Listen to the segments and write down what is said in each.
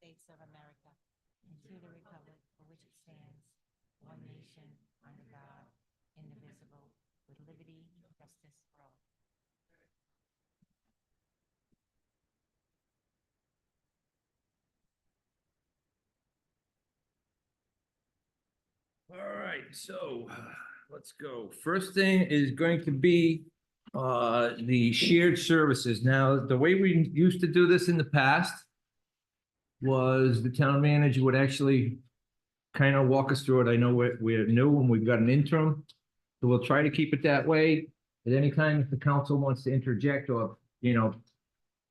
States of America and to the republic for which it stands, one nation, under God, indivisible, with liberty and justice for all. All right, so let's go. First thing is going to be the shared services. Now, the way we used to do this in the past was the town manager would actually kind of walk us through it. I know we're new and we've got an interim, so we'll try to keep it that way. At any time, if the council wants to interject or,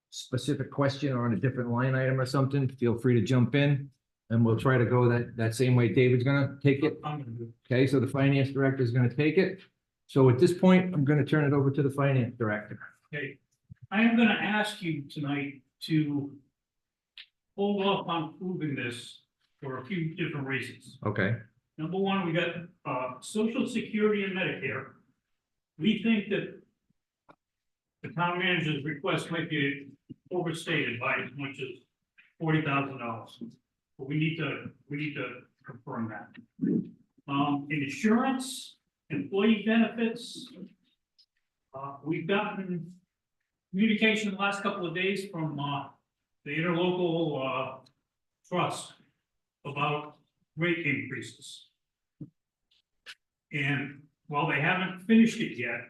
specific question on a different line item or something, feel free to jump in. And we'll try to go that same way. David's gonna take it. Okay, so the finance director is gonna take it. So at this point, I'm gonna turn it over to the finance director. Okay, I am gonna ask you tonight to hold off on proving this for a few different reasons. Okay. Number one, we got Social Security and Medicare. We think that the town manager's request might be overstated by as much as $40,000. But we need to confirm that. Insurance, employee benefits. We've gotten communication the last couple of days from the interlocal trust about rate increases. And while they haven't finished it yet,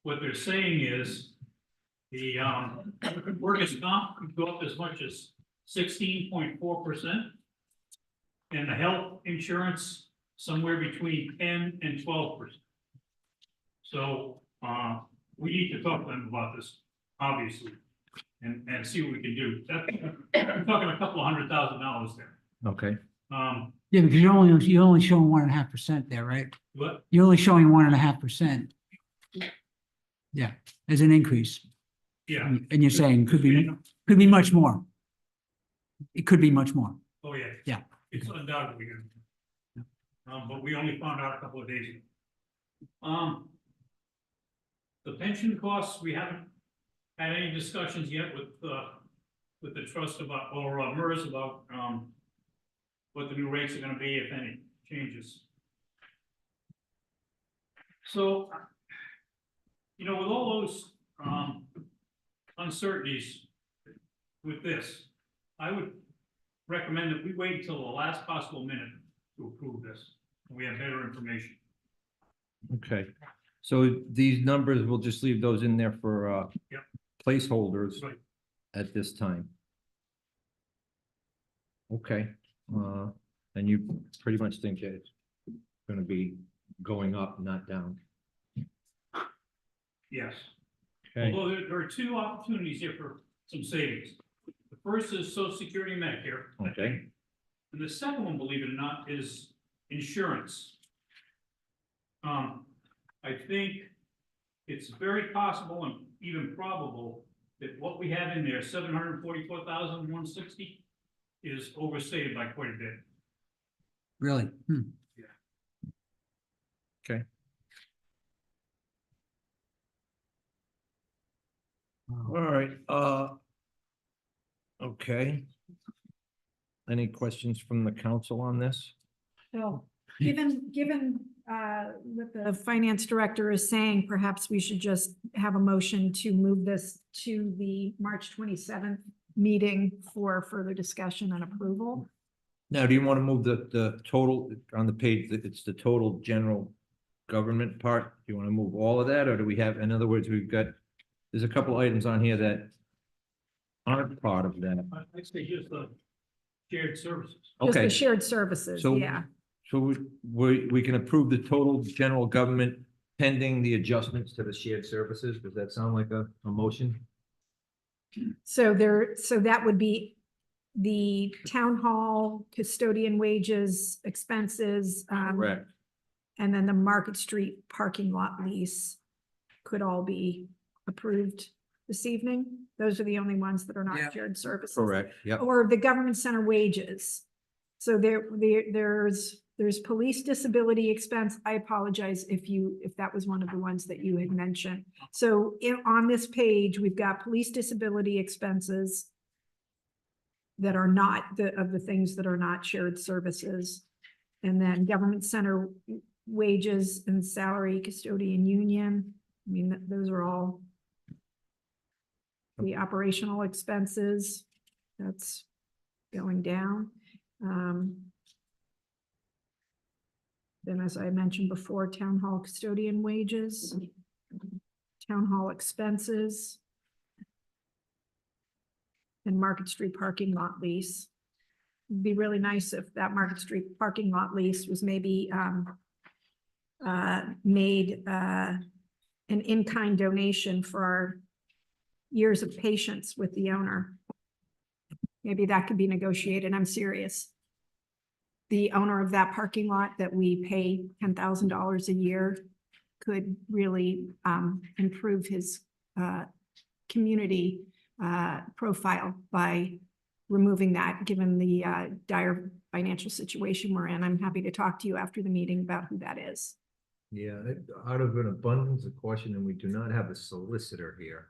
what they're saying is the workers' comp could go up as much as 16.4%. And the health insurance somewhere between 10 and 12%. So we need to talk to them about this, obviously, and see what we can do. We're talking a couple of $100,000 there. Okay. Yeah, because you're only showing 1.5% there, right? What? You're only showing 1.5%. Yeah, as an increase. Yeah. And you're saying could be much more. It could be much more. Oh, yeah. Yeah. It's undoubtedly going to. But we only found out a couple of days ago. The pension costs, we haven't had any discussions yet with the trust about, or MERS about, what the new rates are gonna be, if any changes. So, with all those, uncertainties with this, I would recommend that we wait until the last possible minute to approve this, when we have better information. Okay. So these numbers, we'll just leave those in there for Yep. placeholders Right. at this time. Okay. And you pretty much think that it's gonna be going up, not down. Yes. Okay. Although there are two opportunities here for some savings. The first is Social Security and Medicare. Okay. And the second one, believe it or not, is insurance. I think it's very possible and even probable that what we have in there, 744,160, is overstated by quite a bit. Really? Okay. Wow. All right, okay. Any questions from the council on this? So, given what the finance director is saying, perhaps we should just have a motion to move this to the March 27th meeting for further discussion and approval. Now, do you want to move the total on the page, it's the total general government part? Do you want to move all of that, or do we have, in other words, there's a couple items on here that aren't part of that. I'd say just the shared services. Just Okay, the shared services, So- yeah. so we can approve the total general government pending the adjustments to the shared services. Does that sound like a motion? So that would be the town hall, custodian wages, expenses, Correct. and then the Market Street parking lot lease could all be approved this evening. Those are the only ones that are Yeah. not shared services. Correct, yep. Or the government center wages. So there's police disability expense. I apologize if that was one of the ones that you had mentioned. So on this page, we've got police disability expenses, that are not of the things that are not shared services. And then government center wages and salary custodian union. I mean, those are all the operational expenses. That's going down. Then, as I mentioned before, town hall custodian wages, town hall expenses, and Market Street parking lot lease. It'd be really nice if that Market Street parking lot lease was maybe made an in-kind donation for our years of patience with the owner. Maybe that could be negotiated. I'm serious. The owner of that parking lot that we pay $10,000 a year could really improve his community profile by removing that, given the dire financial situation we're in. I'm happy to talk to you after the meeting about who that is. Yeah, out of an abundance of caution, and we do not have a solicitor here.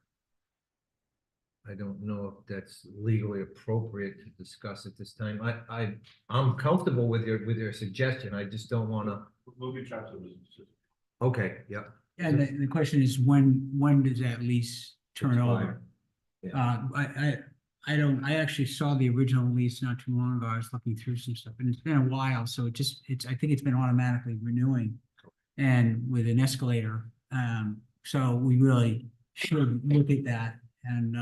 I don't know if that's legally appropriate to discuss at this time. I'm comfortable with your suggestion. I just don't wanna. We'll be trapped with this. Okay, yeah. And the question is, when does that lease turn over? Yeah. I actually saw the original lease not too long ago. I was looking through some stuff, and it's been a while, so I think it's been automatically renewing. And with an escalator, so we really should look at that, and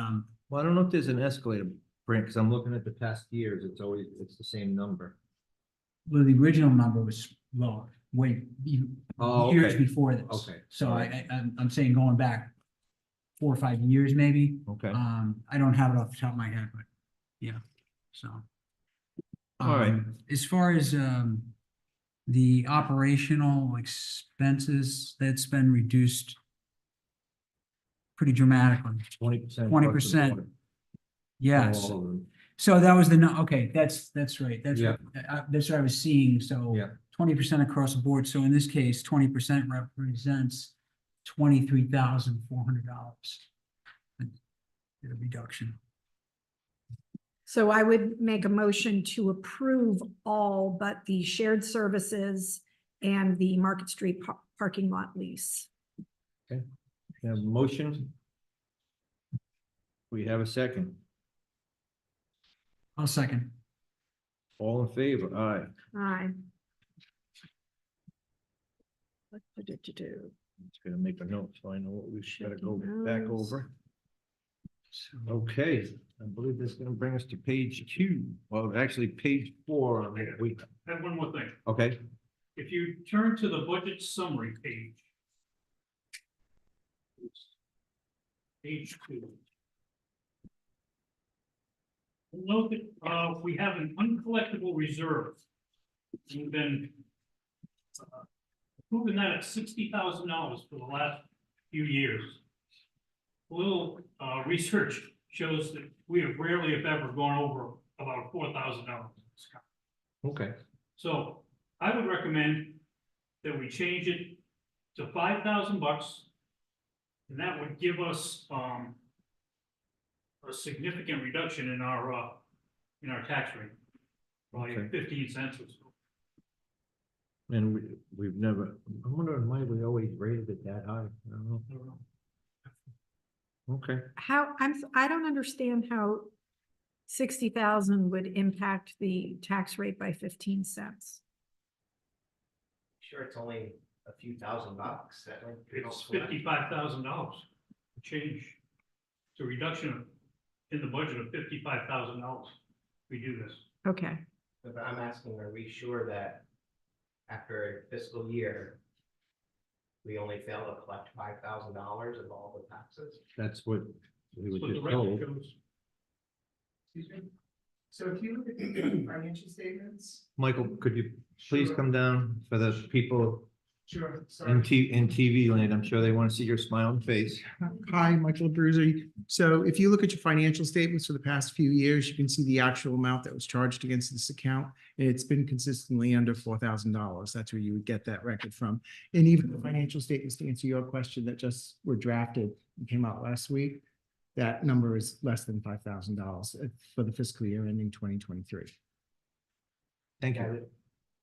Well, I don't know if there's an escalator, Brent, because I'm looking at the past years. It's the same number. well, the original number was lower, Oh, years okay. before this. Okay. So I'm saying going back 4 or 5 years, maybe. Okay. I don't have it off the top of my head, but yeah, so. All right. As far as the operational expenses, that's been reduced pretty dramatically. 20%. 20%. Yes, so that was okay, that's right, Yeah. that's what I was seeing, so. Yeah. 20% across the board, so in this case, 20% represents $23,400. A reduction. So I would make a motion to approve all but the shared services and the Market Street parking lot lease. We have a motion. We have a second. I'll second. All in favor? Aye. Aye. Just gonna make a note so I know what we gotta go back over. Okay, I believe this is gonna bring us to page 2. Well, actually, page 4. We, I have one more thing. okay, If you turn to the budget summary page. Page 2. Note that we have an uncollectible reserve. We've been proving that at $60,000 for the last few years. A little research shows that we have rarely, if ever, gone over about $4,000. okay. So I would recommend that we change it to $5,000. And that would give us a significant reduction in our tax rate. Probably Okay. 15 cents or so. And we've never, I'm wondering why we always rated it that high. I don't know. Okay. I don't understand how 60,000 would impact the tax rate by 15 cents. Sure, it's only a few $1,000. That might be It's helpful. $55,000 change. It's a reduction in the budget of $55,000. We do this. Okay, But I'm asking, are we sure that after a fiscal year, we only fail to collect $5,000 of all the taxes? That's what we That's were what the just record told. shows. Excuse me? So if you look at the financial statements. Michael, could you please Sure. come down for the people Sure, in sorry. in TV land? I'm sure they want to see your smiling face. Hi, Michael Abruzzi. So if you look at your financial statements for the past few years, you can see the actual amount that was charged against this account. And it's been consistently under $4,000. That's where you would get that record from. And even the financial statements, to answer your question, that just were drafted and came out last week, that number is less than $5,000 for the fiscal year ending 2023. Thank I you. would,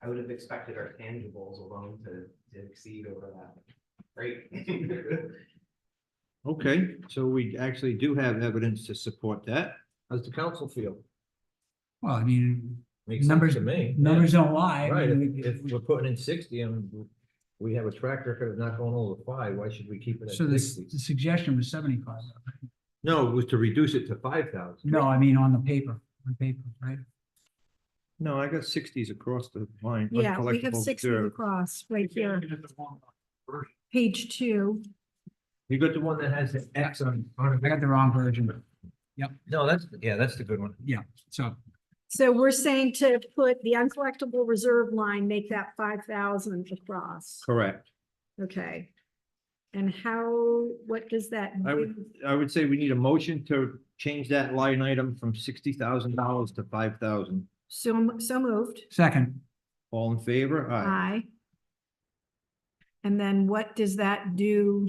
I would have expected our tangibles alone to exceed over that. Great. Okay, so we actually do have evidence to support that. How's the council feel? Well, I mean, Makes sense numbers, to me. numbers don't lie. I Right, mean, if we're putting in 60 and we have a track record of not going over 5, why should we keep it So at the 60? suggestion was 75. No, it was to reduce it to 5,000. No, I mean, on paper, right? No, I got 60s across the line. Yeah, we have uncollectible 60 reserve. across right here, Looking at the wrong version. page 2. You got the one that has the X on it. I got the wrong version. No, that's the good one. Yeah, so So we're saying to put the uncollectible reserve line, make that 5,000 across. Correct. Okay. And how, what does that do? I would say we need a motion to change that line item from $60,000 to 5,000. So moved. second, All in favor? Aye. Aye. And then what does that do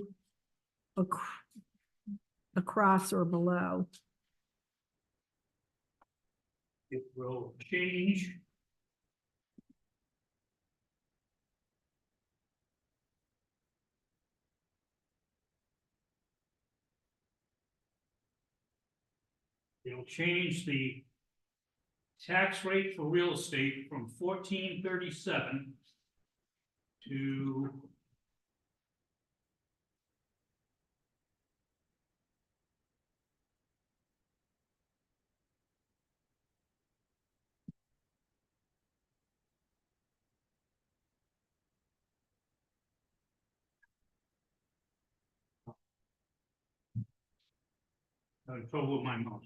across or below? It will change. It'll change the tax rate for real estate from 1437 to trouble with my mouse.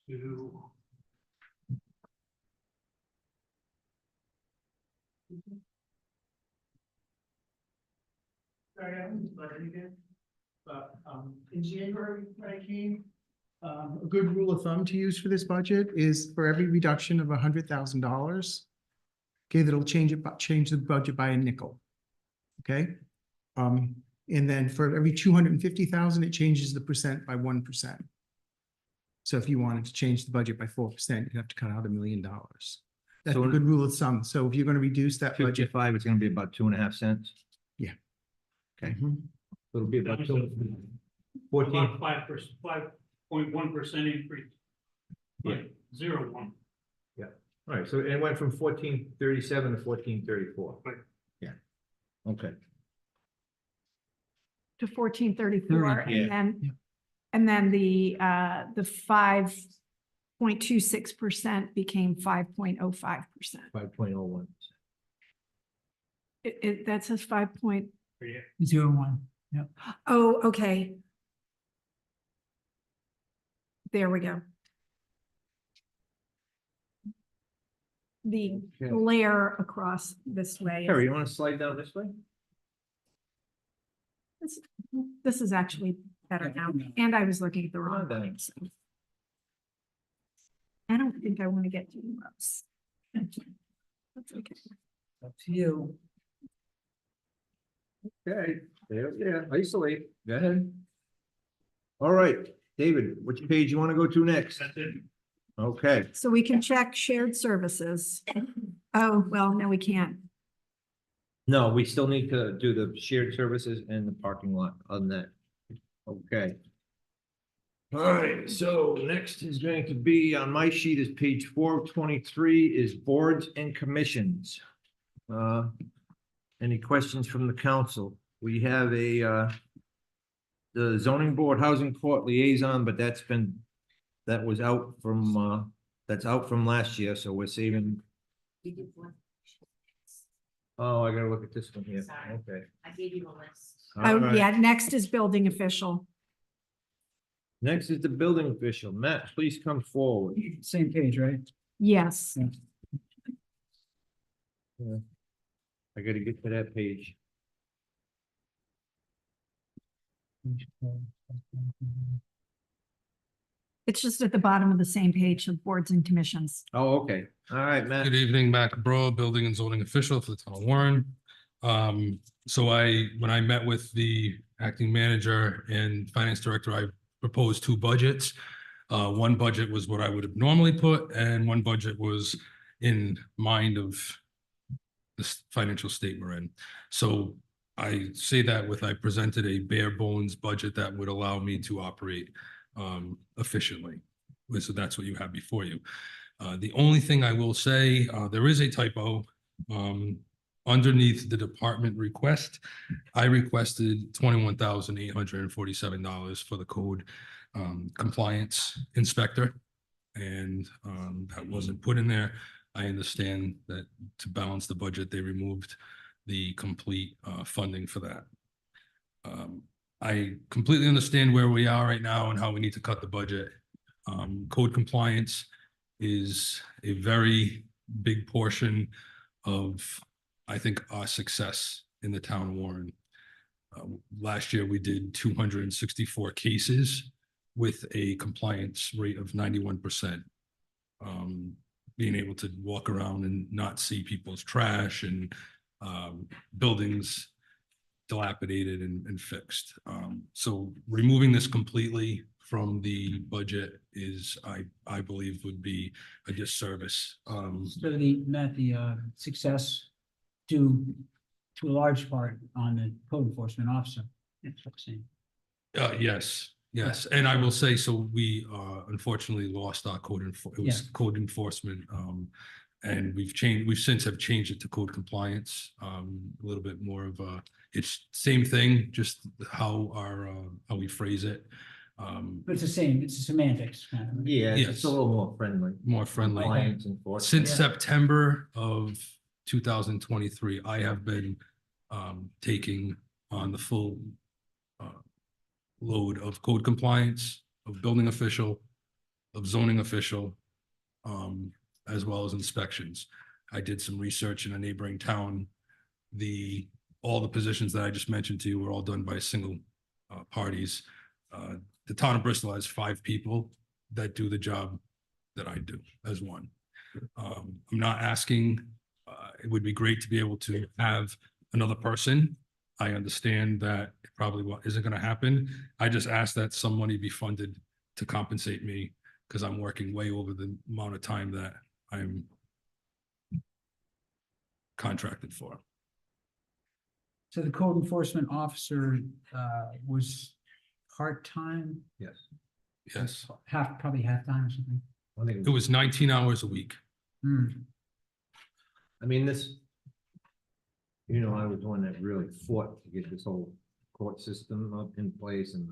To Sorry, I haven't started again. But, in January, when I came, A good rule of thumb to use for this budget is for every reduction of $100,000. Okay, that'll change the budget by a nickel. Okay? And then for every 250,000, it changes the percent by 1%. So if you wanted to change the budget by 4%, you'd have to cut out $1 million. That's So- a good rule of thumb. So if you're going to reduce that budget. 55, it's gonna be about 2.5 cents. Yeah. Okay. Mhm. It'll be about That was 14. about 5.1% increase. Like 0.1. All right, so it went from 1437 to 1434. Right. Yeah. Okay. To 1434 Yeah. and then the 5.26% became 5.05%. 5.01. That says 5. 0-1. Oh, okay. There we go. The Okay. glare across this way. Harry, you want to slide down this way? This is actually better now, and I was looking at the wrong Well thing. So. I don't think I want to get too gross. That's okay. Up to you. Okay, yeah, isolate, go ahead. All right, David, which page you want to go to next? That's it. Okay, So we can check shared services. Oh, well, no, we can't. no, we still need to do the shared services and the parking lot on that. Okay. All right, so next is going to be, on my sheet is page 423 is boards and commissions. Any questions from the council? We have the zoning board housing court liaison, but that was out from, that's out from last year, so we're saving. Oh, I gotta look at this one here. Sorry. Okay. I gave you a list. All Oh, right. yeah, next is building official. Next is the building official. Matt, please come forward. Same page, right? Yes. I gotta get to that page. It's just at the bottom of the same page of boards and commissions. Oh, okay. All right, Matt. Good evening, Matt Cabral, Building and Zoning Official for the Town of Warren. So when I met with the acting manager and finance director, I proposed two budgets. One budget was what I would have normally put, and one budget was in mind of this financial state we're in. So I say that I presented a bare bones budget that would allow me to operate efficiently. So that's what you have before you. The only thing I will say, there is a typo underneath the department request. I requested $21,847 for the code compliance inspector, and that wasn't put in there. I understand that to balance the budget, they removed the complete funding for that. I completely understand where we are right now and how we need to cut the budget. Code compliance is a very big portion of, I think, our success in the town of Warren. Last year, we did 264 cases with a compliance rate of 91%. Being able to walk around and not see people's trash and buildings dilapidated and fixed. So removing this completely from the budget is, I believe, would be a disservice. So Matt, the success due to a large part on the code enforcement officer. That's what I'm saying. Yes. And I will say, so we unfortunately lost our code code enforcement. And we've since have changed it to code compliance, a little bit more of it's same thing, just how we phrase it. But it's the same, it's the semantics kind of. Yeah, it's Yes. just a little more friendly. More friendly. Compliance enforcement. Since September of 2023, I have been taking on the full load of code compliance, of building official, of zoning official, as well as inspections. I did some research in a neighboring town. All the positions that I just mentioned to you were all done by single parties. The town of Bristol has 5 people that do the job that I do as one. I'm not asking, it would be great to be able to have another person. I understand that it probably isn't going to happen. I just ask that some money be funded to compensate me because I'm working way over the amount of time that I'm contracted for. So the code enforcement officer was part-time, Yes, probably half-time or something. I think it was 19 hours a week. I mean, I was one that really fought to get this whole court system up in place and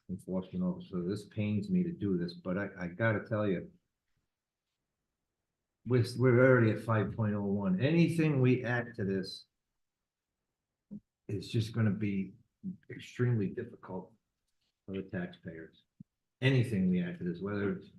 enforcement officer. This pains me to do this, but I gotta tell you, we're already at 5.01. Anything we add to this is just gonna be extremely difficult for the taxpayers. Anything we add to this, whether it's,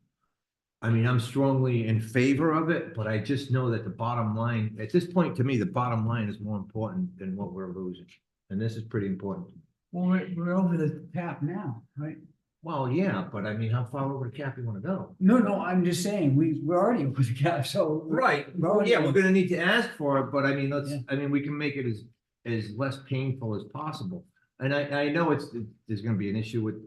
I mean, I'm strongly in favor of it, but I just know that the bottom line, at this point, to me, the bottom line is more important than what we're losing. And this is pretty important. Well, we're over the cap now, right? Well, yeah, but I mean, how far over the cap you wanna go? No, I'm just saying, we're already over the cap, so. Well, yeah, we're gonna need to ask for it, but I mean, Yeah. we can make it as less painful as possible. And I know there's gonna be an issue with,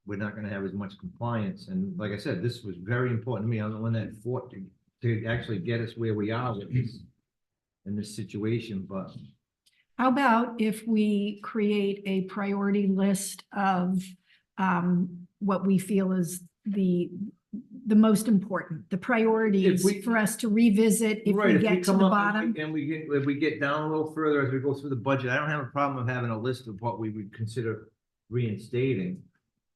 we're not gonna have as much compliance, and like I said, this was very important to me. I'm the one that fought to actually get us where we are with this, in this situation, but. How about if we create a priority list of what we feel is the most important, the priorities for us to revisit if we get to the bottom? And if we get down a little further as we go through the budget, I don't have a problem of having a list of what we would consider reinstating.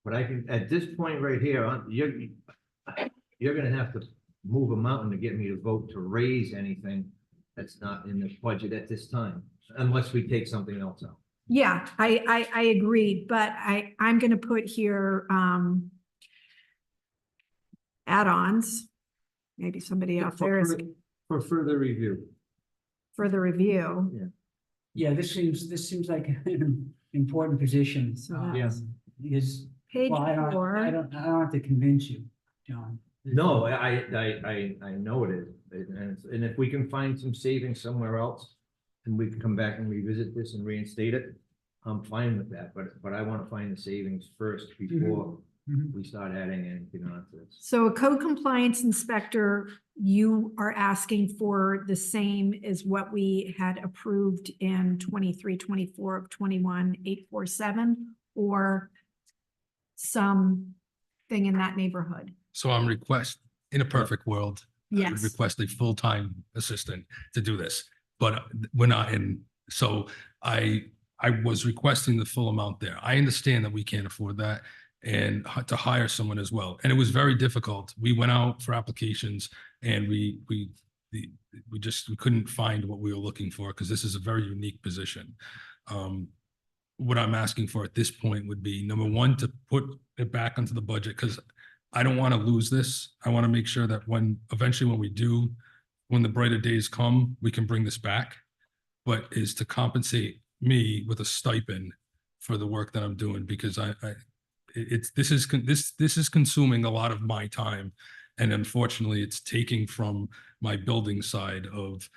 But I can, at this point right here, you're gonna have to move a mountain to get me to vote to raise anything that's not in the budget at this time, unless we take something else out. Yeah, I agree, but I'm gonna put here add-ons. Maybe somebody out there is For further review. further review. Yeah, this seems like an important position. So Yeah. Because Page Well, I four. don't have to convince you, John. No, I know it is, and if we can find some savings somewhere else, and we can come back and revisit this and reinstate it, I'm fine with that, but I want to find the savings first before Mhm. we start adding anything onto this. So a code compliance inspector, you are asking for the same as what we had approved in 23-24 of 21-847, or something in that neighborhood? So I'm in a perfect world, I would Yes. request a full-time assistant to do this, but we're not in, so I was requesting the full amount there. I understand that we can't afford that and to hire someone as well. And it was very difficult. We went out for applications and we couldn't find what we were looking for because this is a very unique position. What I'm asking for at this point would be, number one, to put it back onto the budget, because I don't want to lose this. I want to make sure that when the brighter days come, we can bring this back. But is to compensate me with a stipend for the work that I'm doing, because this is consuming a lot of my time. And unfortunately, it's taking from my building side of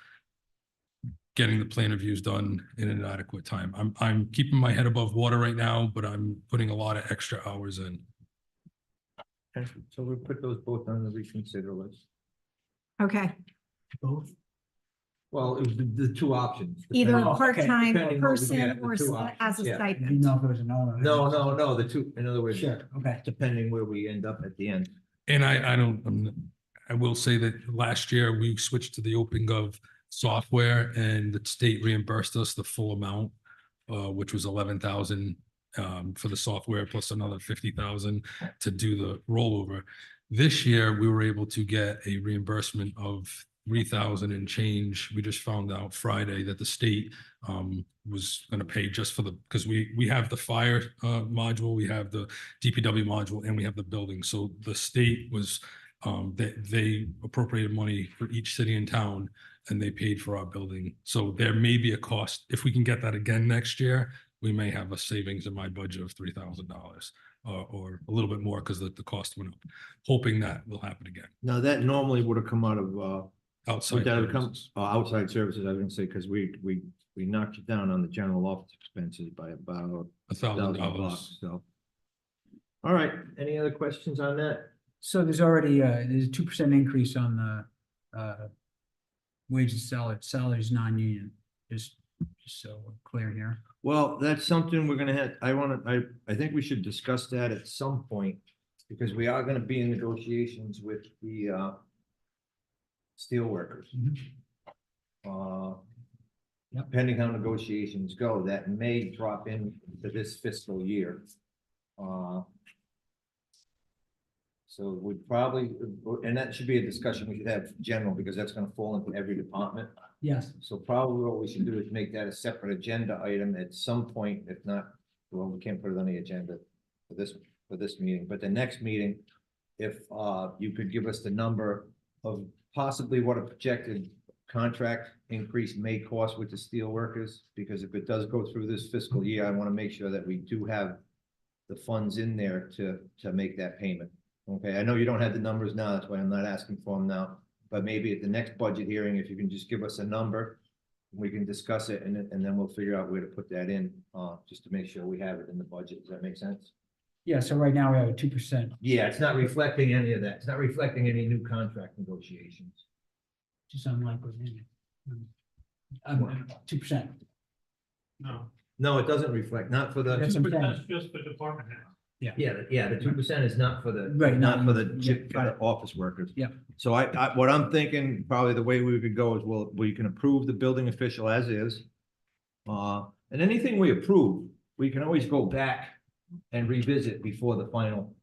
getting the plan reviews done in an adequate time. I'm keeping my head above water right now, but I'm putting a lot of extra hours in. Okay, so we'll put those both on the reconsider list. Okay, Both? Well, it was the two options. either a depending- part-time depending what we get, person the or two as a options, yeah. I didn't stipend. know if it was another. No, the two, in other words, Sure, okay. depending where we end up at the end. And I will say that last year we switched to the OpenGov software and the state reimbursed us the full amount, which was 11,000 for the software plus another 50,000 to do the rollover. This year, we were able to get a reimbursement of 3,000 and change. We just found out Friday that the state was going to pay just for because we have the fire module, we have the DPW module, and we have the building. So the state was they appropriated money for each city and town, and they paid for our building. So there may be a cost. If we can get that again next year, we may have a savings in my budget of $3,000 or a little bit more because the cost went up. Hoping that will happen again. Now, that normally would have come out of, Outside that would come, services. outside services, I was gonna say, because we knocked it down on the general office expenses by about $1,000, $1,000. so. All right, any other questions on that? So there's already, there's a 2% increase on the wages, salaries, non-union, just so we're clear here. Well, that's something we're gonna have, I think we should discuss that at some point, because we are gonna be in negotiations with the steel workers. Yep. Depending how negotiations go, that may drop into this fiscal year. So we probably, and that should be a discussion we should have general, because that's gonna fall into every department. Yes. So probably what we should do is make that a separate agenda item at some point, if not, well, we can't put it on the agenda for this meeting, but the next meeting, if you could give us the number of possibly what a projected contract increase may cost with the steel workers, because if it does go through this fiscal year, I want to make sure that we do have the funds in there to make that payment. Okay, I know you don't have the numbers now, that's why I'm not asking for them now, but maybe at the next budget hearing, if you can just give us a number, we can discuss it, and then we'll figure out where to put that in, just to make sure we have it in the budget. Does that make sense? Yeah, so right now we have a 2%, Yeah, it's not reflecting any of that. It's not reflecting any new contract negotiations. just unlikely. 2%. No, No, it doesn't reflect, not for the. That's what but I'm that's saying. just for department head. Yeah, the 2% is not for the, Right, not for the, yeah, for got the it. office workers. Yeah. So what I'm thinking, probably the way we could go is, well, we can approve the building official as is. And anything we approve, we can always go back and revisit before the final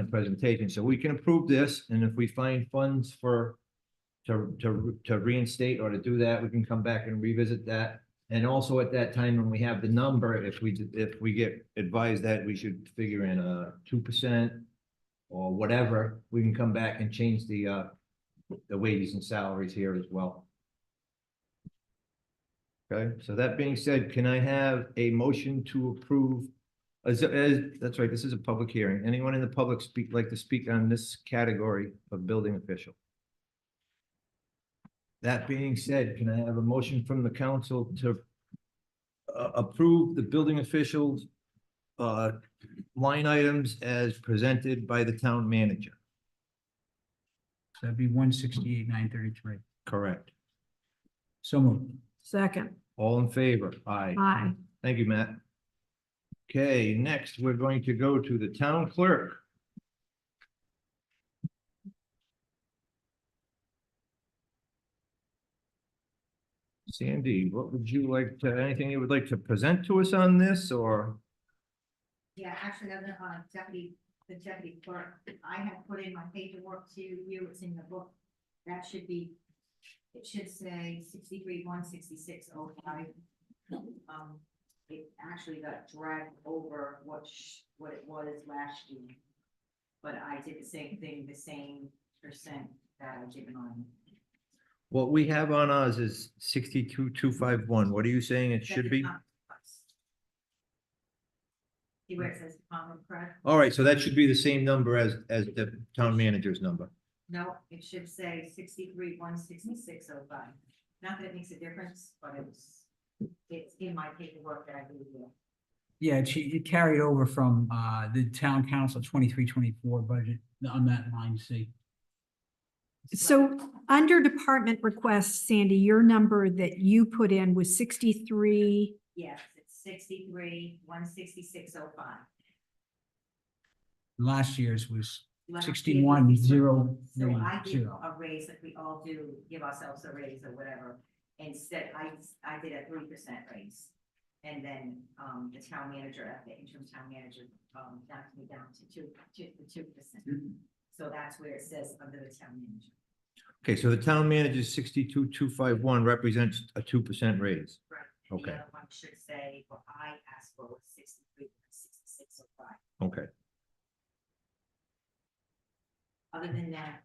presentation. So we can approve this, and if we find funds to reinstate or to do that, we can come back and revisit that. And also at that time, when we have the number, if we get advised that we should figure in a 2% or whatever, we can come back and change the wages and salaries here as well. Okay, so that being said, can I have a motion to approve That's right, this is a public hearing. Anyone in the public like to speak on this category of building official? That being said, can I have a motion from the council to approve the building officials line items as presented by the town manager? So that'd be 168,933. Correct. So moved. Second, All in favor? Aye. aye. Thank you, Matt. Okay, next, we're going to go to the town clerk. Sandy, what would you like to, anything you would like to present to us on this, or? Yeah, actually, the deputy clerk, I have put in my paperwork to you, it's in the book. That should be, it should say 63,166,05. It actually got dragged over what it was last year. But I did the same thing, the same percent that I given on. What we have on ours is 62,251. What are you saying it should be? See where it says common credit? All right, so that should be the same number as the town manager's number. No, it should say 63,166,05. Not that it makes a difference, but it's in my paperwork that I gave you. Yeah, it carried over from the town council 23-24 budget on that line C. So under department requests, Sandy, your number that you put in was 63. Yes, it's 63,166,05. Last year's was Last year was 61,030. So I give a raise, like we all do, give ourselves a raise or whatever. Instead, I did a 3% raise. And then, the town manager, the interim town manager, knocked me down to 2%. So that's where it says under the town manager. Okay, so the town manager's 62,251 represents a 2% raise. Right. Okay. The other one should say, what I asked for was 63,66,05. Okay. Other than that,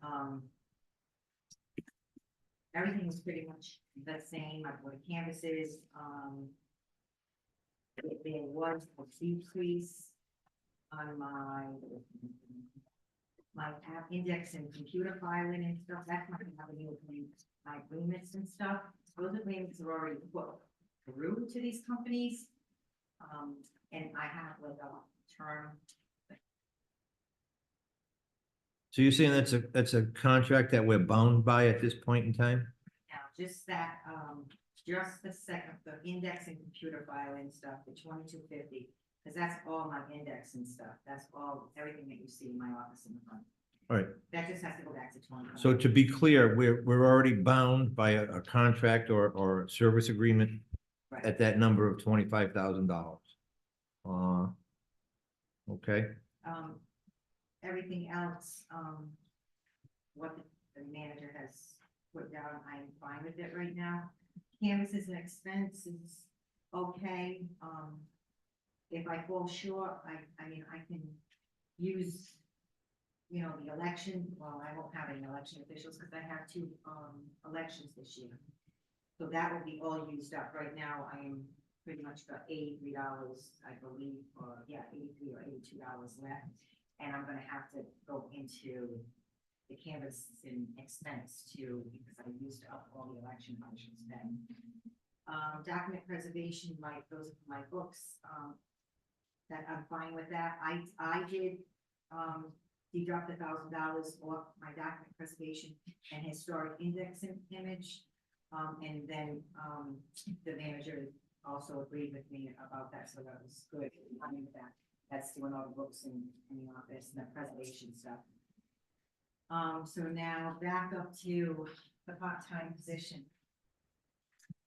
everything is pretty much the same. I've got canvases, there was a decrease on my app index and computer filing and stuff. That's not gonna have any agreements, my agreements and stuff. Those agreements are already put through to these companies. And I have like a term. So you're saying that's a contract that we're bound by at this point in time? Now, just that, just the second, the index and computer filing stuff, the 2250, because that's all my index and stuff. That's all, everything that you see in my office in the front. All right. That just has to go back to 20. So to be clear, we're already bound by a contract or a service agreement Right. at that number of $25,000. Okay, Everything else, what the manager has put down, I'm fine with it right now. Canvases and expenses, okay. If I fall short, I mean, I can use, you know, the election, well, I won't have any election officials because I have 2 elections this year. So that will be all used up. Right now, I am pretty much got $83, I believe, or yeah, $83 or $82 left. And I'm gonna have to go into the canvas and expense too, because I used up all the election functions then. Document preservation, those are my books, that I'm fine with that. I did, deduct $1,000 off my document preservation and historic indexing image. And then, the manager also agreed with me about that, so that was good. I mean, that's doing all the books in the office and the preservation stuff. So now back up to the part-time position.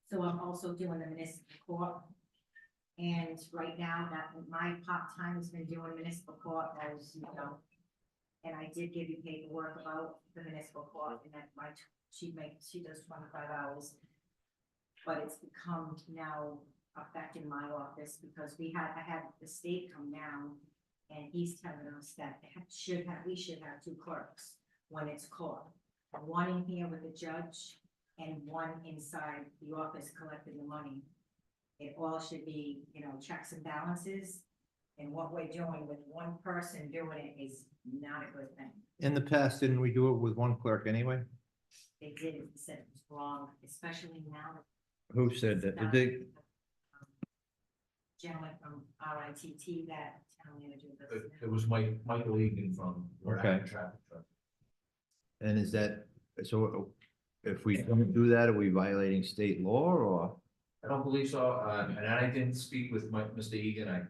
So I'm also doing the municipal court. And right now that my part-time has been doing municipal court, as you know. And I did give you paperwork about the municipal court and that she does 25 hours. But it's become now affecting my office because I had the state come down and he's telling us that we should have 2 clerks when it's court. One in here with the judge and one inside the office collecting the money. It all should be, you know, checks and balances. And what we're doing with one person doing it is not a good thing. In the past, didn't we do it with one clerk anyway? They did, it said it was wrong, especially now. Who said that? Did they? Gentleman from RITT, that town manager. does It now. was Michael Egan from Rhode Island Traffic Trust. And is that, so if we don't do that, are we violating state law or? I don't believe so, and I didn't speak with Mr. Egan, I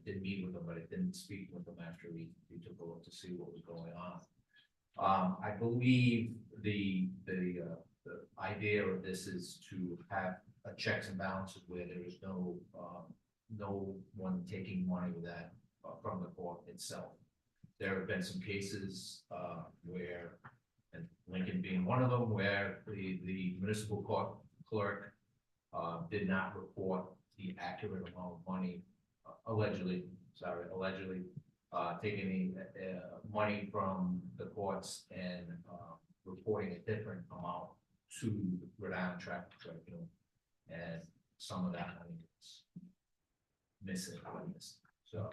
did meet with him, but I didn't speak with him after we took a look to see what was going on. I believe the idea of this is to have a checks and balances where there is no one taking money with that from the court itself. There have been some cases where, and Lincoln being one of them, where the municipal court clerk did not report the accurate amount of money, allegedly taking the money from the courts and reporting a different amount to Rhode Island Traffic Tribunal, and some of that money is missing. So,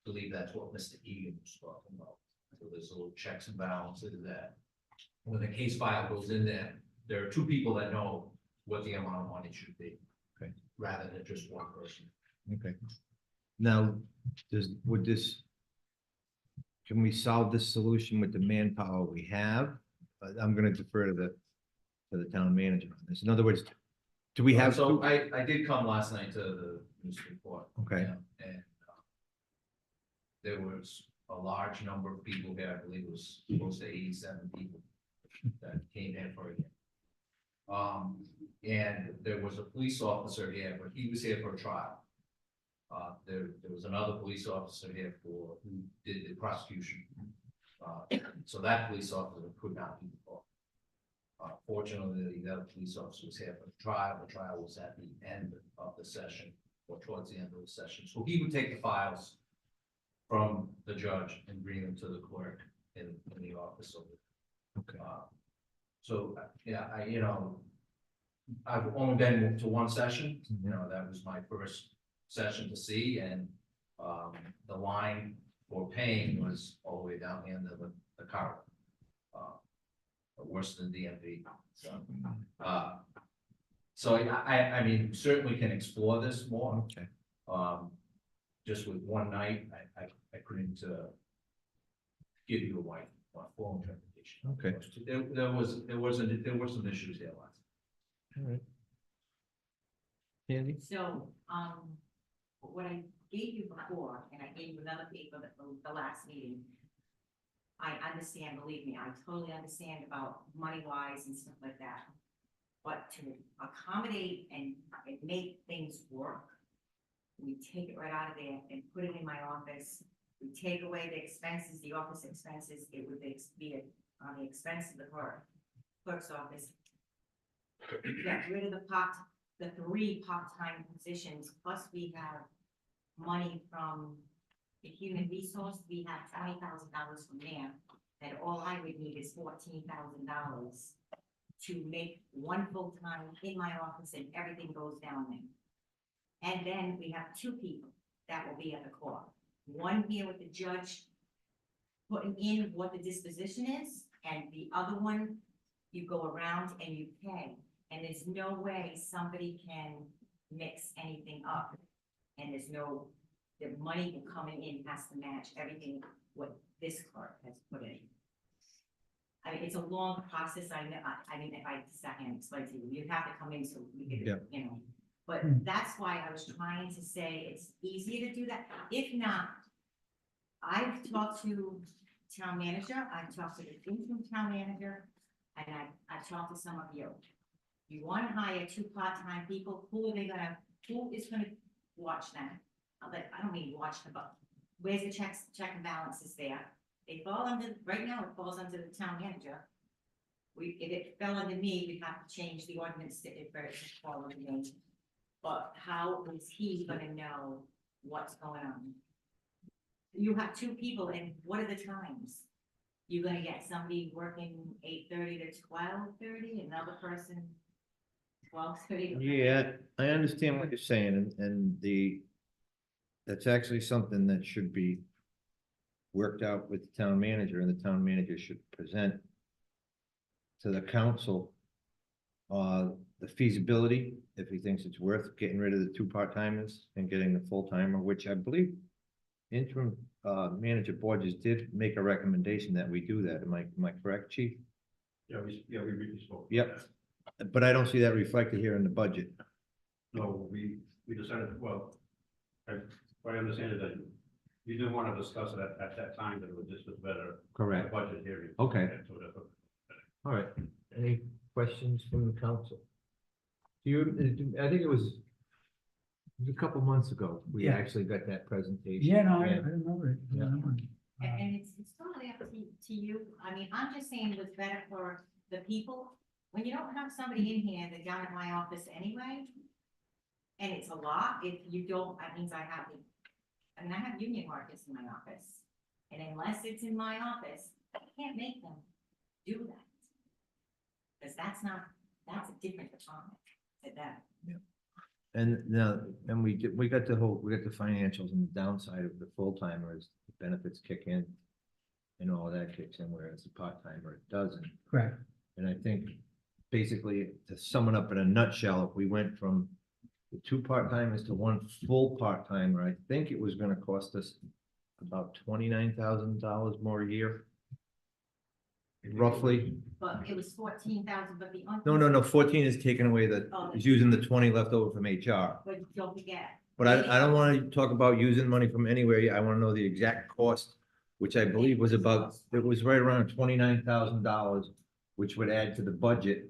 believe that's what Mr. Egan was talking about. So there's a little checks and balances that when the case file goes in there are two people that know what the amount of money should be. Okay. Rather than just one person. Okay. Now, can we solve this solution with the manpower we have? I'm gonna defer to the town manager on this. In other words, do we have? So I did come last night to the municipal court. Okay. And there was a large number of people here, I believe it was close to 87 people that came in for it. And there was a police officer here, but he was here for a trial. There was another police officer here who did the prosecution. So that police officer could not be involved. Fortunately, the other police officer was here for the trial. The trial was at the end of the session, or towards the end of the session. So he would take the files from the judge and bring them to the clerk in the office. Okay. So, yeah, I've only been to one session, that was my first session to see, and the line for paying was all the way down the end of the car. Worse than DMV. So I mean, certainly can explore this more. Okay. Just with one night, I couldn't give you a full interpretation. Okay. There were some issues there last. All right. Andy? So, what I gave you before, and I gave you another paper that the last meeting, I understand, believe me, I totally understand about money wise and stuff like that. But to accommodate and make things work, we take it right out of there and put it in my office. We take away the expenses, the office expenses, it would be on the expense of the clerk's office. Get rid of the 3 part-time positions, plus we have money from the human resource, we have $20,000 from there, and all I would need is $14,000 to make one full-time in my office and everything goes down there. And then we have 2 people that will be at the court. One here with the judge putting in what the disposition is, and the other one, you go around and you pay. And there's no way somebody can mix anything up. And the money coming in has to match everything what this clerk has put in. I mean, it's a long process, I know, I mean, if I sat here and explained to you, you'd have to come in so we could, but that's why I was trying to say it's easier to do that. If not, I've talked to town manager, I've talked to the interim town manager, and I've talked to some of you. You want to hire 2 part-time people, who is gonna watch them? I don't mean watch them, but where's the check and balances there? They fall under, right now it falls under the town manager. If it fell under me, we'd have to change the ordinance to it for it to fall under me. But how is he gonna know what's going on? You have 2 people, and what are the times? You're gonna get somebody working 8:30 to 12:30, another person 12:30. Yeah, I understand what you're saying, and that's actually something that should be worked out with the town manager, and the town manager should present to the council the feasibility, if he thinks it's worth getting rid of the two part-timers and getting the full-timer, which I believe interim manager Borges did make a recommendation that we do that. Am I correct, chief? Yeah, we really spoke. Yep. But I don't see that reflected here in the budget. No, we decided, well, I understand that you didn't want to discuss it at that time, that this was better. Correct. Budget hearing. Okay. So that's what- All right. Any questions from the council? I think it was a couple months ago, we Yeah. actually got that presentation. Yeah, no, I And- remember it. I Yeah. remember it. And it's totally up to you. I mean, I'm just saying it was better for the people. When you don't have somebody in here, they're down at my office anyway. And it's a lot. If you don't, that means I have union workers in my office. And unless it's in my office, I can't make them do that. Because that's a different department to them. And now, and we got the financials and the downside of the full timers, the benefits kick in. And all that kicks in, whereas the part timer it doesn't. Correct. And I think basically to sum it up in a nutshell, if we went from the two part timers to one full part timer, I think it was gonna cost us about $29,000 more a year. Roughly. But it was 14,000, but the. No, 14 is taking away is using the 20 left over from HR. But don't forget. But I don't wanna talk about using money from anywhere. I wanna know the exact cost, which I believe was it was right around $29,000, which would add to the budget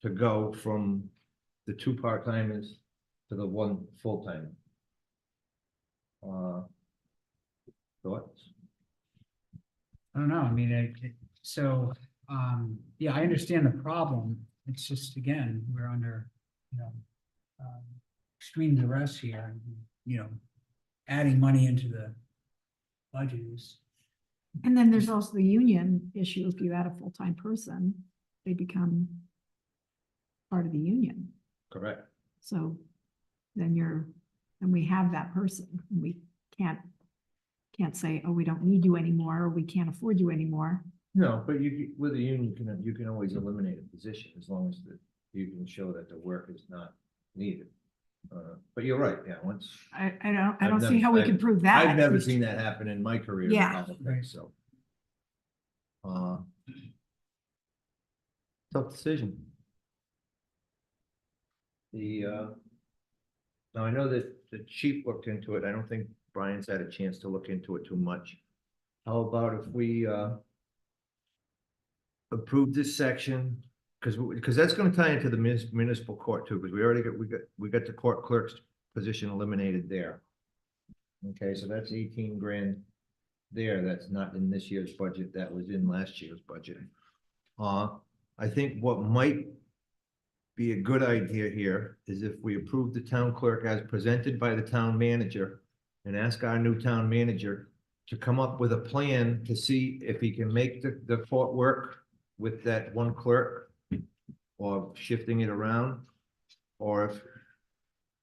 to go from the two part-timers to the one full-timer. Thoughts? I don't know, I mean, yeah, I understand the problem, it's just, again, we're under, extreme duress here, adding money into the budget is. And then there's also the union issue. If you add a full-time person, they become part of the union. Correct. So then we have that person. We can't say, oh, we don't need you anymore, or we can't afford you anymore. No, but with a union, you can always eliminate a position as long as you can show that the work is not needed. But you're right, yeah, once. I I've don't see never- how we can prove that. I've never seen that happen in my career. in Yeah. politics, so. Tough decision. Now I know that the chief looked into it. I don't think Brian's had a chance to look into it too much. How about if we, approve this section? Because that's gonna tie into the municipal court too, because we got the court clerk's position eliminated there. Okay, so that's 18 grand there. That's not in this year's budget. That was in last year's budget. I think what might be a good idea here is if we approve the town clerk as presented by the town manager and ask our new town manager to come up with a plan to see if he can make the court work with that one clerk or shifting it around, or if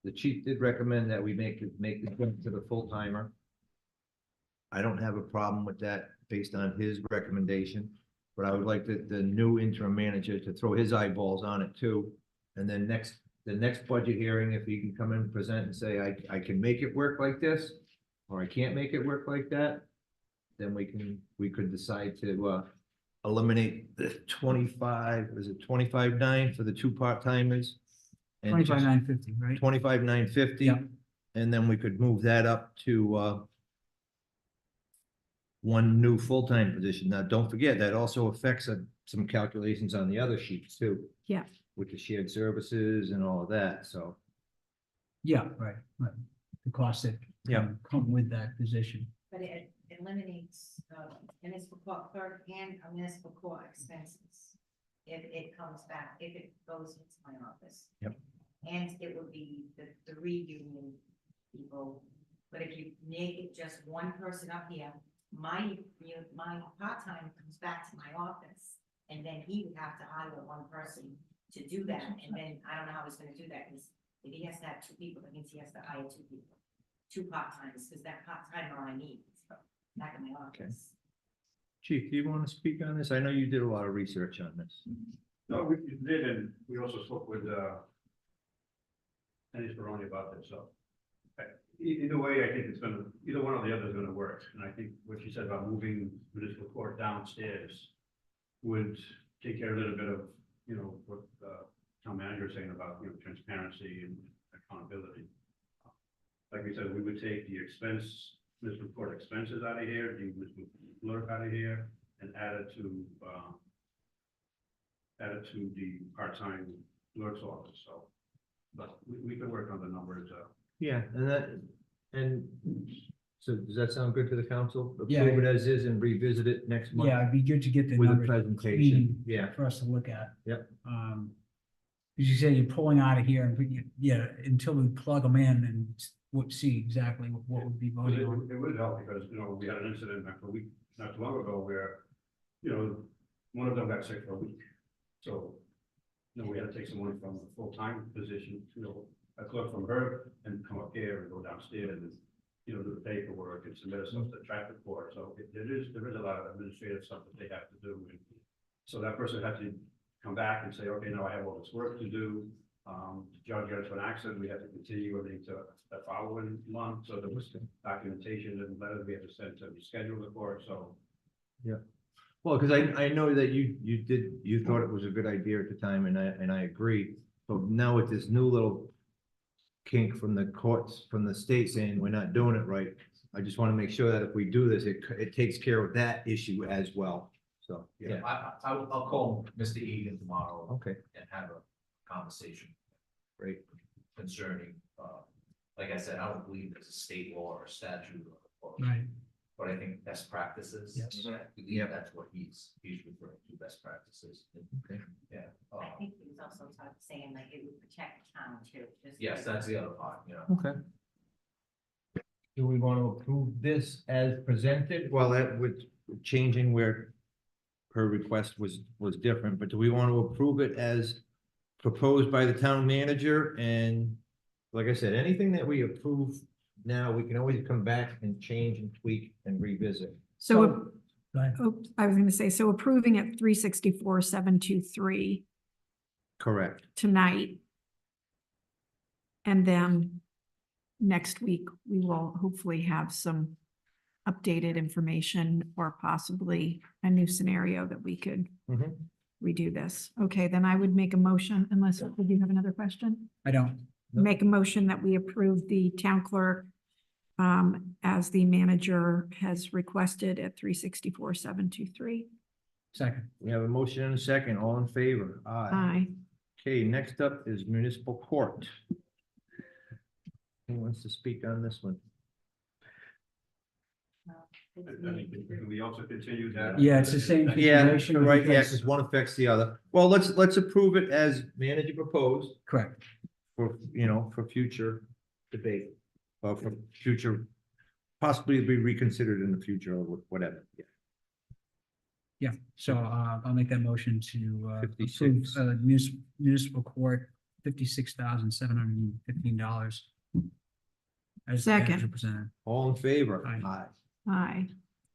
the chief did recommend that we make the jump to the full timer. I don't have a problem with that based on his recommendation, but I would like the new interim manager to throw his eyeballs on it too. And then the next budget hearing, if he can come in and present and say, I can make it work like this, or I can't make it work like that, then we could decide to eliminate the 25.9 for the two part-timers? 25,950, right? 25,950. Yeah. And then we could move that up to one new full-time position. Now, don't forget, that also affects some calculations on the other sheets too. Yeah. With the shared services and all of that, so. Yeah, right. The costs that Yeah. come with that position. But it eliminates municipal court clerk and municipal court expenses. If it comes back, if it goes into my office. Yep. And it would be the reunion people, but if you make it just one person up here, my part-time comes back to my office. And then he would have to hire one person to do that, and then I don't know how he's gonna do that, because if he has to have two people, that means he has to hire two people. Two part-timers, because that part-time all I need, so, back in my office. Chief, do you want to speak on this? I know you did a lot of research on this. No, we did, and we also spoke with, Dennis Baroni about this, so. Either way, I think it's gonna, either one or the other is gonna work, and I think what you said about moving municipal court downstairs would take care of a little bit of, you know, what, town manager is saying about, you know, transparency and accountability. Like we said, we would take the municipal court expenses out of here, the municipal clerk out of here, and add it to the part-time clerk's office, so. But we could work on the numbers, Yeah, and so does that sound good to the council? Yeah. Approve it as is and revisit it next month? Yeah, it'd be good to get the With a numbers presentation, clean yeah. for us to look at. Yep. As you said, you're pulling out of here and, yeah, until we plug them in and see exactly what would be Well, voting on. it would help because, you know, we had an incident like a week, not too long ago where, you know, one of them got sick for a week. So, you know, we had to take someone from a full-time position, you know, a clerk from her and come up here and go downstairs and, you know, do the paperwork and submit stuff to the traffic court. So there is a lot of administrative stuff that they have to do. And so that person had to come back and say, okay, now I have all this work to do. The judge got into an accident, we had to continue everything to the following month, so there was documentation and letters we had to send to reschedule the court, so. Well, because I know that you thought it was a good idea at the time, and I agree. But now with this new little kink from the courts, from the state saying we're not doing it right, I just want to make sure that if we do this, it takes care of that issue as well. So, yeah, I'll call Mr. Egan tomorrow okay, and have a conversation great. concerning, like I said, I don't believe there's a state law or statute or, Right. but I think best practices. Yes. I believe that's what he's referring to, best practices. Okay. Yeah. I think he was also saying like it would protect the town too. just Yes, like- that's the other part, you know. Okay. Do we want to approve this as presented? Well, that would changing where her request was different, but do we want to approve it as proposed by the town manager? And like I said, anything that we approve now, we can always come back and change and tweak and revisit. So, Go ahead. I was gonna say, so approving at 364,723 Correct. tonight. And then next week, we will hopefully have some updated information or possibly a new scenario that we could Mhm. redo this. Okay, then I would make a motion, unless, would you have another question? I don't. No. Make a motion that we approve the town clerk as the manager has requested at 364,723. Second. We have a motion and a second. All in favor? Aye. Okay, next up is municipal court. Who wants to speak on this one? It's I think me. we also continue that. Yeah, it's the same. Yeah, situation right, yeah, because- because one affects the other. Well, let's approve it as manager proposed Correct. for, you know, for future debate. Or for future, possibly be reconsidered in the future or whatever. Yeah. Yeah, so I'll make that motion to approve 56. municipal court, $56,715. Second. Presented. All in favor? Aye. Aye.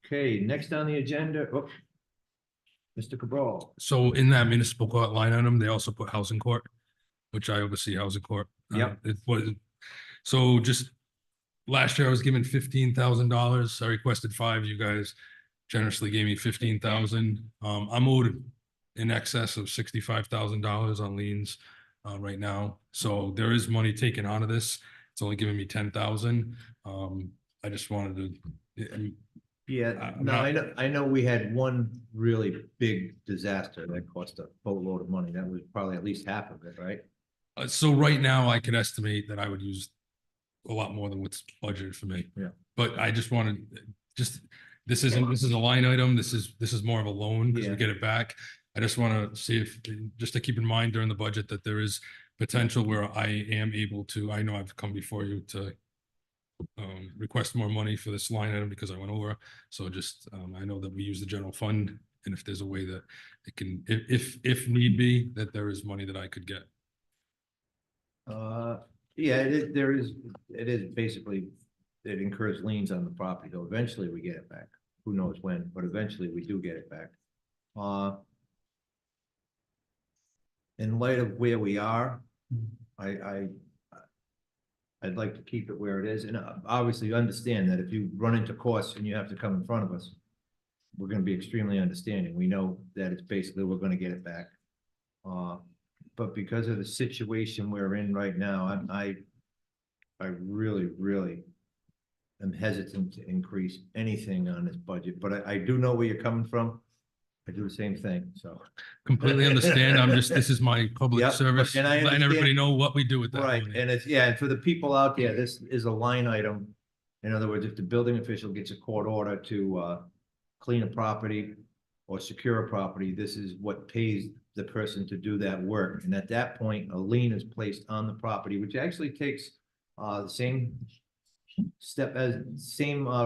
Okay, next on the agenda, Mr. Cabral. So in that municipal court line item, they also put housing court, which I oversee housing court. Yep. It was, so just last year I was given $15,000. I requested 5. You guys generously gave me 15,000. I'm owed in excess of $65,000 on liens right now. So there is money taken out of this. It's only giving me 10,000. I just wanted to, Yeah, I'm no, not- I know we had one really big disaster that cost a boatload of money. That was probably at least half of it, right? so right now I could estimate that I would use a lot more than what's budgeted for me. Yeah. But I just wanted, this is a line item. This is more of a loan because Yeah. we get it back. I just want to see if, just to keep in mind during the budget that there is potential where I am able to, I know I've come before you to request more money for this line item because I went over. So just, I know that we use the general fund And if there's a way that it can, if need be, that there is money that I could get. Yeah, it is basically, it incurs liens on the property, though eventually we get it back. Who knows when, but eventually we do get it back. In light of where we are, I'd like to keep it where it is, and obviously understand that if you run into costs and you have to come in front of us, we're gonna be extremely understanding. We know that it's basically, we're gonna get it back. But because of the situation we're in right now, I really, really am hesitant to increase anything on this budget, but I do know where you're coming from. I do the same thing, so. Completely understand. this is my public Yep, service, and I letting everybody understand. know what we do with that Right, money. and it's, yeah, and for the people out there, this is a line item. In other words, if the building official gets a court order to clean a property or secure a property, this is what pays the person to do that work. And at that point, a lien is placed on the property, which actually takes the same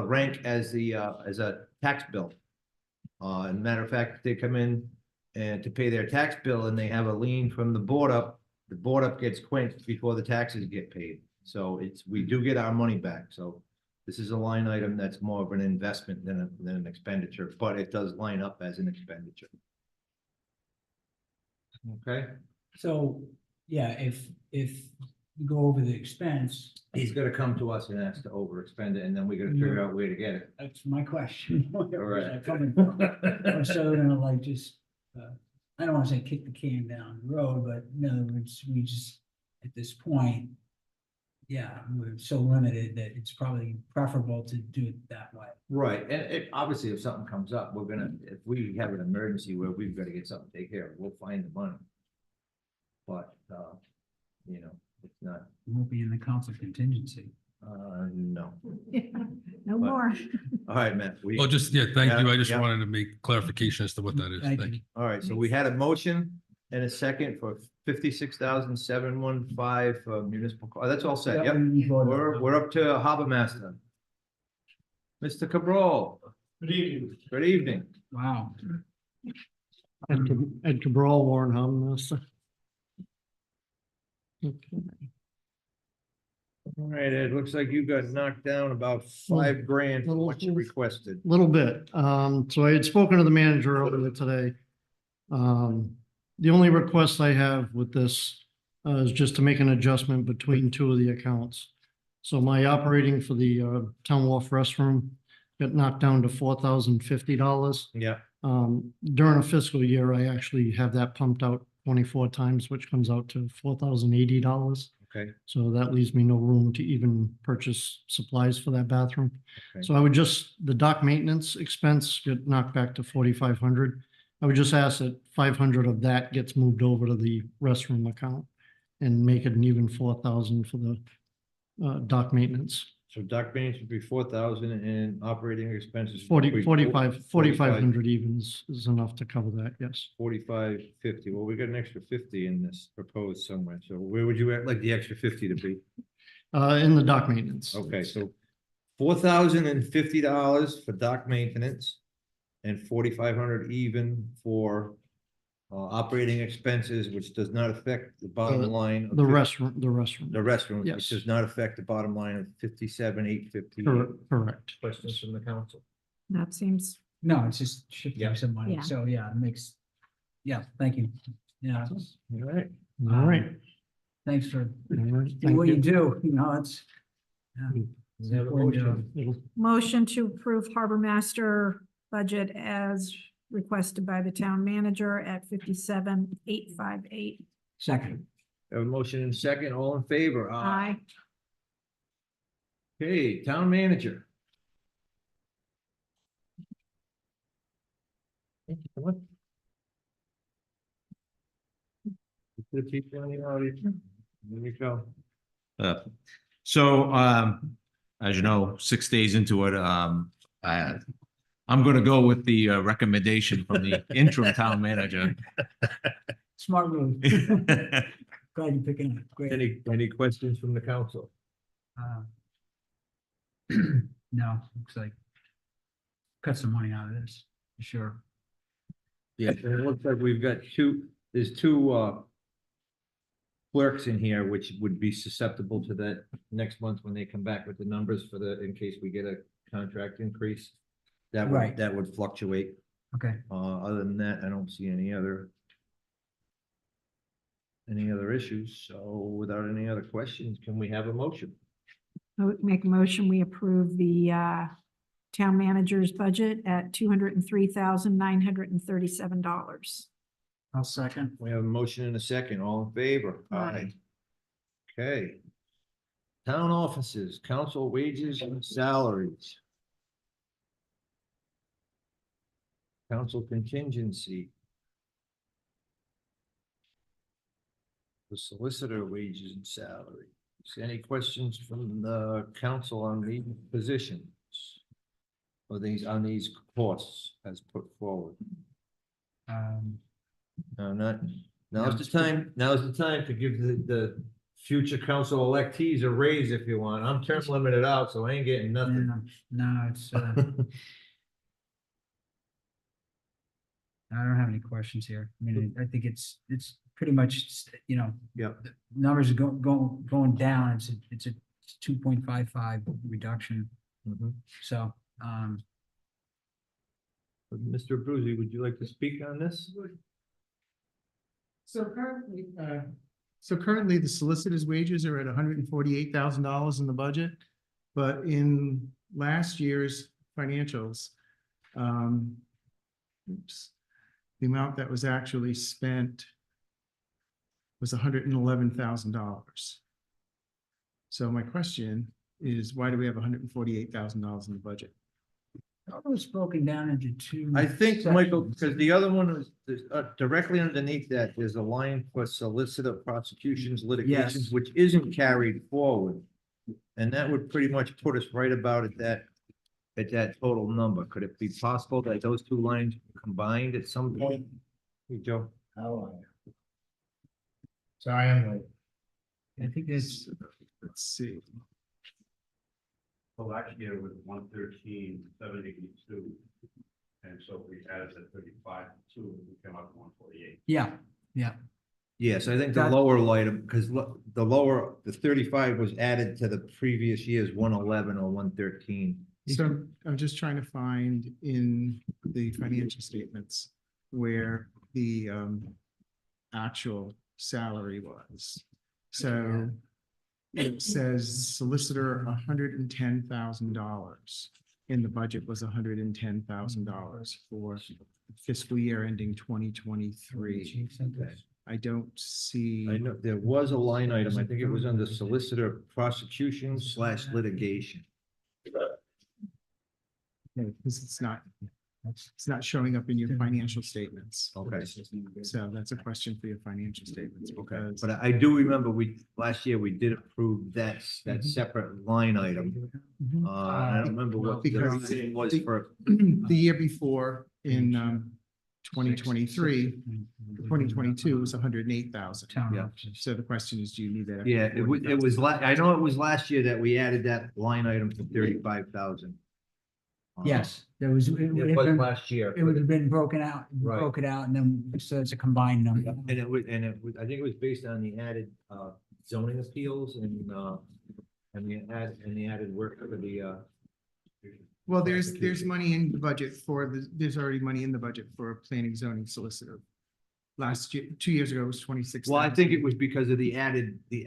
rank as a tax bill. As a matter of fact, if they come in and to pay their tax bill and they have a lien from the board up gets quenched before the taxes get paid. So we do get our money back. So this is a line item that's more of an investment than an expenditure, but it does line up as an expenditure. Okay, So, yeah, if you go over the expense, he's gonna come to us and ask to overexpend it, and then we gotta figure out where to get it. that's my question. Where is Right. that coming from? Or so they're gonna like just, I don't wanna say kick the can down the road, but in other words, we just, at this point, yeah, we're so limited that it's probably preferable to do it that way. Right, and obviously, if something comes up, if we have an emergency where we've gotta get something taken care of, we'll find the money. But, it's not, It won't be in the council contingency. no. No But- more. All right, Matt, Oh, just, yeah, thank you. I just Yeah. wanted to make clarification as to what that is. Thank Thank you. you. all right, so we had a motion and a second for 56,715 for municipal, that's all set, yep. We're up to Harbor Master. Mr. Cabral, Good evening. good evening. Wow. Ed Cabral, Warren Harbor Master. All right, Ed, looks like you got knocked down about $5,000 for what you requested. Little bit. So I had spoken to the manager earlier today. The only request I have with this is just to make an adjustment between two of the accounts. So my operating for the Town Wharf restroom got knocked down to $4,050. Yeah, During a fiscal year, I actually have that pumped out 24 times, which comes out to $4,080. okay, So that leaves me no room to even purchase supplies for that bathroom. Okay. So I would the dock maintenance expense get knocked back to 4,500. I would just ask that 500 of that gets moved over to the restroom account and make it an even 4,000 for the dock maintenance. so dock maintenance would be 4,000 and operating expenses. 4,500 even is enough to cover that, yes. 45.50. Well, we got an extra 50 in this proposed somewhere. So where would you like the extra 50 to be? In the dock maintenance. Okay, so $4,050 for dock maintenance and 4,500 even for operating expenses, which does not affect the bottom line. of The 50 restroom, The restroom, Yes. which does not affect the bottom line of 57,850. Correct. Questions from the council? That seems, No, it's just shifting Yeah. some money. Yeah. So, yeah, it makes, yeah, thank you. Yeah. All right. All right. Thanks for All right. doing Thank what you you. do, it's. yeah, it's We have a important to- motion. It'll- motion to approve Harbor Master budget as requested by the town manager at 57,858. Second. Have a motion and second, all in favor? Aye. Okay, town manager. Thank you so much. To the people in the audience, there you go. As you know, 6 days into it, I'm gonna go with the recommendation from the interim town manager. Smart move. Glad you're picking up. Great. Any questions from the council? No, looks like cut some money out of this, for sure. Yeah, it looks like we've got there's two clerks in here, which would be susceptible to that next month when they come back with the numbers in case we get a contract increase. Right. That would fluctuate. Okay. Other than that, I don't see any other issues. So without any other questions, can we have a motion? I would make a motion, we approve the town manager's budget at $203,937. I'll second. We have a motion and a second. All in favor? Aye. Okay. Town offices, council wages and salaries. Council contingency. The solicitor wages and salary. Any questions from the council on the positions? Or on these costs as put forward? No, now's the time to give the future council electees a raise if you want. I'm term limited out, so I ain't getting nothing. No, it's, I don't have any questions here. I mean, I think it's pretty much, Yep. the numbers are going down. It's a 2.55 reduction. Mhm. So, Mr. Abruzzi, would you like to speak on this? So currently the solicitor's wages are at $148,000 in the budget, but in last year's financials, the amount that was actually spent was $111,000. So my question is, why do we have $148,000 in the budget? it was broken down into two. I think, sections. Michael, because the other one was directly underneath that, there's a line for solicitor prosecutions, litigations, which isn't carried forward. And that would pretty much put us right about at that total number. Could it be possible that those two lines combined at some point? Hey, Joe. Sorry, I'm like. I think it's, Let's see. Well, last year was 113,782. And so we added the 35 to, we came up to 148. yeah. Yes, I think the That- lower item, because the 35 was added to the previous year's 111 or 113. So I'm just trying to find in the financial statements where the actual salary was. So it says solicitor $110,000. And the budget was $110,000 for fiscal year ending 2023. I don't see. I know there was a line item, I think it was under solicitor prosecution / litigation. Because it's not showing up in your financial statements. Okay. So that's a question for your financial statements. Okay, because- but I do remember last year we did approve that separate line item. I don't remember what the Because reason was for, The year before in 2023, 2022 was 108,000. Town Yeah. offices. So the question is, do you need that? yeah, it was, I know it was last year that we added that line item to 35,000. Yes, there was, it would It have was been, last year. it would have been broken out, Right. and then, so it's a combined number. And it was, I think it was based on the added zoning appeals and the added work for the Well, there's money in the budget there's already money in the budget for a planning zoning solicitor. Last year, 2 years ago, it was 26. well, I think it was because of the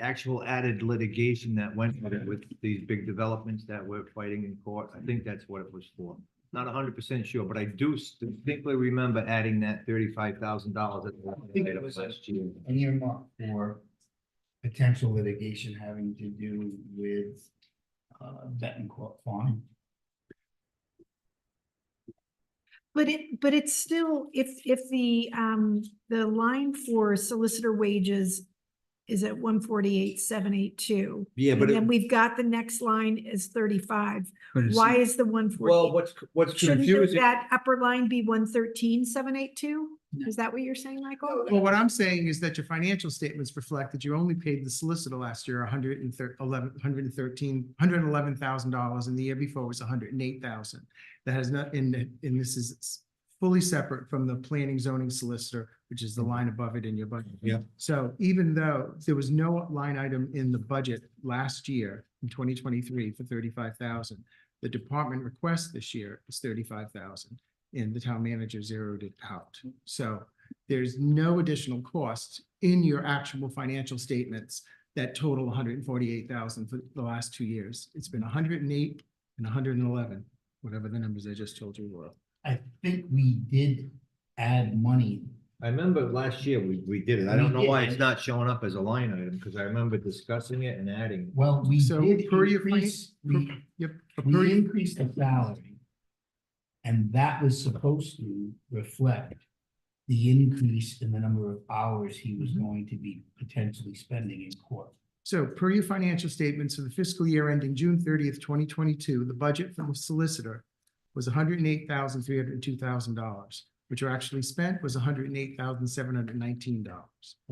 actual added litigation that went with it with these big developments that we're fighting in court. I think that's what it was for. Not 100% sure, but I do distinctly remember adding that $35,000 at the think it was last year. an earmark for potential litigation having to do with Betancourt Farm. But it's still, if the line for solicitor wages is at 148,782. Yeah, but And then it, we've got the next line is 35. But it's- Why is the well, 148? what's Shouldn't confusing? that upper line be 113,782? Is that what you're saying, Michael? Well, what I'm saying is that your financial statements reflect that you only paid the solicitor last year $111,000, and the year before was $108,000. That has not, and this is fully separate from the planning zoning solicitor, which is the line above it in your budget. Yeah. So even though there was no line item in the budget last year in 2023 for 35,000, the department request this year is 35,000 and the town manager zeroed it out. So there's no additional cost in your actual financial statements that total 148,000 for the last 2 years. It's been 108 and 111, whatever the numbers I just told you were. I think we did add money. I remember last year we did it. I We don't know why did. it's not showing up as a line item, because I remember discussing it and adding. Well, we So did per your increase, Yep. we increased the salary. And that was supposed to reflect the increase in the number of hours he was going to be potentially spending in court. So per your financial statements for the fiscal year ending June 30th, 2022, the budget from the solicitor was $108,302,000, which are actually spent was $108,719.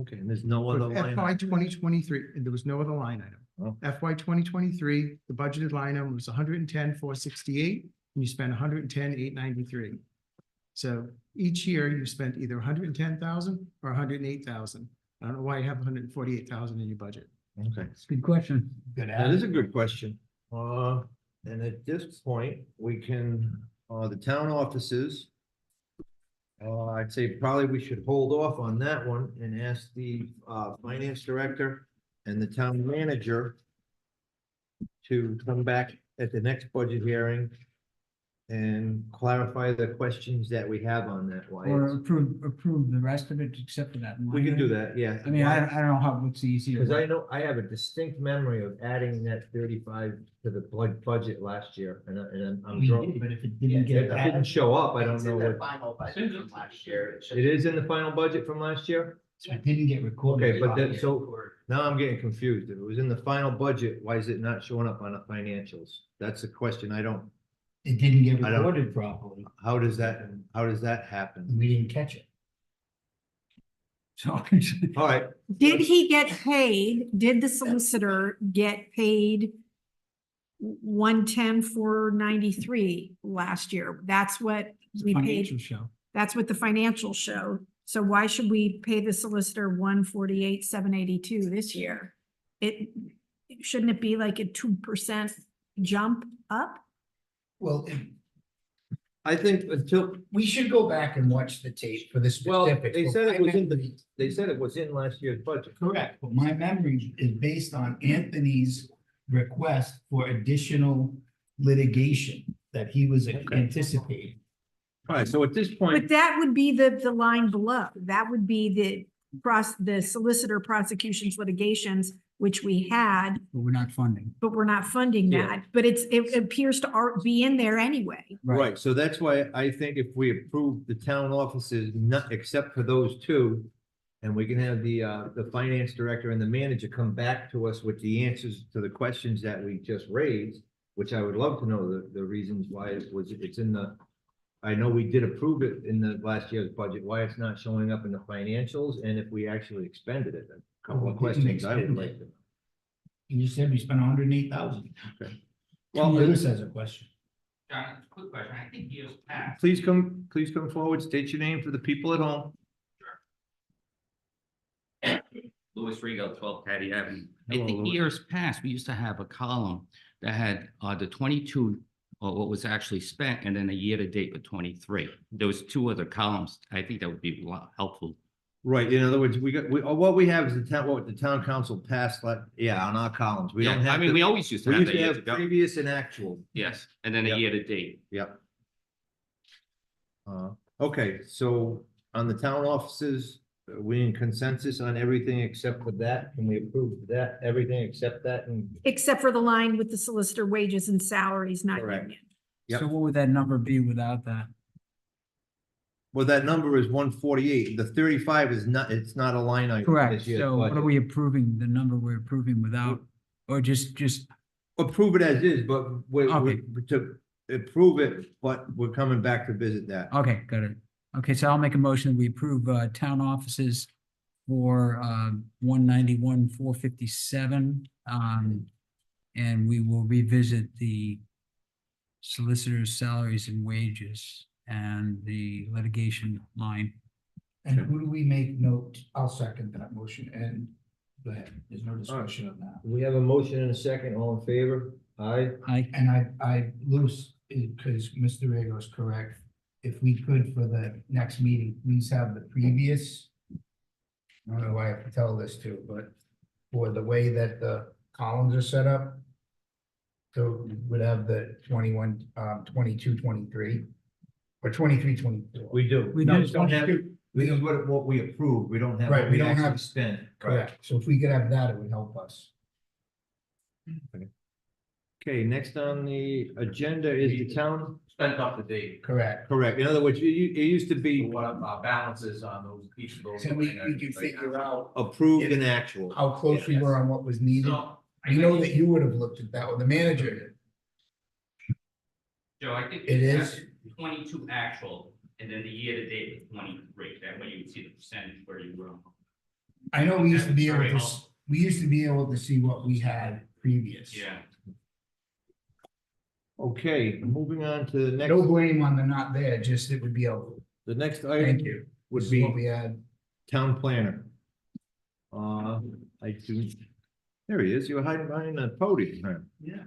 Okay, and there's no For other line. FY 2023, and there was no other line item. Oh. FY 2023, the budgeted line item was 110,468, and you spent 110,893. So each year you spent either 110,000 or 108,000. I don't know why you have 148,000 in your budget. Okay. Good question. Good That is a good question. And at this point, we can, the town offices. I'd say probably we should hold off on that one and ask the, finance director and the town manager to come back at the next budget hearing and clarify the questions that we have on that. Why Or it's- approve the rest of it except for that. we can do that, yeah. I mean, I don't know how, what's easier. Because I know, I have a distinct memory of adding that 35 to the budget last year, and I'm We drawn. did, but if it Yeah, didn't get if it didn't added, show up, I don't It's know in the what, final budget from last year. it is in the final budget from last year? it didn't get recorded. Okay, but then, so now I'm getting confused. If it was in the final budget, why is it not showing up on the financials? That's a question I don't, It didn't get I don't- recorded properly. how does that happen? We didn't catch it. So, All right, Did he get paid? Did the solicitor get paid 110,493 last year? That's what we financial paid. show. That's what the financials show. So why should we pay the solicitor 148,782 this year? Shouldn't it be like a 2% jump up? Well, I think until, we should go back and watch the tape for the well, specifics. they but said my it was in memory- they said it was in last year's budget. Correct, but my memory is based on Anthony's request for additional litigation that he was anticipating. All right, so at this But point, that would be the line below. That would be the solicitor prosecutions litigations, which we had, But we're not funding. but we're not funding Yeah. that. But it appears to be in there anyway. right, so that's why I think if we approve the town offices, not, except for those two, and we can have the finance director and the manager come back to us with the answers to the questions that we just raised, which I would love to know the reasons why it's in the, I know we did approve it in the last year's budget, why it's not showing up in the financials, and if we actually expended it. A couple of We didn't questions I would expend like it. to know. You said we spent 108,000. Okay. Well, Well, Lewis has a question. John, quick question. I think years past. please come forward, state your name for the people at home. Louis Rigo, 12 Patty Avenue. I Hello, think Louis. years past, we used to have a column that had the 22, or what was actually spent, and then a year to date with 23. There was two other columns. I think that would be a lot helpful. Right, in other words, what we have is what the town council passed, like, yeah, on our columns, we don't Yeah, have. I mean, we always used to We have used that to years have ago. previous and actual, Yes, and then a Yep. year to date. yep. Okay, so on the town offices, we in consensus on everything except for that, can we approve that, everything except that, and Except for the line with the solicitor wages and salaries, not Correct. union. Yep. So what would that number be without that? well, that number is 148, the 35 is not, it's not a line item. in Correct. this year's So what are budget. we approving, the number we're approving without, or just, Approve it as is, but Okay. to approve it, but we're coming back to visit that. okay, got it. Okay, so I'll make a motion that we approve town offices for 191,457. And we will revisit the solicitor's salaries and wages and the litigation line. And who do we make note? I'll second that motion and go ahead. There's no discussion on that. We have a motion and a second, all in favor? Aye. And Louis, because Mr. Rego is correct. If we could for the next meeting, please have the previous. I don't know why I have to tell this too, but for the way that the columns are set up. So we would have the 21, 22, 23, or 23, 24. We do. We No, do. just don't have, this is what we approved, we don't have Right, what we we don't actually have- spent. Correct. So if we could have that, it would help us. Okay, next on the agenda is the town, Spent up to date. Correct. correct, in other words, it used to be What our balances on those, each of those. So we can figure out approved and actual. how close we were on what was needed. So, We know that you would have looked at that, or the manager did. Joe, I think. It you is? have 22 actual, and then the year to date was 23, that way you would see the percentage where you were. I know we used to be able Very to, helpful. we used to be able to see what we had previous. Yeah. Okay, moving on to the No next, blame on the not there, just it would be helpful. the next Thank item you. This would is be what we had. town planner. I do, there he is, you were hiding behind the podium. Yes.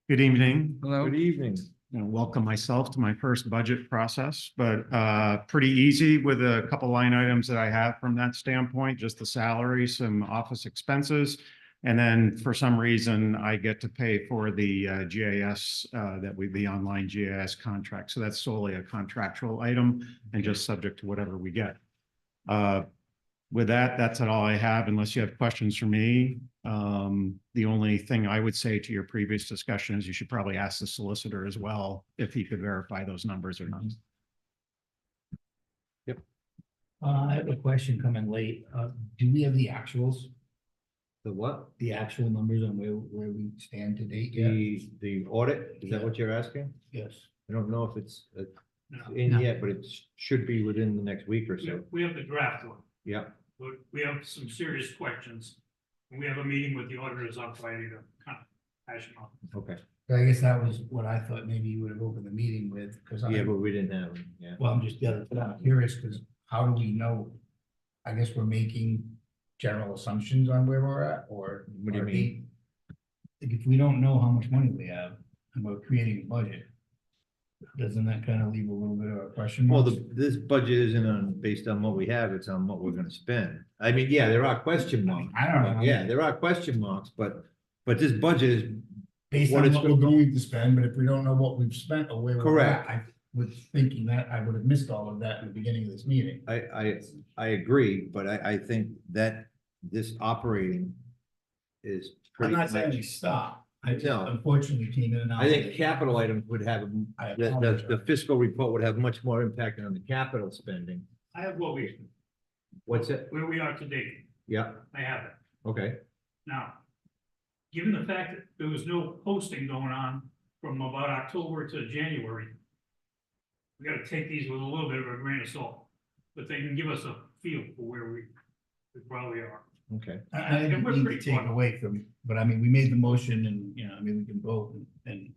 Good evening. Hello? Good evening. Welcome myself to my first budget process, but pretty easy with a couple line items that I have from that standpoint, just the salary, some office expenses. And then for some reason, I get to pay for the GIS, the online GIS contract. So that's solely a contractual item and just subject to whatever we get. With that, that's all I have, unless you have questions for me. The only thing I would say to your previous discussion is you should probably ask the solicitor as well, if he could verify those numbers or not. I have a question coming late. Do we have the actuals, The what? the actual numbers on where we stand to date yet? The audit, is that what you're asking? Yes. I don't know if it's No, in No. yet, but it should be within the next week or we so. have- we have the draft one, Yeah, but we have some serious questions. And we have a meeting with the auditors on Friday to kind of hash them out. okay. I guess that was what I thought maybe you would have opened the meeting with, because Yeah, but we didn't have, them, yeah. well, I'm just, I'm curious, because how do we know? I guess we're making general assumptions on where we're at, or. What do you are mean? Like, if we don't know how much money we have, and we're creating a budget, doesn't that kind of leave a little bit of a question Well, mark? this budget isn't based on what we have, it's on what we're gonna spend. I mean, yeah, there are question marks. I don't know. Yeah, there are question marks, but this budget is, Based what on it's what we're going to spend, but if we don't know what we've spent or where we're Correct. at, I was thinking that I would have missed all of that in the beginning of this meeting. I agree, but I think that this operating is I'm pretty not saying much. we stop. I just No. unfortunately came in and out. I of think it. capital items would have, I the apologize. fiscal report would have much more impact on the capital spending. I have what we, What's it? where we are today. Yeah, I have it. okay. Now, given the fact that there was no posting going on from about October to January, we gotta take these with a little bit of a grain of salt, but they can give us a feel for where we probably are. Okay. I And didn't we're mean to pretty take far. away from, but I mean, we made the motion and, I mean, we can vote and,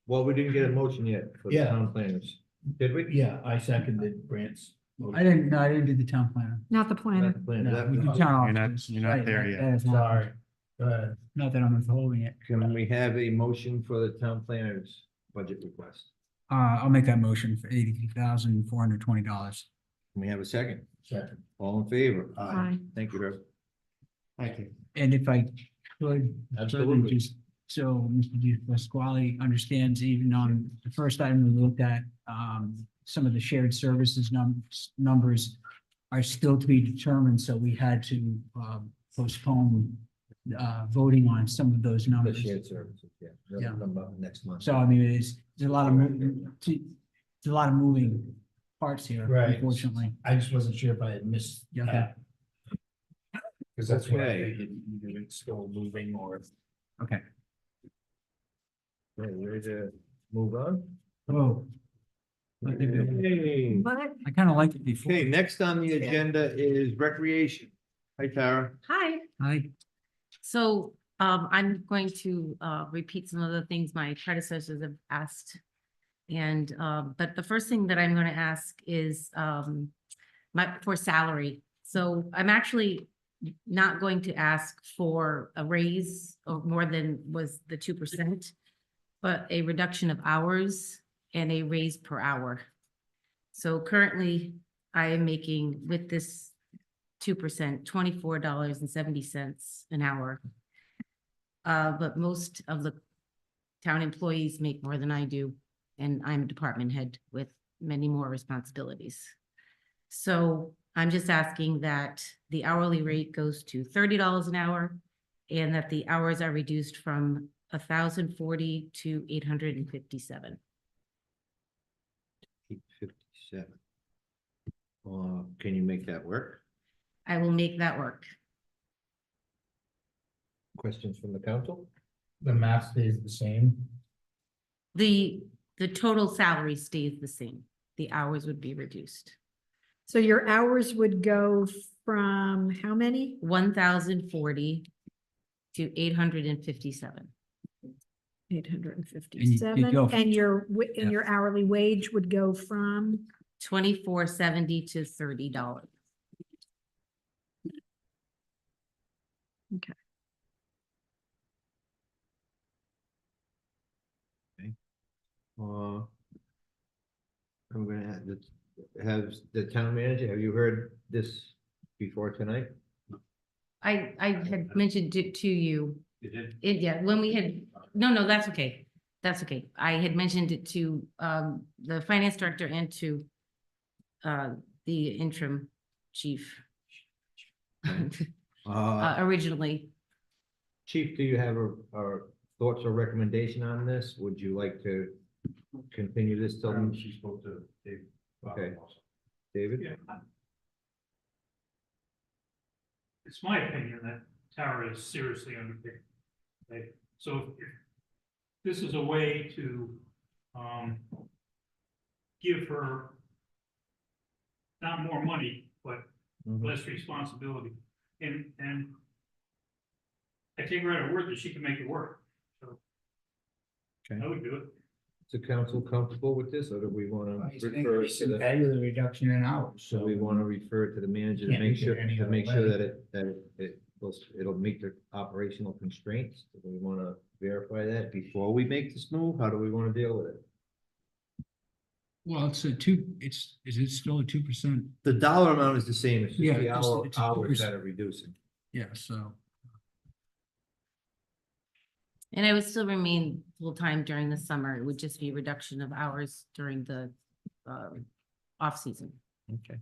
Well, we didn't get a motion yet for the Yeah. town planners, did we? yeah, I seconded Brant's. motion. I didn't do the town planner. Not the planner. Not the planner, No, that- we did town You're not- officers. you're not Right, there that- yet. that is not- Sorry. Go ahead. Not that I'm withholding it. Can we have a motion for the town planners budget request? I'll make that motion for $83,420. Can we have a second? Second. All in favor? Aye. Thank you, Herb. Thank you. And if I could. Absolutely. just So Mr. Di Pasquale understands even on the first item we looked at, some of the shared services numbers are still to be determined, so we had to, postpone, voting on some of those The numbers. shared services, yeah. That'll Yeah. come up next month. So I mean, there's a lot of, there's a lot of moving parts here, Right. unfortunately. I just wasn't sure if I had missed Yeah, okay. that. Because that's what I Okay. figured, either it's still moving or. Okay. Okay, ready to move on? Oh, Hey. But, I kind of liked it before. Okay, next on the agenda is recreation. Hi, Tara. Hi, I, so I'm going to repeat some of the things my predecessors have asked And, but the first thing that I'm going to ask is, for salary. So I'm actually not going to ask for a raise of more than was the 2%, but a reduction of hours and a raise per hour. So currently I am making with this 2%, $24.70 an hour. But most of the town employees make more than I do, and I'm a department head with many more responsibilities. So I'm just asking that the hourly rate goes to $30 an hour and that the hours are reduced from 1,040 to 857. 857. Can you make that work? I will make that work. Questions from the council? The math stays the same. The total salary stays the same. The hours would be reduced. So your hours would go from how many? 1,040 to 857. 857, go- and your hourly wage would go from? 24.70 to $30. Okay. I'm gonna have the town manager, have you heard this before tonight? I had mentioned it to you. You did? Yeah, when we had, no, that's okay. That's okay. I had mentioned it to the finance director and to the interim chief. Originally. Chief, do you have a thoughts or recommendation on this? Would you like to continue this till? She spoke to Dave. Okay. also. David? Yeah. It's my opinion that Tara is seriously underpaid. Okay, so if this is a way to, give her not more money, but less responsibility, and I take her at her word that she can make it work, so. Okay. I would do it. Is the council comfortable with this, or do we want It's to an refer increase to in the? pay with a reduction in hours, So so we want to refer to the manager to Can't make do it sure, any to other make sure way. that it'll meet the operational constraints? Do we want to verify that before we make this move? How do we want to deal with it? Well, is it still a 2%? The dollar amount is the same, it's just Yeah, the it's a hours 2%. that are reducing. Yeah, so. And I would still remain full-time during the summer. It would just be reduction of hours during the off-season. Okay.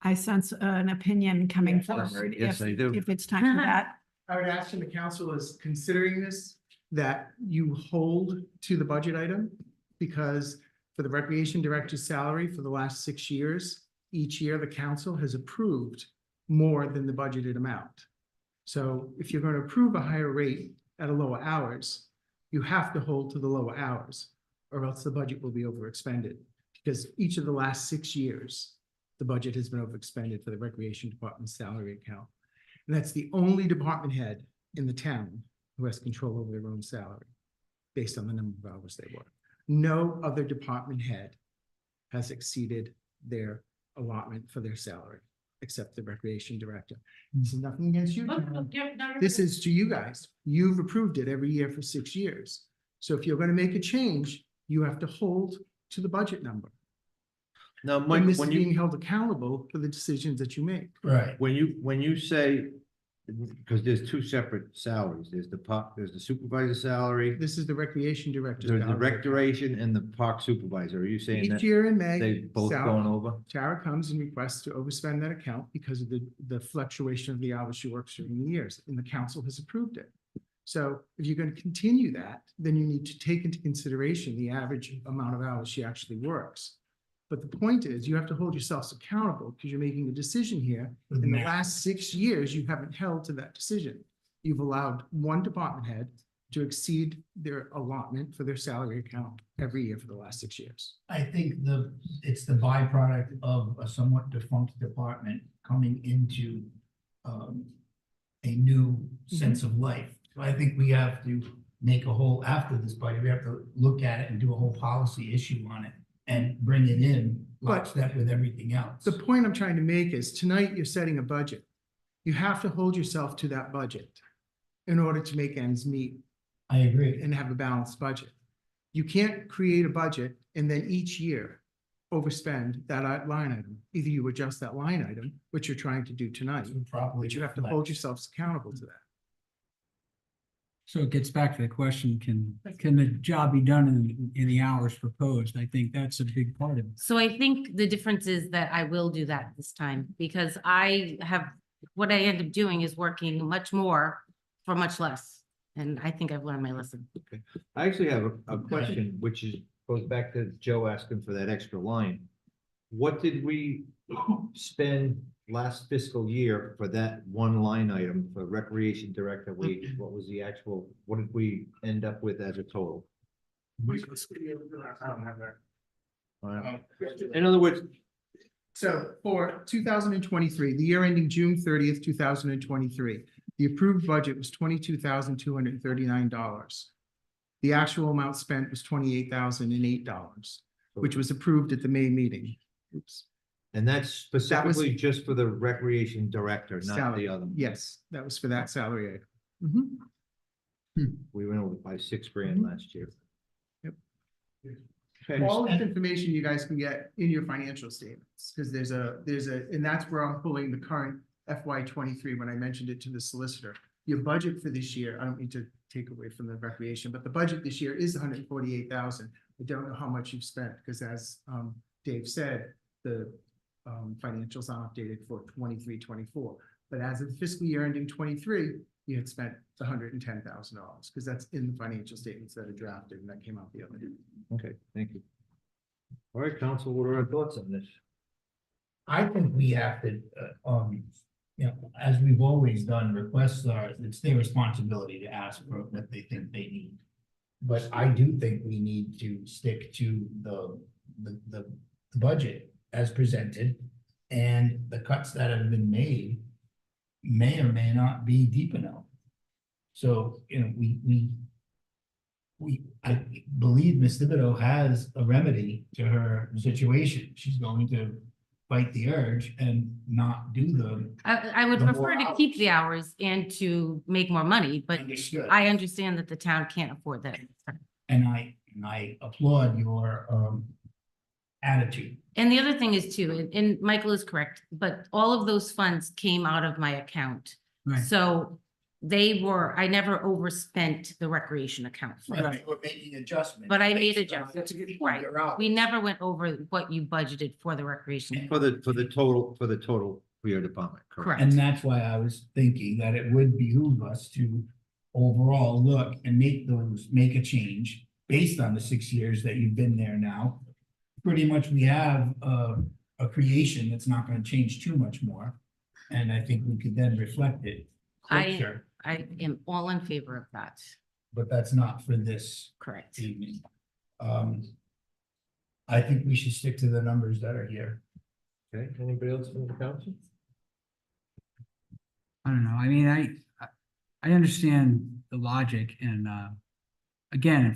I sense an opinion coming Yes, forward. yes, I do. If it's time for that. I would ask the council is considering this, that you hold to the budget item, because for the recreation director's salary for the last 6 years, each year the council has approved more than the budgeted amount. So if you're going to approve a higher rate at a lower hours, you have to hold to the lower hours, or else the budget will be overexpended. Because each of the last 6 years, the budget has been overexpended for the recreation department's salary account. And that's the only department head in the town who has control over their own salary based on the number of hours they work. No other department head has exceeded their allotment for their salary, except the recreation director. This is nothing against you, Tom. This is to you guys. You've approved it every year for 6 years. So if you're going to make a change, you have to hold to the budget number. Now, And Mike, this is when being you, held accountable for the decisions that you make. right. when you say, because there's two separate salaries, there's the supervisor salary, This is the recreation director. there's the recreation and the park supervisor. Are you saying Each that year in May. they both Sal- gone over? Tara comes and requests to overspend that account because of the fluctuation of the hours she works during the years, and the council has approved it. So if you're going to continue that, then you need to take into consideration the average amount of hours she actually works. But the point is, you have to hold yourselves accountable because you're making a decision here. In the last 6 years, you haven't held to that decision. You've allowed one department head to exceed their allotment for their salary account every year for the last 6 years. I think it's the byproduct of a somewhat defunct department coming into a new sense of life. So I think we have to make a whole, after this budget, we have to look at it and do a whole policy issue on it and bring it in lockstep with everything else. The point I'm trying to make is tonight you're setting a budget. You have to hold yourself to that budget in order to make ends meet I agree. and have a balanced budget. You can't create a budget and then each year overspend that line item. Either you adjust that line item, which you're trying to do tonight, Probably. but you have to hold yourselves accountable to that. So it gets back to the question, can the job be done in the hours proposed? I think that's a big part of it. So I think the difference is that I will do that this time because what I end up doing is working much more for much less. And I think I've learned my lesson. I actually have a question, which goes back to Joe asking for that extra line. What did we spend last fiscal year for that one line item for recreation director wages? What was the actual, what did we end up with as a total? I don't have that. In other words, So for 2023, the year ending June 30th, 2023, the approved budget was $22,239. The actual amount spent was $28,008, which was approved at the May meeting. Oops. and that's specifically just for the recreation director, not the Salary. other. Yes, that was for that salary item. Mhm. We went over by $6,000 last year. Yep. Okay. All this information you guys can get in your financial statements, because there's a, and that's where I'm pulling the current FY 23 when I mentioned it to the solicitor. Your budget for this year, I don't mean to take away from the recreation, but the budget this year is 148,000. I don't know how much you've spent, because as Dave said, the financials aren't updated for 23-24. But as of the fiscal year ending 23, you had spent $110,000, because that's in the financial statements that are drafted, and that came out the other day. Okay, thank you. All right, council, what are our thoughts on this? I think we have to, as we've always done, requests are, it's their responsibility to ask for what they think they need. But I do think we need to stick to the budget as presented, and the cuts that have been made may or may not be deep enough. So, I believe Ms. Thibodeau has a remedy to her situation. She's going to fight the urge and not do I would The prefer more to keep the hours and to make more money, but Understood. I understand that the town can't afford that. And I applaud your attitude. And the other thing is too, and Michael is correct, but all of those funds came out of my account. Right. So I never overspent the recreation account. Right, we're making adjustments. But I made based on adjustments, your right. hours. We never went over what you budgeted for the recreation. For the total for your department, correct? Correct. And that's why I was thinking that it would behoove us to overall look and make a change based on the 6 years that you've been there now. Pretty much we have a creation that's not gonna change too much more. And I think we could then reflect it. closer, I am all in favor of that. But that's not for this Correct. evening. I think we should stick to the numbers that are here. Okay, anybody else from the council? I don't know. I mean, I understand the logic and, again,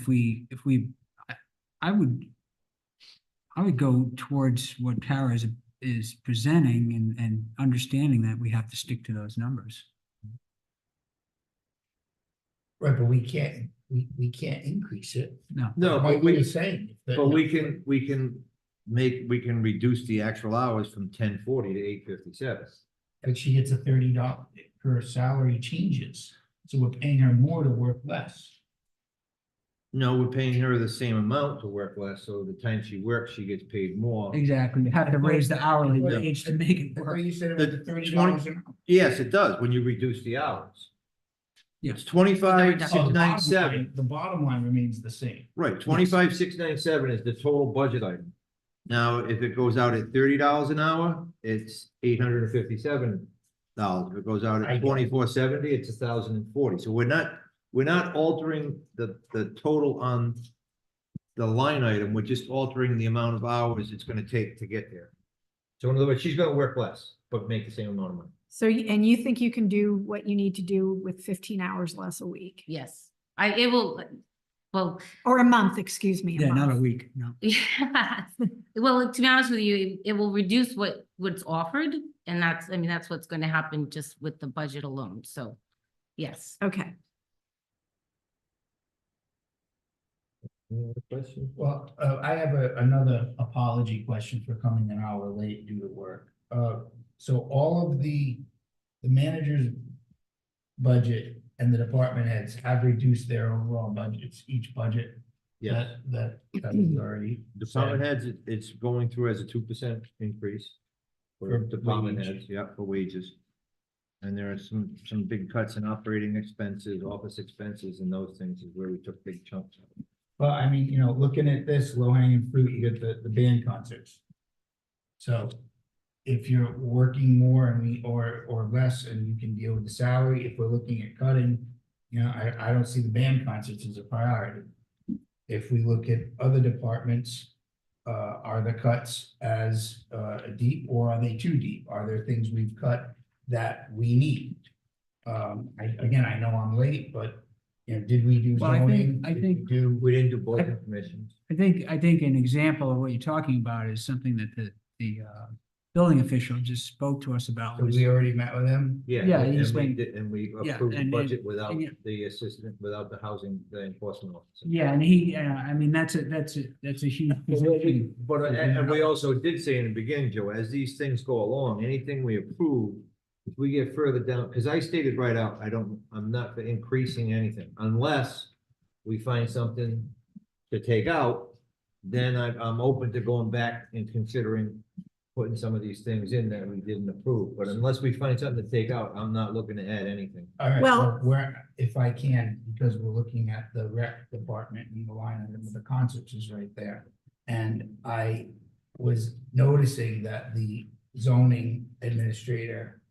I would go towards what Tara is presenting and understanding that we have to stick to those numbers. Right, but we can't increase it. No. No, Like but we we, were saying. but we can reduce the actual hours from 10:40 to 8:57. But she gets a $30, her salary changes, so we're paying her more to work less. No, we're paying her the same amount to work less, so the time she works, she gets paid more. Exactly. You have to raise the hourly Yeah. wage to make it I work. thought you said it The was $30 an hour. Yes, it does, when you reduce the hours. Yeah. It's 25, Oh, 697. The bottom line remains the same. Right, 25, 697 is the total budget item. Now, if it goes out at $30 an hour, it's $857. If it goes out I at get it. 24.70, it's 1,040. So we're not altering the total on the line item, we're just altering the amount of hours it's gonna take to get there. So in other words, she's gonna work less, but make the same amount of money. So, and you think you can do what you need to do with 15 hours less a week? Yes. it will, well, Or a month, excuse me. Yeah, not a month. week, no. yeah. Well, to be honest with you, it will reduce what's offered, and that's, I mean, that's what's going to happen just with the budget alone, so, yes. Okay. Any other questions? Well, I have another apology question for coming an hour late due to work. So all of the manager's budget and the department heads have reduced their overall budgets, each budget. Yes. That is already. Department said. heads, it's going through as a 2% increase. For For department wage. heads, yeah, for wages. And there are some big cuts in operating expenses, office expenses, and those things is where we took big chunks. Well, I mean, you know, looking at this low hanging fruit, you get the band concerts. So if you're working more or less and you can deal with the salary, if we're looking at cutting, you know, I don't see the band concerts as a priority. If we look at other departments, are the cuts as deep or are they too deep? Are there things we've cut that we need? Again, I know I'm late, but you know, did we do Well, zoning? I Did we think- do? We didn't do both commissions. I think an example of what you're talking about is something that the building official just spoke to us about. So was- we already met with him? Yeah. Yeah, and he's we waiting- did- And we Yeah, approved the and- budget without and yeah. the assistant, without the housing, the enforcement officer. Yeah, and he, I mean, that's a huge position. But, and we also did say in the beginning, Joe, as these things go along, anything we approve, if we get further down, because I stated right out, I'm not for increasing anything unless we find something to take out, then I'm open to going back and considering putting some of these things in that we didn't approve. But unless we find something to take out, I'm not looking to add anything. All right, Well- well, where, if I can, because we're looking at the rec department and the line item of the concerts is right there. And I was noticing that the zoning administrator,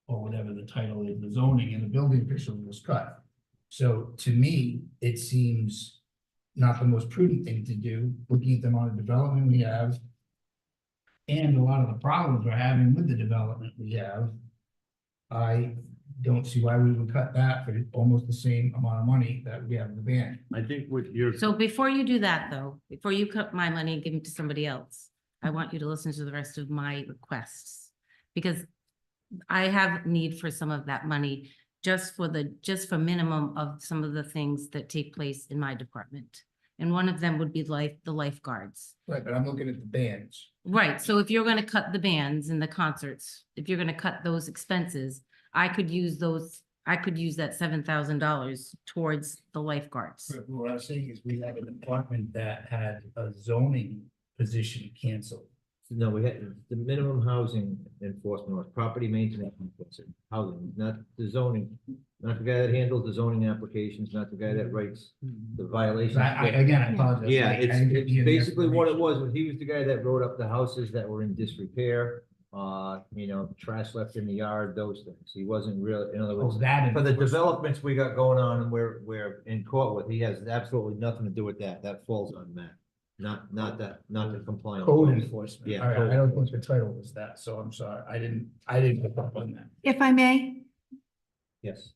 or whatever the title is, the zoning and the building official was cut. So to me, it seems not the most prudent thing to do, looking at the amount of development we have. And a lot of the problems we're having with the development we have. I don't see why we would cut that for almost the same amount of money that we have in the band. I think what you're. So before you do that, though, before you cut my money and give it to somebody else, I want you to listen to the rest of my requests. Because I have need for some of that money just for minimum of some of the things that take place in my department. And one of them would be the lifeguards. Right, but I'm looking at the bands. Right, so if you're gonna cut the bands and the concerts, if you're gonna cut those expenses, I could use that $7,000 towards the lifeguards. But what I'm saying is we have a department that had a zoning position canceled. No, we had the minimum housing enforcement was property maintenance, housing, not the zoning. Not the guy that handles the zoning applications, not the guy that writes the violations. Again, I apologize. Yeah, I it's didn't hear the basically what it explanation. was he was the guy that wrote up the houses that were in disrepair. Trash left in the yard, those things. He wasn't real, in other words. Oh, that. For the developments we got going on and we're in court with, he has absolutely nothing to do with that. That falls on Matt. Not the compliance. Code enforcement. Yeah, All right, code I don't think the title was that, so I'm sorry. I didn't pick up on that. If I may, Yes.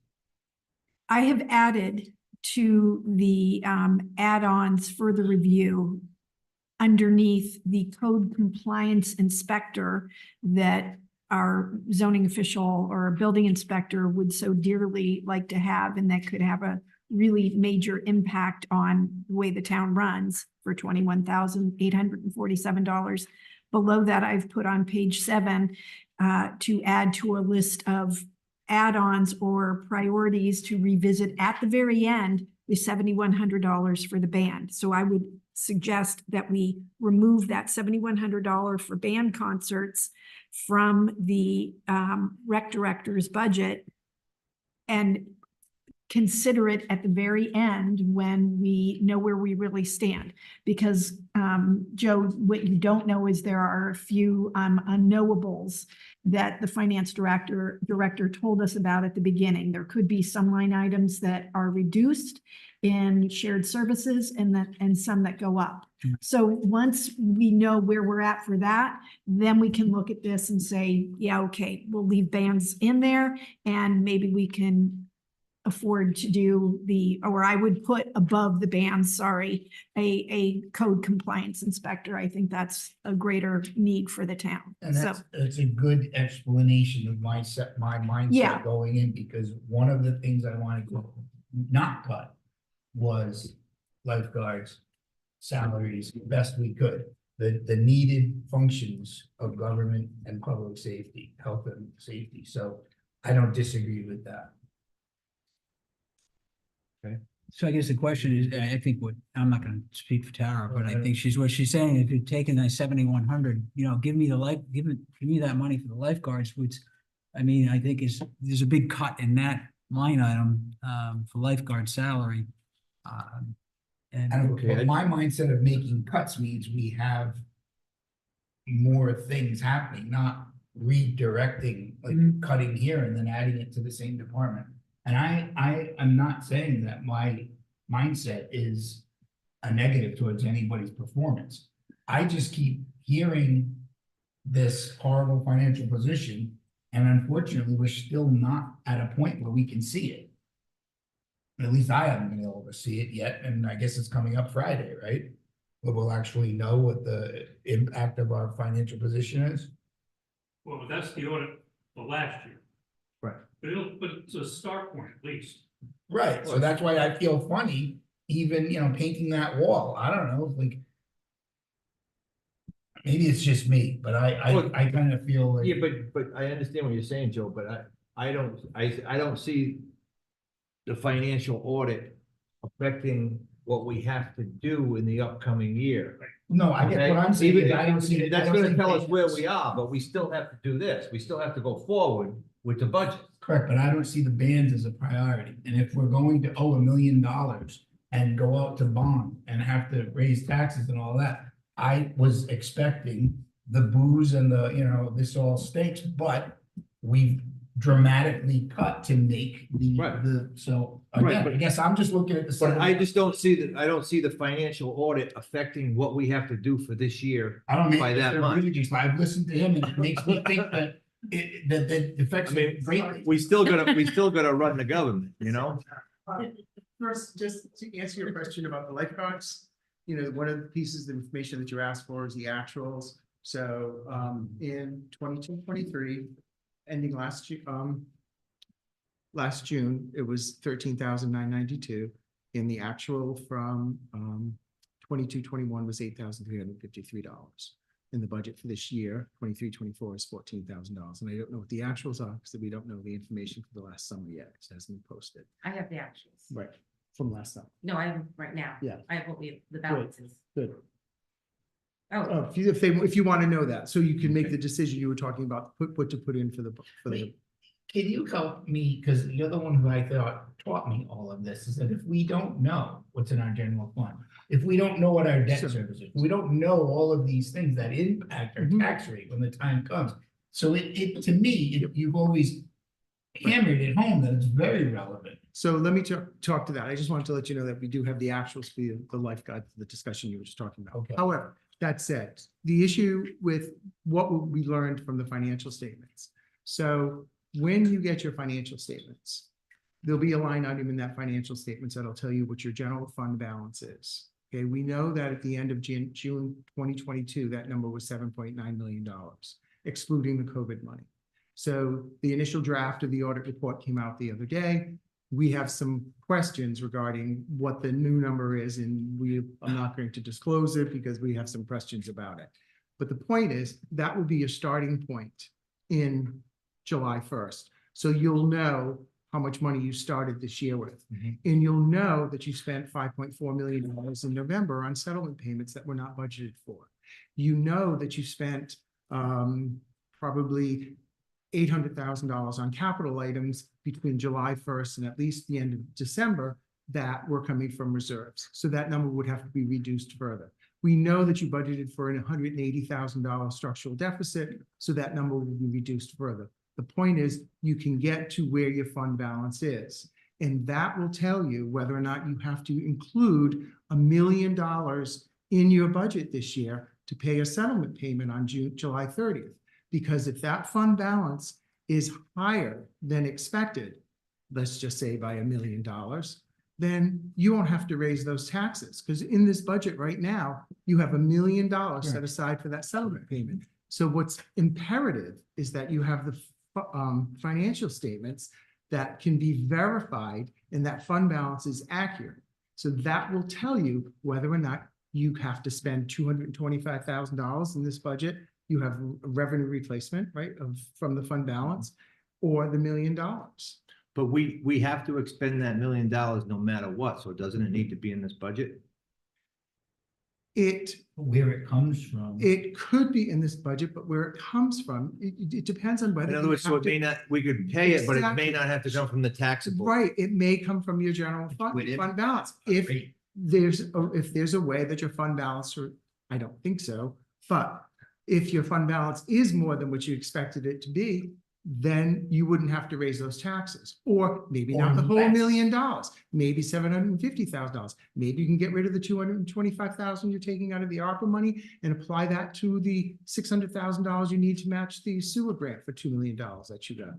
I have added to the add-ons for the review underneath the code compliance inspector that our zoning official or building inspector would so dearly like to have, and that could have a really major impact on the way the town runs for $21,847. Below that, I've put on page 7 to add to a list of add-ons or priorities to revisit at the very end, the $7,100 for the band. So I would suggest that we remove that $7,100 for band concerts from the rec director's budget and consider it at the very end when we know where we really stand. Because Joe, what you don't know is there are a few unknowables that the finance director told us about at the beginning. There could be some line items that are reduced in shared services and some that go up. So once we know where we're at for that, then we can look at this and say, yeah, okay, we'll leave bands in there and maybe we can afford to do or I would put above the band, sorry, a code compliance inspector. I think that's a greater need for the town. And So, that's a good explanation of my Yeah. mindset going in, because one of the things I wanted to not cut was lifeguards, salaries, best we could. The needed functions of government and public safety, health and safety. So I don't disagree with that. So I guess the question is, I think I'm not gonna speak for Tara, but I think what she's saying, if you're taking that 7,100, give me give me that money for the lifeguards, which, I mean, I think there's a big cut in that line item, for lifeguard salary. And but my mindset of making cuts means we have more things happening, not redirecting, like cutting here and then adding it to the same department. And I'm not saying that my mindset is a negative towards anybody's performance. I just keep hearing this horrible financial position, and unfortunately, we're still not at a point where we can see it. At least I haven't been able to see it yet, and I guess it's coming up Friday, right? Where we'll actually know what the impact of our financial position is. Well, that's the audit for last year. Right. But it's a start point at least. Right, so that's why I feel funny, even, painting that wall, I don't know, like. Maybe it's just me, but I kind of feel like. Yeah, but I understand what you're saying, Joe, but I don't see the financial audit affecting what we have to do in the upcoming year. No, I get what I'm saying, is I don't see. That's gonna tell us where we are, but we still have to do this. We still have to go forward with the budget. Correct, but I don't see the bands as a priority, and if we're going to owe $1 million and go out to bond and have to raise taxes and all that. I was expecting the booze and this all stinks, but we've dramatically cut to make so. Again, Right, I guess I'm just looking at the. But I just don't see the financial audit affecting what we have to do for this year I don't by that much. I've listened to him and it makes me think that that affects me greatly. We still gotta run the government, First, just to answer your question about the lifeguards, one of the pieces of information that you asked for is the actuals. So, in 22-23, ending last June, it was 13,992. And the actual from, 22-21 was $8,353. And the budget for this year, 23-24 is $14,000. And I don't know what the actuals are because we don't know the information for the last summer yet. It hasn't been posted. I have the actuals. Right, from last summer. No, I have them right now. Yeah. I have the balances. Good. Oh, If you want to know that, so you can make the decision you were talking about, what to put in for the. Can you help me, because you're the one who I thought taught me all of this, is that if we don't know what's in our general fund, if we don't know what our debt service is, we don't know all of these things that impact our tax rate when the time comes. So to me, you've always hammered it home that it's very relevant. So let me talk to that. I just wanted to let you know that we do have the actuals for the lifeguard, the discussion you were just talking about. Okay. However, that said, the issue with what we learned from the financial statements. So when you get your financial statements, there'll be a line item in that financial statements that'll tell you what your general fund balance is. Okay, we know that at the end of June 2022, that number was $7.9 million, excluding the COVID money. So the initial draft of the audit report came out the other day. We have some questions regarding what the new number is, and I'm not going to disclose it because we have some questions about it. But the point is, that will be a starting point in July 1st. So you'll know how much money you started this year with. And you'll know that you spent $5.4 million in November on settlement payments that were not budgeted for. You know that you spent probably $800,000 on capital items between July 1st and at least the end of December that were coming from reserves. So that number would have to be reduced further. We know that you budgeted for an $180,000 structural deficit, so that number will be reduced further. The point is, you can get to where your fund balance is. And that will tell you whether or not you have to include $1 million in your budget this year to pay a settlement payment on July 30th. Because if that fund balance is higher than expected, let's just say by $1 million, then you won't have to raise those taxes. Because in this budget right now, you have $1 million set Right. aside for that settlement payment. So what's imperative is that you have the financial statements that can be verified and that fund balance is accurate. So that will tell you whether or not you have to spend $225,000 in this budget. You have a revenue replacement, right, from the fund balance, or the $1 million. But we have to expend that $1 million no matter what, so doesn't it need to be in this budget? Where it comes from. It could be in this budget, but where it comes from, it depends on whether. In other you words, so have it may to- not, we could pay it, but it may Exactly. not have to come from the taxable. Right, it may come from your general Would it? fund balance. If there's a way that your fund balance, or I don't think so, but if your fund balance is more than what you expected it to be, then you wouldn't have to raise those taxes. Or maybe Or not the whole $1 less. million, maybe $750,000. Maybe you can get rid of the $225,000 you're taking out of the ARPA money and apply that to the $600,000 you need to match the sewer grant for $2 million that you got.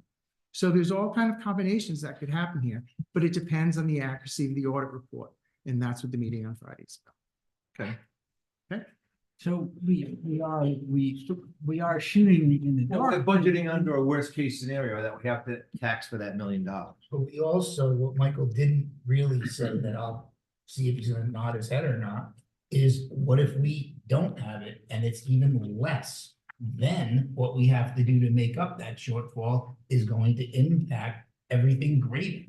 So there's all kind of combinations that could happen here, but it depends on the accuracy of the audit report. And that's what the meeting on Friday is about. Okay. So we are shooting in the We're dark. budgeting under a worst case scenario that we have to tax for that $1 million. But we also, what Michael didn't really say, that I'll see if he's gonna nod his head or not, is what if we don't have it and it's even less? Then what we have to do to make up that shortfall is going to impact everything graded,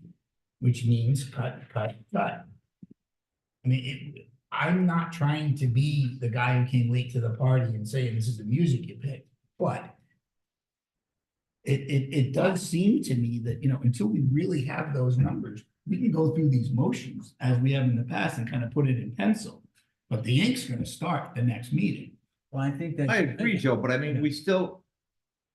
which means cut. I mean, I'm not trying to be the guy who came late to the party and saying this is the music you picked, but it does seem to me that, you know, until we really have those numbers, we can go through these motions as we have in the past and kind of put it in pencil. But the ink's gonna start the next meeting. Well, I think that. I agree, Joe, but I mean, we still,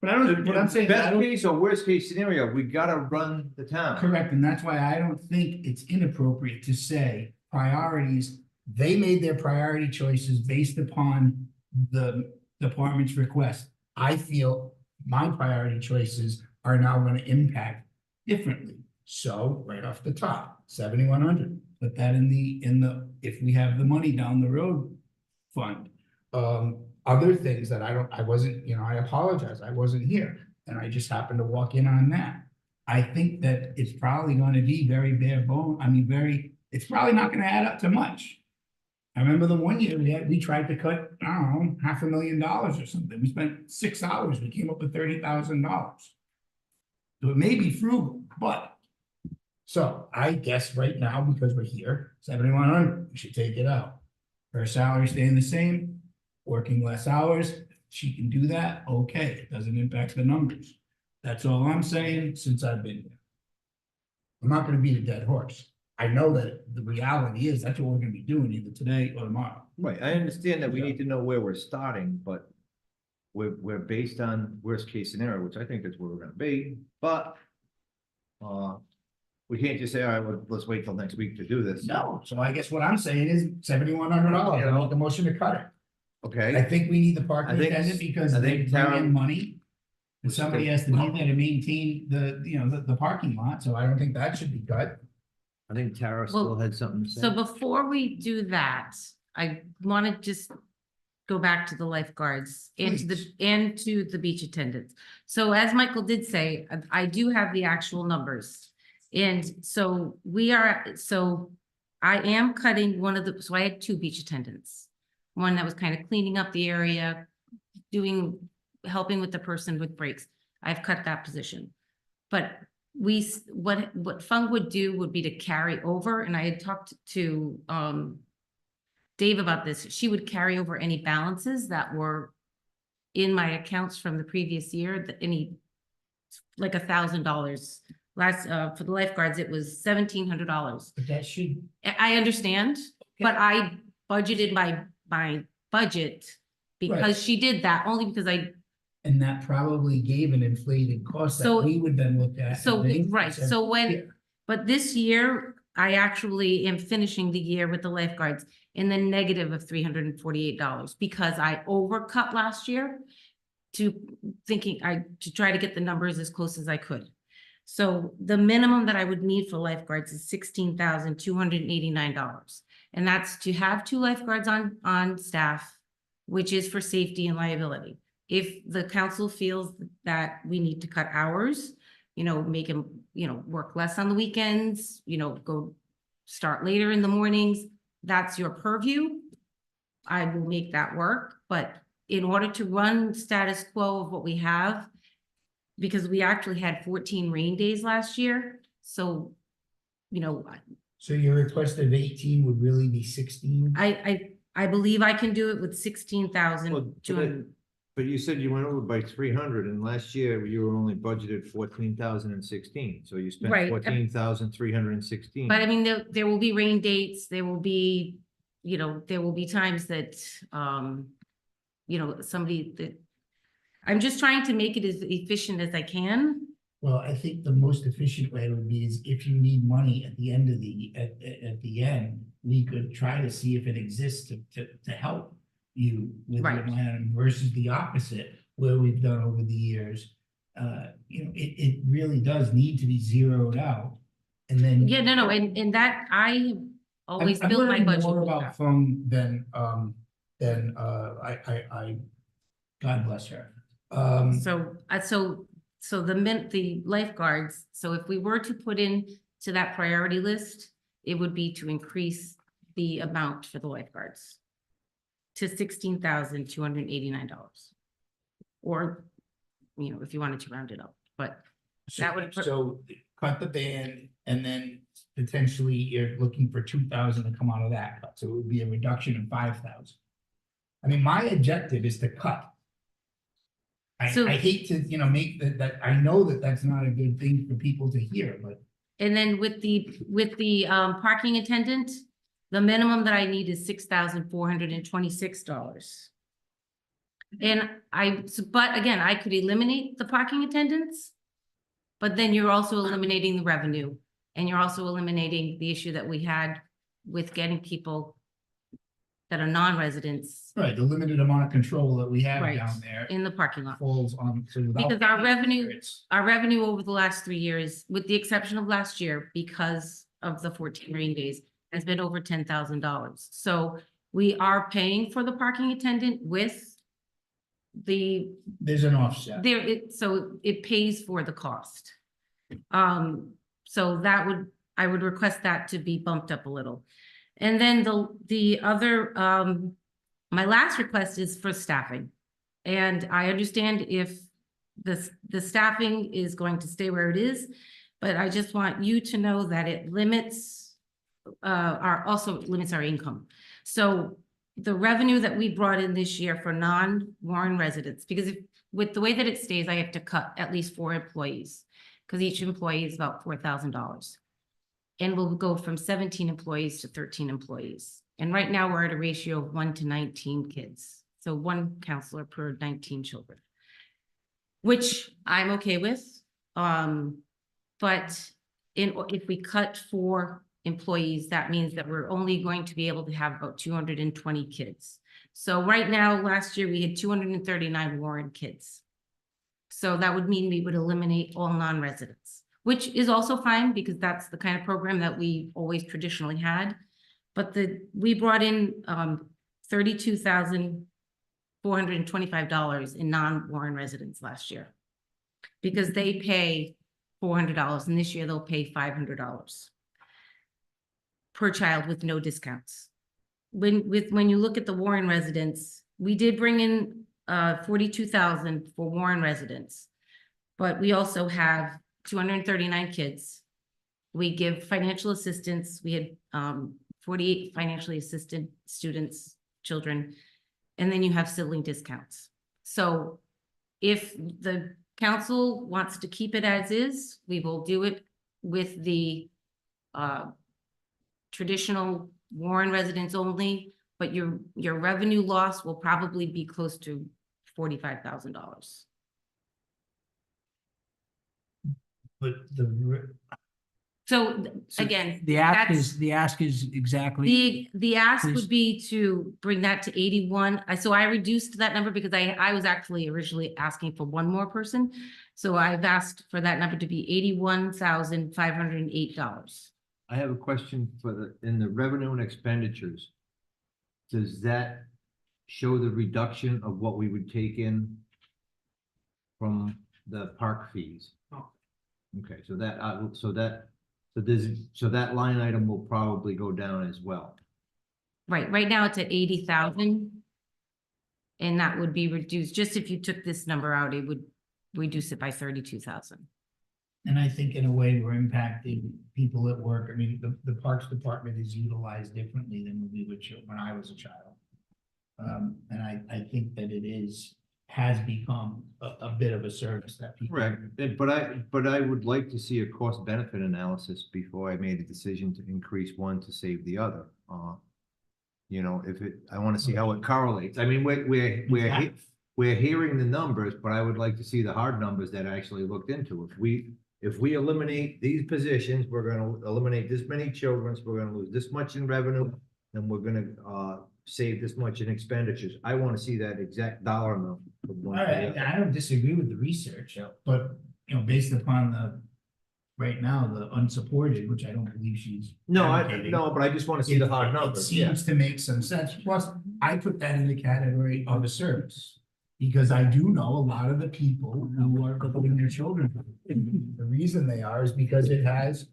But I don't, what I'm saying, is I best don't, case or worst case scenario, we gotta run the town. correct, and that's why I don't think it's inappropriate to say priorities. They made their priority choices based upon the department's request. I feel my priority choices are now gonna impact differently. So right off the top, 7,100, put that in the, if we have the money down the road fund. Other things that I wasn't, you know, I apologize, I wasn't here, and I just happened to walk in on that. I think that it's probably gonna be very bare bone, it's probably not gonna add up to much. I remember the one year we tried to cut, I don't know, $500,000 or something. We spent 6 hours, we came up with $30,000. So it may be frugal, but. So I guess right now, because we're here, 7,100, we should take it out. Her salary staying the same, working less hours, she can do that, okay, it doesn't impact the numbers. That's all I'm saying since I've been here. I'm not gonna beat a dead horse. I know that the reality is that's what we're gonna be doing either today or tomorrow. Right, I understand that we need to know where we're starting, but we're based on worst case scenario, which I think is where we're gonna be, but we can't just say, all right, let's wait till next week to do this. No, so I guess what I'm saying is $7,100, I make the motion to cut it. I Okay, think we need the parking I think- attendant because I they think bring Tara- in money. And somebody has to be there to maintain the parking lot, so I don't think that should be cut. I think Tara Well, still had something to say. So before we do that, I want to just go back to the lifeguards and to the beach attendants. So as Michael did say, I do have the actual numbers. And so I am cutting so I had 2 beach attendants. One that was kind of cleaning up the area, helping with the person with breaks. I've cut that position. But what Fung would do would be to carry over, and I had talked to Dave about this. She would carry over any balances that were in my accounts from the previous year, like $1,000. Last for the lifeguards, it was $1,700. But that should. I understand, but I budgeted my budget because Right. she did that, only because And that probably gave an inflated cost that So- we would then look at. So, and then right, say, so "Here." but this year, I actually am finishing the year with the lifeguards in the negative of $348 because I overcut last year to try to get the numbers as close as I could. So the minimum that I would need for lifeguards is $16,289. And that's to have 2 lifeguards on staff, which is for safety and liability. If the council feels that we need to cut hours, make them, work less on the weekends, go start later in the mornings, that's your purview. I will make that work, but in order to run status quo of what we have, because we actually had 14 rain days last year, so, So your request of 18 would really be 16? I believe I can do it with 16,200. But you said you went over by 300 and last year you were only budgeted 14,016. So you spent Right. 14,316. But I mean, there will be rain dates, there will be, there will be times that, somebody that, I'm just trying to make it as efficient as I can. Well, I think the most efficient way would be is if you need money at the end of at the end, we could try to see if it exists to help you with your Right. line item versus the opposite, where we've done over the years. It really does need to be zeroed out. And then. Yeah, no, and that, I have always I'm built my learning budget. more with about that. phone than God bless her. So the lifeguards, so if we were to put in to that priority list, it would be to increase the amount for the lifeguards to $16,289. Or, if you wanted to round it up, but that would. So cut the band and then potentially you're looking for 2,000 to come out of that cut. So it would be a reduction of 5,000. I mean, my objective is to cut. So- I hate to, make that, I know that that's not a good thing for people to hear, but. And then with the parking attendant, the minimum that I need is $6,426. And but again, I could eliminate the parking attendants, but then you're also eliminating the revenue, and you're also eliminating the issue that we had with getting people that are non-residents Right, the limited amount of control that we have Right. down there in the parking lot. falls on. So without Because our revenue, it's- our revenue over the last 3 years, with the exception of last year, because of the 14 rain days, has been over $10,000. So we are paying for the parking attendant with There's an offset. so it pays for the cost. So I would request that to be bumped up a little. And then the other, my last request is for staffing. And I understand if the staffing is going to stay where it is, but I just want you to know that it also limits our income. So the revenue that we brought in this year for non-Warren residents, because with the way that it stays, I have to cut at least 4 employees, because each employee is about $4,000. And we'll go from 17 employees to 13 employees. And right now we're at a ratio of 1 to 19 kids. So 1 counselor per 19 children, which I'm okay with. But if we cut 4 employees, that means that we're only going to be able to have about 220 kids. So right now, last year, we had 239 Warren kids. So that would mean we would eliminate all non-residents, which is also fine because that's the kind of program that we always traditionally had. But we brought in $32,425 in non-Warren residents last year, because they pay $400, and this year they'll pay $500 per child with no discounts. When you look at the Warren residents, we did bring in 42,000 for Warren residents, but we also have 239 kids. We give financial assistance. We had 48 financially assisted students, children, and then you have sibling discounts. So if the council wants to keep it as is, we will do it with the traditional Warren residents only, but your revenue loss will probably be close to $45,000. But So So again. The ask that's- is, the ask is exactly, The ask Please. would be to bring that to 81. So I reduced that number because I was actually originally asking for one more person. So I've asked for that number to be $81,508. I have a question for in the revenue and expenditures. Does that show the reduction of what we would take in from the park fees? Oh. Okay, so that line item will probably go down as well. Right now it's at 80,000. And that would be reduced, just if you took this number out, it would reduce it by 32,000. And I think in a way, we're impacting people at work. I mean, the Parks Department is utilized differently than we were when I was a child. And I think that has become a bit of a service that people. Correct, but I would like to see a cost benefit analysis before I made a decision to increase one to save the other. You know, I want to see how it correlates. I mean, we're hearing the numbers, but I would like to see the hard numbers that I actually looked into. If we eliminate these positions, we're gonna eliminate this many children, so we're gonna lose this much in revenue, and we're gonna save this much in expenditures. I want to see that exact dollar amount. from one All to the right, other. I don't disagree with the research, but, you know, based upon right now, the unsupported, which I don't believe she's. advocating, But I just want to see the hard It numbers, yeah. seems to make some sense. Plus, I put that in the category of a service. Because I do know a lot of the people who are putting their children. The reason they are is because it has,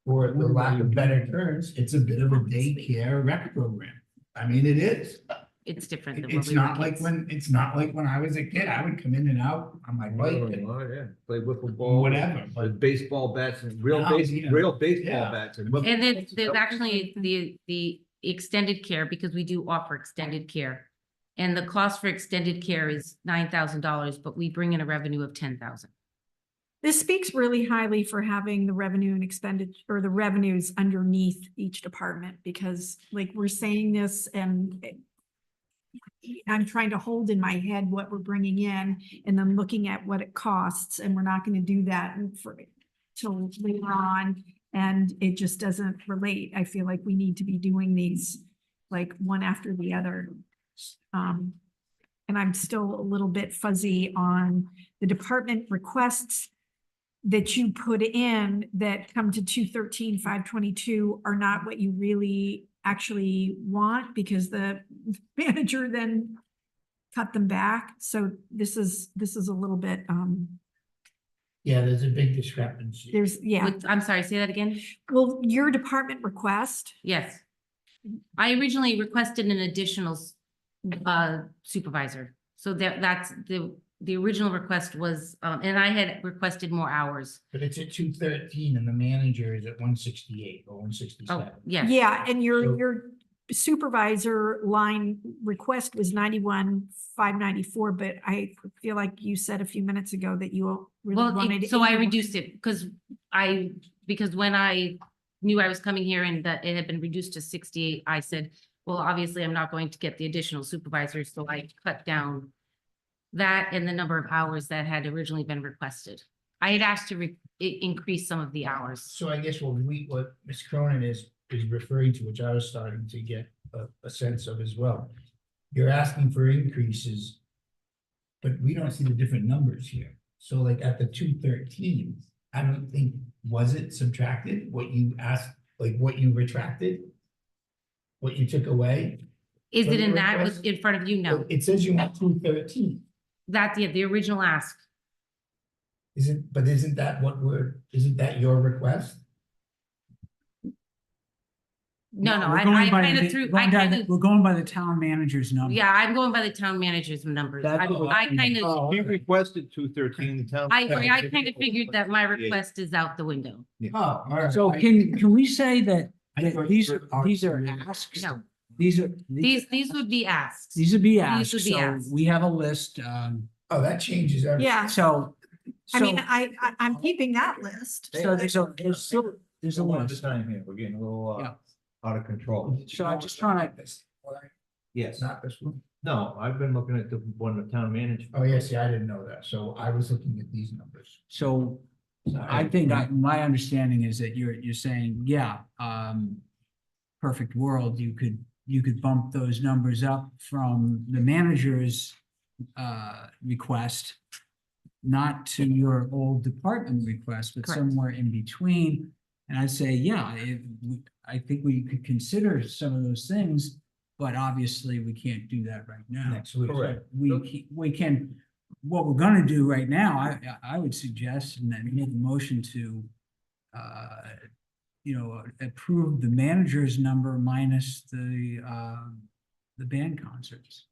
for the lack of better terms, it's a bit of a daycare rec program. I mean, it is. It's different than when It's we were not like kids. it's not like when I was a kid, I would come in and out on my bike. and- Oh, yeah, play wiffle ball. Whatever, but- With baseball bats and Yeah, real baseball yeah. bats and. wiffle And then balls. there's actually the extended care, because we do offer extended care. And the cost for extended care is $9,000, but we bring in a revenue of 10,000. This speaks really highly for having the revenue and expenditure, or the revenues underneath each department, because like we're saying this and I'm trying to hold in my head what we're bringing in and then looking at what it costs, and we're not going to do that till later on. And it just doesn't relate. I feel like we need to be doing these like one after the other. And I'm still a little bit fuzzy on the department requests that you put in that come to 213,522 are not what you really actually want, because the manager then cut them back. So this is a little bit, Yeah, there's a big discrepancy. I'm sorry, say that again? Well, your department request, Yes. I originally requested an additional supervisor. So that's the original request was, and I had requested more hours. But it's at 213 and the manager is at 168 or Oh, 167. yes. yeah, and So- your supervisor line request was 91,594, but I feel like you said a few minutes ago that you really Well, wanted. so I 81. reduced it because when I knew I was coming here and that it had been reduced to 68, I said, well, obviously I'm not going to get the additional supervisors, so I cut down that and the number of hours that had originally been requested. I had asked to increase some of the hours. So I guess what Ms. Cronin is referring to, which I was starting to get a sense of as well. You're asking for increases, but we don't see the different numbers here. So like at the 213, I don't think, was it subtracted, what you asked, like what you retracted? What you took away? Is from it the in that, request? in front of you? No, It says you want 213. that's the original ask. Isn't that your request? No, we're I going by kind the- of threw, going down the- We're going by the town manager's number. yeah, I'm going by the town manager's numbers. That's what I kind of, He requested 213, the town. I kind of figured that my request is out the window. Oh, all right. So can we say that I thought these you were these are arguing- asks? No. These are. These would be asks. These would be These asks, would be so asks. we have a list, Oh, that changes everything. Yeah, so. I mean, so- I'm keeping that list. So there's a One at a list. time here, we're getting a little, Yeah. out of control. So I'm just trying to, Yes, Not this one. no, I've been looking at the one the town manager. Oh, yes, yeah, I didn't know that. So I was looking at these numbers. so I think my understanding is that you're saying, yeah, perfect world, you could bump those numbers up from the manager's request, not to your old department request, but Correct. somewhere in between. And I'd say, yeah, I think we could consider some of those things, but obviously we can't do that right now. Next week. Correct. We can, what we're gonna do right now, I would suggest, and then make a motion to, approve the manager's number minus the band concerts.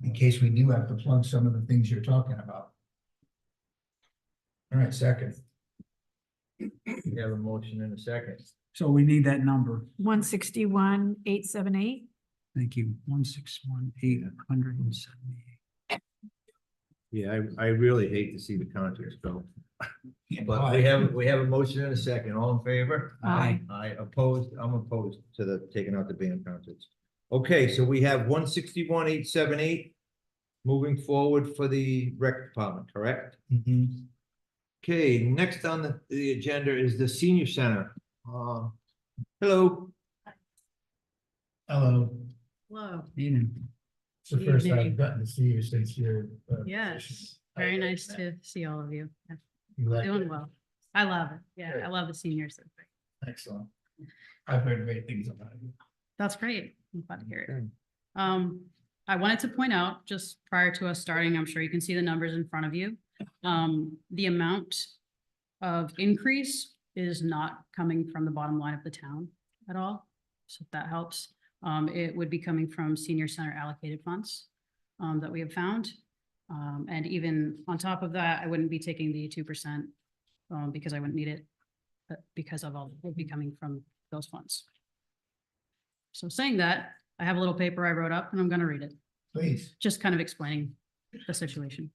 In case we do have to plug some of the things you're talking about. All right, second. We have a motion in a second. So we need that number. 161,878. Thank you. 161,878. Yeah, I really hate to see the concerts go. But Aye. we have a motion in a second. All in favor? Aye. I opposed, I'm opposed to the taking out the band concerts. Okay, so we have 161,878 moving forward for the rec department, correct? Mhm. Okay, next on the agenda is the senior center. Hello. Hello, Hello. it's the first time I've gotten to see you since your. Yes, very nice to see all of you. Yeah, You like doing it? well. I love it. Yeah, Good. I love the seniors. Excellent. I've heard great things about you. That's great. I'm glad to hear it. Okay. I wanted to point out, just prior to us starting, I'm sure you can see the numbers in front of you. The amount of increase is not coming from the bottom line of the town at all. So if that helps, it would be coming from senior center allocated funds that we have found. And even on top of that, I wouldn't be taking the 2% because I wouldn't need it, but because of all, it would be coming from those funds. So saying that, I have a little paper I wrote up and I'm going to read it. Please. Just kind of explaining the situation.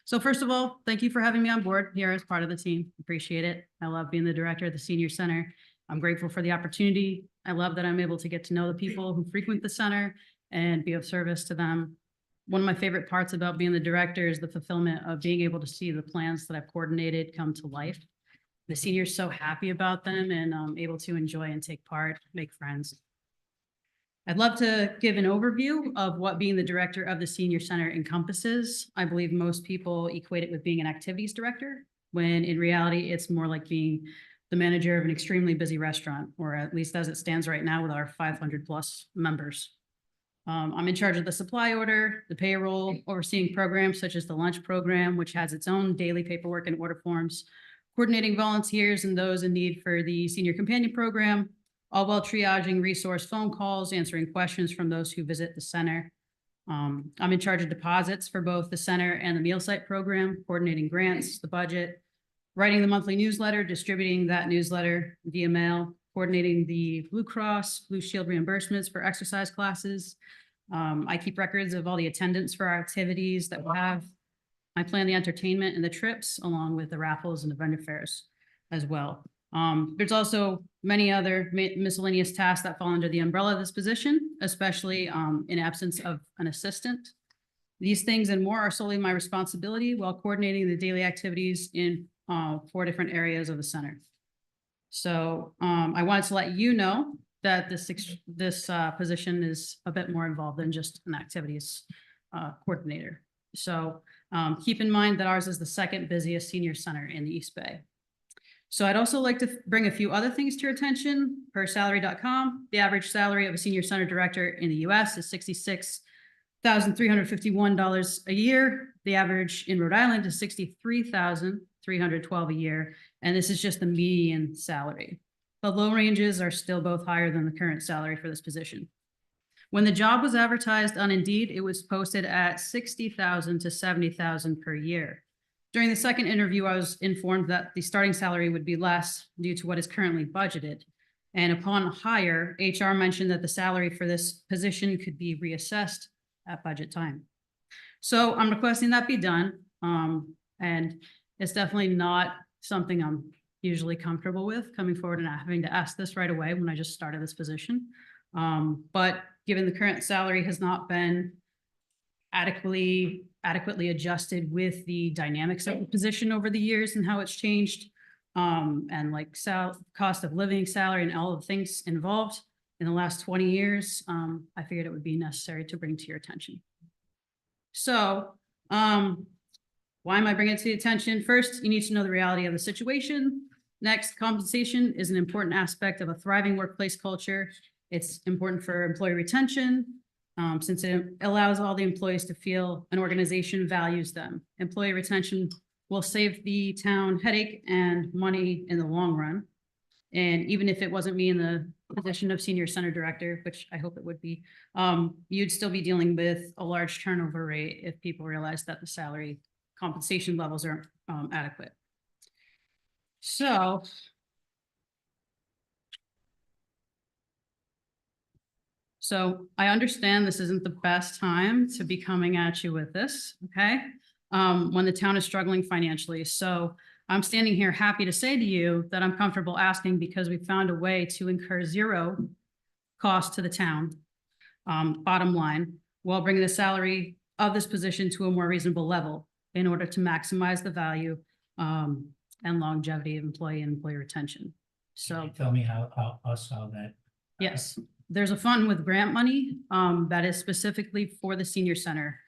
So first of all, thank you for having me on board here as part of the team. Appreciate it. I love being the director of the senior center. I'm grateful for the opportunity. I love that I'm able to get to know the people who frequent the center and be of service to them. One of my favorite parts about being the director is the fulfillment of being able to see the plans that I've coordinated come to life. The seniors so happy about them and able to enjoy and take part, make friends. I'd love to give an overview of what being the director of the senior center encompasses. I believe most people equate it with being an activities director, when in reality, it's more like being the manager of an extremely busy restaurant, or at least as it stands right now with our 500+ members. I'm in charge of the supply order, the payroll, overseeing programs such as the lunch program, which has its own daily paperwork and order forms, coordinating volunteers and those in need for the senior companion program, all while triaging resource phone calls, answering questions from those who visit the center. I'm in charge of deposits for both the center and the meal site program, coordinating grants, the budget, writing the monthly newsletter, distributing that newsletter via mail, coordinating the Blue Cross, Blue Shield reimbursements for exercise classes. I keep records of all the attendance for our activities that we have. I plan the entertainment and the trips along with the raffles and the vendor fairs as well. There's also many other miscellaneous tasks that fall under the umbrella of this position, especially in absence of an assistant. These things and more are solely my responsibility while coordinating the daily activities in 4 different areas of the center. So I wanted to let you know that this position is a bit more involved than just an activities coordinator. So keep in mind that ours is the second busiest senior center in the East Bay. So I'd also like to bring a few other things to your attention. Per salary.com, the average salary of a senior center director in the US is $66,351 a year. The average in Rhode Island is $63,312 a year. And this is just the median salary. The low ranges are still both higher than the current salary for this position. When the job was advertised on Indeed, it was posted at $60,000 to $70,000 per year. During the second interview, I was informed that the starting salary would be less due to what is currently budgeted. And upon hire, HR mentioned that the salary for this position could be reassessed at budget time. So I'm requesting that be done. And it's definitely not something I'm usually comfortable with coming forward and having to ask this right away when I just started this position. But given the current salary has not been adequately adjusted with the dynamics of the position over the years and how it's changed, and like cost of living, salary, and all of the things involved in the last 20 years, I figured it would be necessary to bring to your attention. So, why am I bringing it to your attention? First, you need to know the reality of the situation. Next, compensation is an important aspect of a thriving workplace culture. It's important for employee retention, since it allows all the employees to feel an organization values them. Employee retention will save the town headache and money in the long run. And even if it wasn't me in the position of senior center director, which I hope it would be, you'd still be dealing with a large turnover rate if people realize that the salary compensation levels aren't adequate. So I understand this isn't the best time to be coming at you with this, okay? When the town is struggling financially. So I'm standing here happy to say to you that I'm comfortable asking because we found a way to incur zero cost to the town, bottom line, while bringing the salary of this position to a more reasonable level in order to maximize the value and longevity of employee and employee retention. Can So. you tell me how that? Yes, there's a fund with grant money that is specifically for the senior center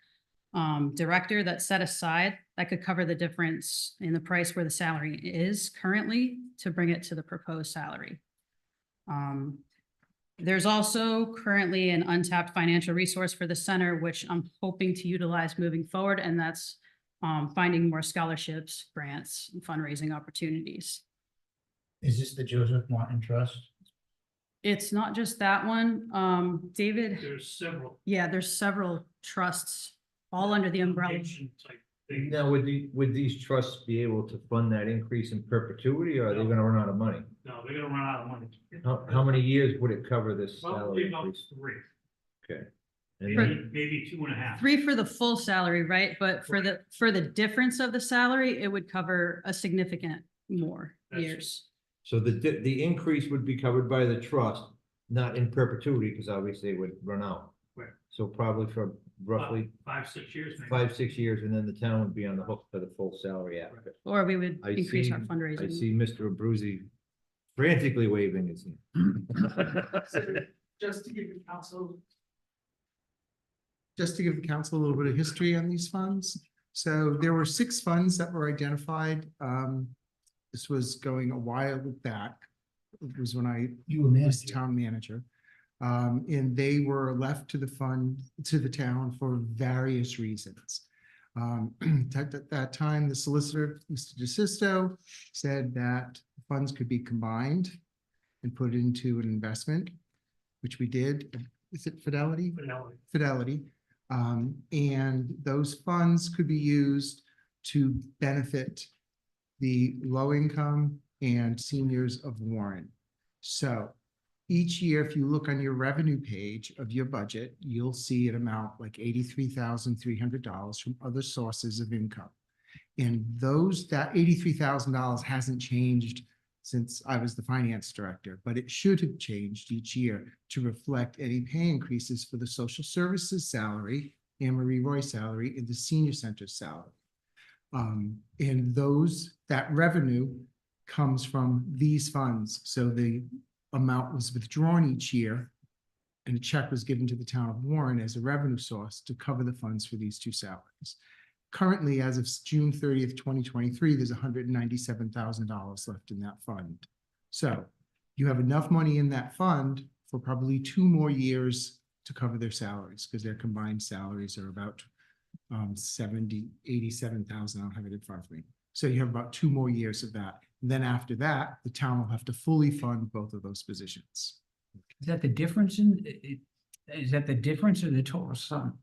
director that's set aside that could cover the difference in the price where the salary is currently to bring it to the proposed salary. There's also currently an untapped financial resource for the center, which I'm hoping to utilize moving forward, and that's finding more scholarships, grants, and fundraising opportunities. Is this the Joseph Martin Trust? It's not just that one, David. There's several. Yeah, there's several trusts all under the umbrella. foundation type things. Now, would these trusts be able to fund that increase in perpetuity, or are they gonna run out of money? No, they're gonna run out of money. How many years would it cover this Probably salary about increase? 3, Okay. And For- then, maybe 2.5. 3 for the full salary, right? But for the difference of the salary, it would cover a significant more That's- years. so the increase would be covered by the trust, not in perpetuity, because obviously it would run out. Right. So probably for roughly 5-6 years maybe. 5-6 years, and then the town would be on the hook for the full salary after. Or we would I increase our see- I fundraising. see Mr. Abruzzi frantically waving his hand. Just to give the council. Just to give the council a little bit of history on these funds. So there were 6 funds that were identified. This was going a while back. It was when I You were was manager. town manager. And they were left to the town for various reasons. At that time, the solicitor, Mr. DeSisto, said that funds could be combined and put into an investment, which we did. Is it Fidelity? Fidelity. And those funds could be used to benefit the low income and seniors of Warren. So each year, if you look on your revenue page of your budget, you'll see an amount like $83,300 from other sources of income. And that $83,000 hasn't changed since I was the finance director, but it should have changed each year to reflect any pay increases for the social services salary, Anne Marie Roy salary, and the senior center salary. And that revenue comes from these funds. So the amount was withdrawn each year and a check was given to the town of Warren as a revenue source to cover the funds for these 2 salaries. Currently, as of June 30th, 2023, there's $197,000 left in that fund. So you have enough money in that fund for probably 2 more years to cover their salaries, because their combined salaries are about 87,000. I don't have it in front of me. So you have about 2 more years of that. And then after that, the town will have to fully fund both of those positions. Is that the difference is that the difference or the total sum?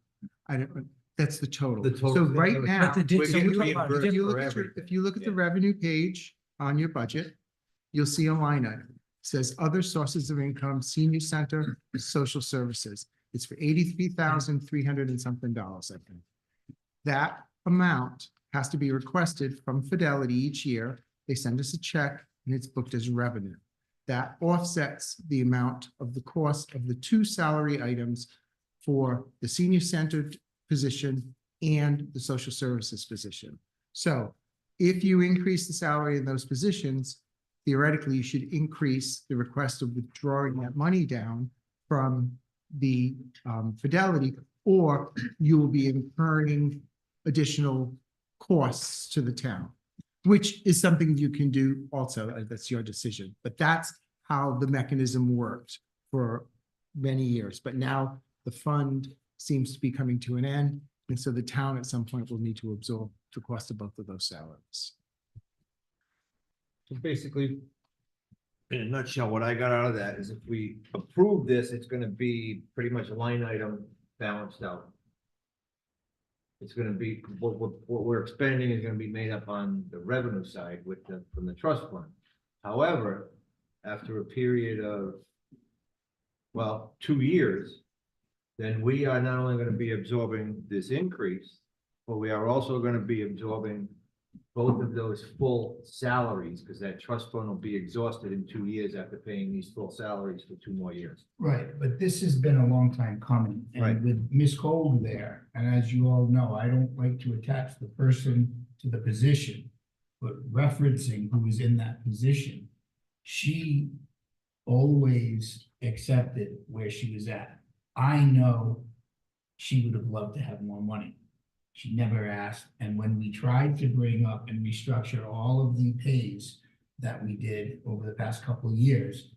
That's the total. The total. So right now, But the We're so getting we're talking about reimbursed if you for look at everything. if you look at the revenue page on your budget, you'll see a line item. It says other sources of income, senior center, social services. It's for $83,300 and something dollars, I think. That amount has to be requested from Fidelity each year. They send us a check and it's booked as revenue. That offsets the amount of the cost of the 2 salary items for the senior centered position and the social services position. So if you increase the salary in those positions, theoretically, you should increase the request of withdrawing that money down from the Fidelity, or you will be incurring additional costs to the town, which is something you can do also. That's your decision. But that's how the mechanism worked for many years. But now the fund seems to be coming to an end. And so the town at some point will need to absorb the cost of both of those salaries. So basically, in a nutshell, what I got out of that is if we approve this, it's gonna be pretty much line item balanced out. It's gonna be, what we're expending is gonna be made up on the revenue side with from the trust fund. However, after a period of, well, 2 years, then we are not only gonna be absorbing this increase, but we are also gonna be absorbing both of those full salaries, because that trust fund will be exhausted in 2 years after paying these full salaries for 2 more years. Right, but this has been a long time coming, Right. and with Ms. Cole there, and as you all know, I don't like to attach the person to the position. But referencing who was in that position, she always accepted where she was at. I know she would have loved to have more money. She never asked, and when we tried to bring up and restructure all of the pays that we did over the past couple of years,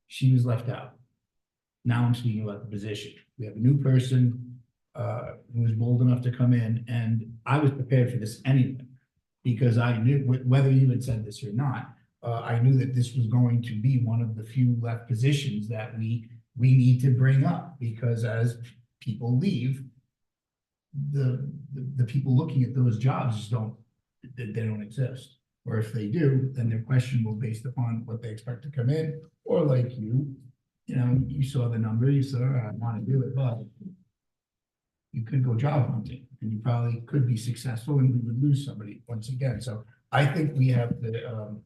she was left out. Now I'm speaking about the position. We have a new person who was bold enough to come in, and I was prepared for this anyway, because I knew, whether you had said this or not, I knew that this was going to be one of the few left positions that we need to bring up, because as people leave, the people looking at those jobs just they don't exist. Or if they do, then they're questionable based upon what they expect to come in, or like you know, you saw the number, you said, I want to do it, but you could go job hunting and you probably could be successful and we would lose somebody once again. So I think we have to,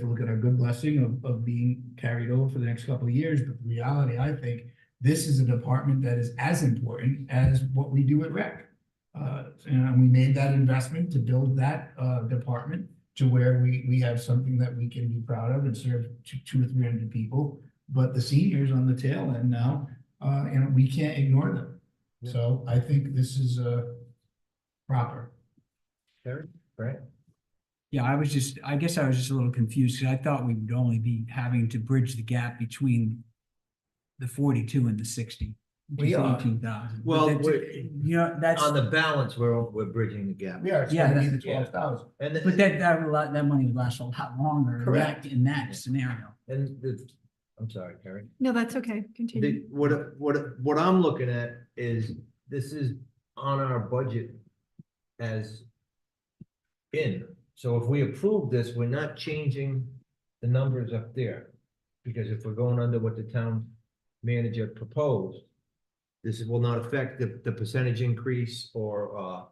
look at our good blessing of being carried over for the next couple of years. But the reality, I think, this is a department that is as important as what we do at rec. And we made that investment to build that department to where we have something that we can be proud of and serve 200 or 300 people. But the seniors on the tail end now, and we can't ignore them. So I think this is proper. Terry, right? Yeah, I guess I was just a little confused because I thought we would only be having to bridge the gap between the 42 and the 60. We are. 18,000. Well, You know, that's, on the balance, we're bridging the gap. Yeah, it's Yeah, gonna be the yeah. 12,000. And but that money would last a lot longer in Correct. in that scenario. I'm sorry, Terry. No, that's okay. Continue. What I'm looking at is, this is on our budget as in. So if we approve this, we're not changing the numbers up there. Because if we're going under what the town manager proposed, this will not affect the percentage increase or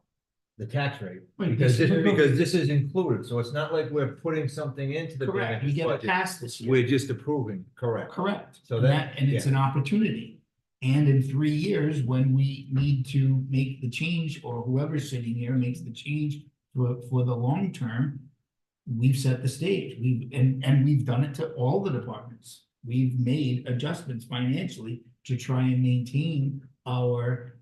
the tax rate. Wait, Because this- this is included, so it's not like we're putting something into the Correct, we manager's get a budget. pass this year. We're just approving, correct. Correct. So And it's an opportunity. And in 3 years, when we need to make the change, or whoever's sitting here makes the change for the long term, we've set the stage. We've done it to all the departments. We've made adjustments financially to try and maintain our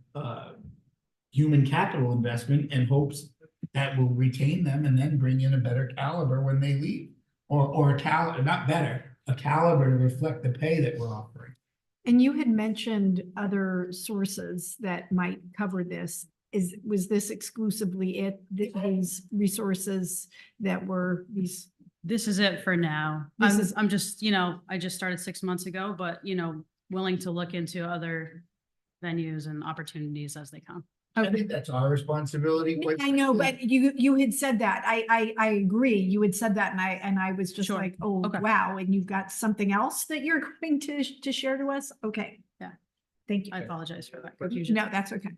human capital investment in hopes that will retain them and then bring in a better caliber when they leave. Or a caliber, not better, a caliber to reflect the pay that we're offering. And you had mentioned other sources that might cover this. Was this exclusively these resources that were these? This is it for now. I'm just, I just started 6 months ago, but, willing to look into other venues and opportunities as they come. I think that's our responsibility. quite I know, frankly. but you had said that. I agree. You had said that and I was just Sure. like, oh, Okay. wow. And you've got something else that you're going to share to us? Okay. Yeah. Thank you. I apologize for that confusion. No, that's okay.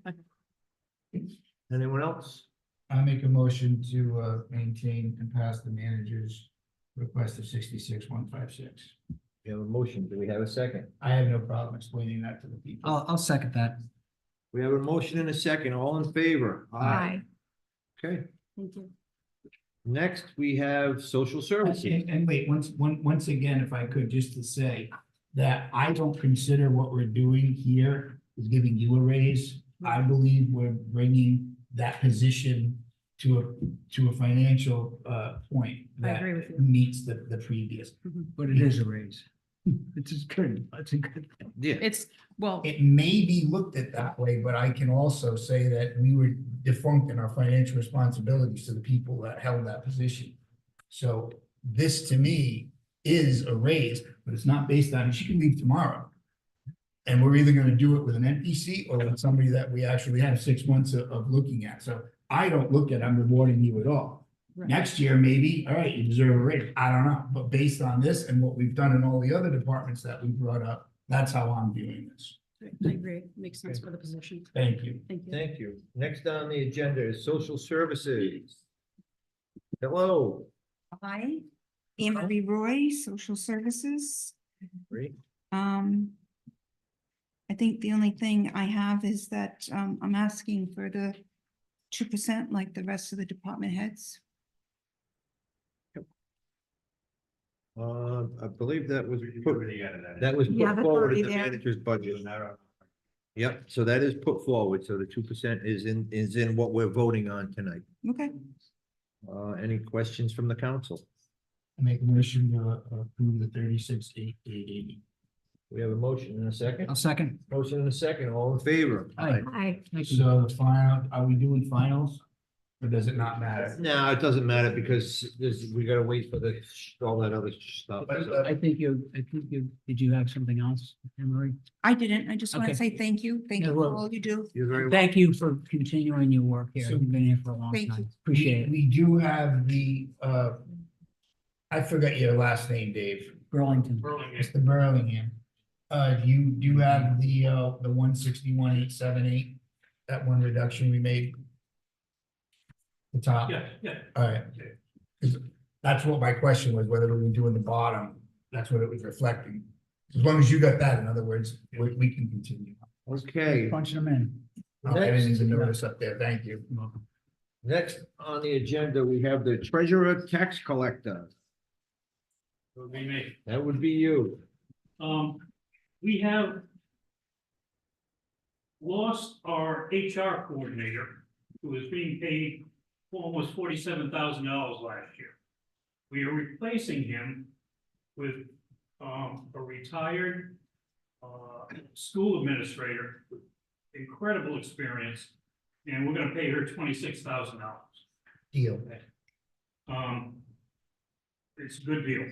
Anyone else? I make a motion to maintain and pass the manager's request of 66,156. We have a motion. Do we have a second? I have no problem explaining that to the people. I'll second that. We have a motion and a second. All in favor? Aye. Okay. Thank you. Next, we have social services. And wait, once again, if I could, just to say that I don't consider what we're doing here is giving you a raise. I believe we're bringing that position to a financial point I agree with that you. meets the previous. But it is a raise. It's just good. It's a good thing. Yeah. It's, well, It may be looked at that way, but I can also say that we were defunct in our financial responsibilities to the people that held that position. So this to me is a raise, but it's not based on, she can leave tomorrow. And we're either gonna do it with an NPC or with somebody that we actually have 6 months of looking at. So I don't look at, I'm rewarding you at all. Right. Next year, maybe, all right, you deserve a raise. I don't know, but based on this and what we've done in all the other departments that we brought up, that's how I'm viewing this. I agree. Makes sense for the position. Thank you. Thank you. Thank you. Next on the agenda is social services. Hello. Hi, Anne Marie Roy, Social Services. Great. I think the only thing I have is that I'm asking for the 2% like the rest of the department heads. I believe that was We put, already added that in. that was Yeah, put that's forward already in the there. manager's budget. Yep, so that is put forward, so the 2% is in what we're voting on tonight. Okay. Any questions from the council? I make a motion to approve the 36,880. We have a motion in a second. I'll second. Motion in a second, all in favor? Aye. Hi. So the final, are we doing finals? Or does it not matter? No, it doesn't matter because we gotta wait for all that other stuff. so. I think you, did you have something else, Anne Marie? I didn't. I just want Okay. to say thank you. Thank Yeah, you well, for all you do. You're very welcome. Thank you for continuing your work here. So- You've been here for a long Thank time. you. Appreciate it. We do have the, I forgot your last name, Dave. Burlington. Burlingame. Mr. Burlingham. You do have the 161,878, that one reduction we made? The top? Yeah, yeah. All right. 'Cause that's what my question was, whether we were doing the bottom, that's what it was reflecting. As long as you got that, in other words, we can continue. Okay, Punching them in. I didn't even notice up there, thank you. You're welcome. next on the agenda, we have the treasurer tax collector. Would be me. That would be you. We have lost our HR coordinator, who was being paid almost $47,000 last year. We are replacing him with, a retired, school administrator with incredible experience, and we're gonna pay her $26,000. Deal. It's a good deal.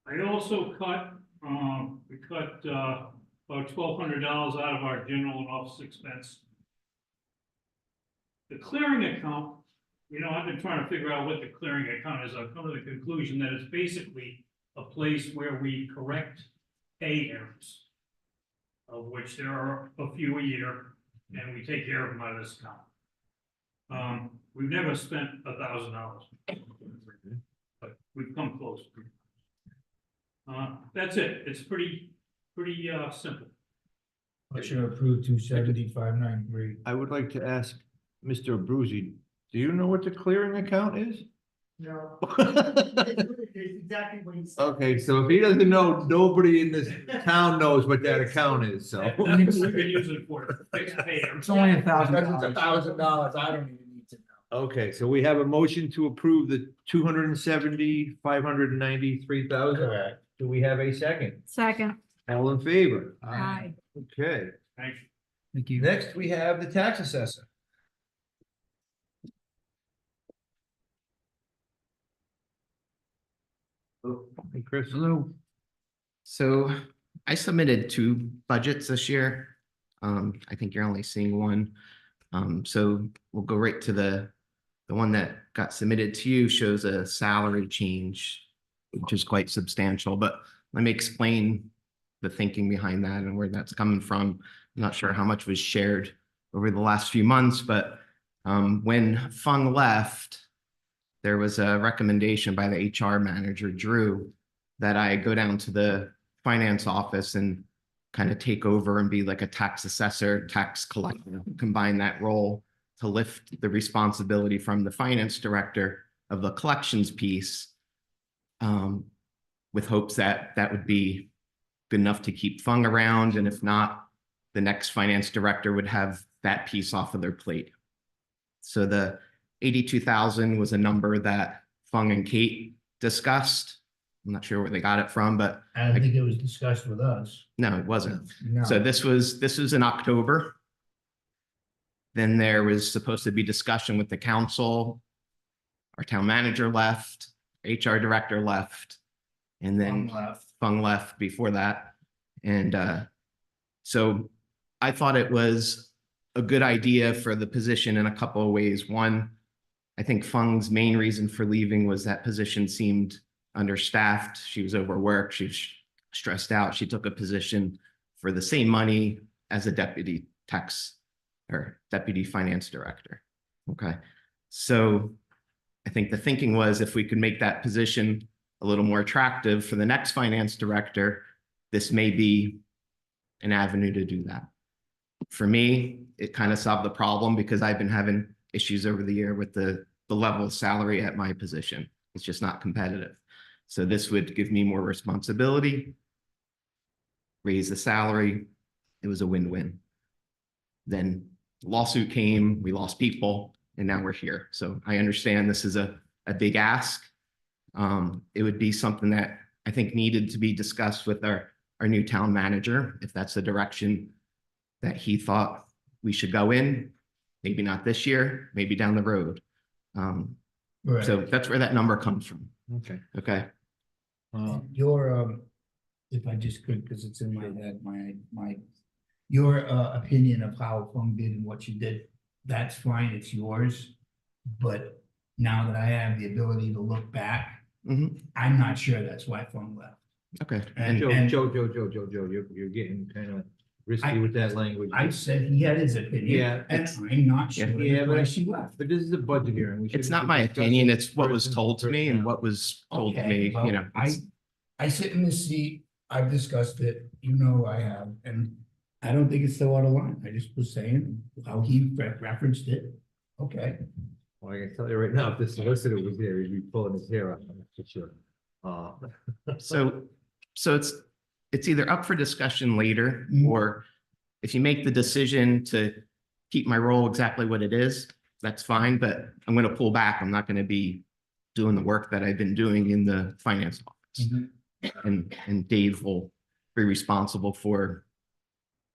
I also we cut, about $1,200 out of our general and office expense. The clearing account, I've been trying to figure out what the clearing account is. I've come to the conclusion that it's basically a place where we correct pay errors, of which there are a few a year, and we take care of them out of this account. We've never spent $1,000, but we've come close. That's it. It's pretty simple. Motion to approve 270,593. I would like to ask Mr. Abruzzi, do you know what the clearing account is? No. It's exactly what he said. Okay, so if he doesn't know, nobody in this town knows what that account is, so. We've been using it for fixed pay errors. It's only $1,000. Because it's $1,000, I don't even need to know. Okay, so we have a motion to approve the 593,000. Correct. Do we have a second? Second. All in favor? Hi. Okay, Thanks. Thank you. next we have the tax assessor. Hey, Chris. Hello. So I submitted 2 budgets this year. I think you're only seeing one. So we'll go right to the one that got submitted to you shows a salary change, which is quite substantial, but let me explain the thinking behind that and where that's coming from. I'm not sure how much was shared over the last few months, but when Fung left, there was a recommendation by the HR manager, Drew, that I go down to the finance office and kind of take over and be like a tax assessor, tax collector, combine that role. to lift the responsibility from the finance director of the collections piece, with hopes that that would be good enough to keep Fung around, and if not, the next finance director would have that piece off of their plate. So the 82,000 was a number that Fung and Kate discussed. I'm not sure where they got it from, but I don't think it was discussed with us. no, it wasn't. No. So this was in October. Then there was supposed to be discussion with the council. Our town manager left, HR director left, and then Fung left before that. And so I thought it was a good idea for the position in a couple of ways. One, I think Fung's main reason for leaving was that position seemed understaffed. She was overworked. She was stressed out. She took a position for the same money as a deputy tax or deputy finance director. Okay. So I think the thinking was if we could make that position a little more attractive for the next finance director, this may be an avenue to do that. For me, it kind of solved the problem because I've been having issues over the year with the level of salary at my position. It's just not competitive. So this would give me more responsibility, raise the salary. It was a win-win. Then lawsuit came, we lost people, and now we're here. So I understand this is a big ask. It would be something that I think needed to be discussed with our new town manager, if that's the direction that he thought we should go in. Maybe not this year, maybe down the road. Right. So that's where that number comes from. Okay. Okay. Your, if I just could, because it's in my head, your opinion of how Fung did and what you did, that's fine, it's yours. But now that I have the ability to look back, I'm not sure that's why Fung left. Okay. Joe, And you're getting kind of risky with that language. I said he had his opinion. Yeah, And I'm not sure Yeah, why but she left. this is a budget hearing. We It's shouldn't not be my discussing opinion, it's what was person- told to me and what was told to me, Okay, you know. well, I sit in this seat, I've discussed it, you know I have, and I don't think it's so out of line. I just was saying how he referenced it. Okay. Well, I can tell you right now, if the solicitor was there, he'd be pulling his hair out, for sure. So it's either up for discussion later, or if you make the decision to keep my role exactly what it is, that's fine, but I'm going to pull back. I'm not going to be doing the work that I've been doing in the finance office. And Dave will be responsible for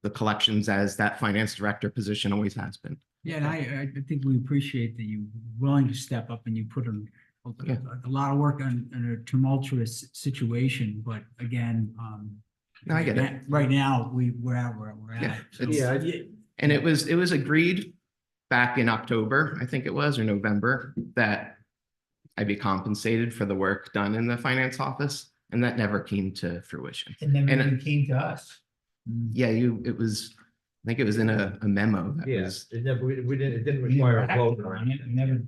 the collections as that finance director position always has been. Yeah, and I think we appreciate that you willing to step up and you put a lot of work on a tumultuous situation, but again, No, I get it. right now, we're at where we're Yeah, at. it's- And it was agreed back in October, I think it was, or November, that I'd be compensated for the work done in the finance office, and that never came to fruition. It never And even came to us. Yeah, I think it was in a memo that Yeah, was, it never, it didn't We require a never vote. acted or on it. We never.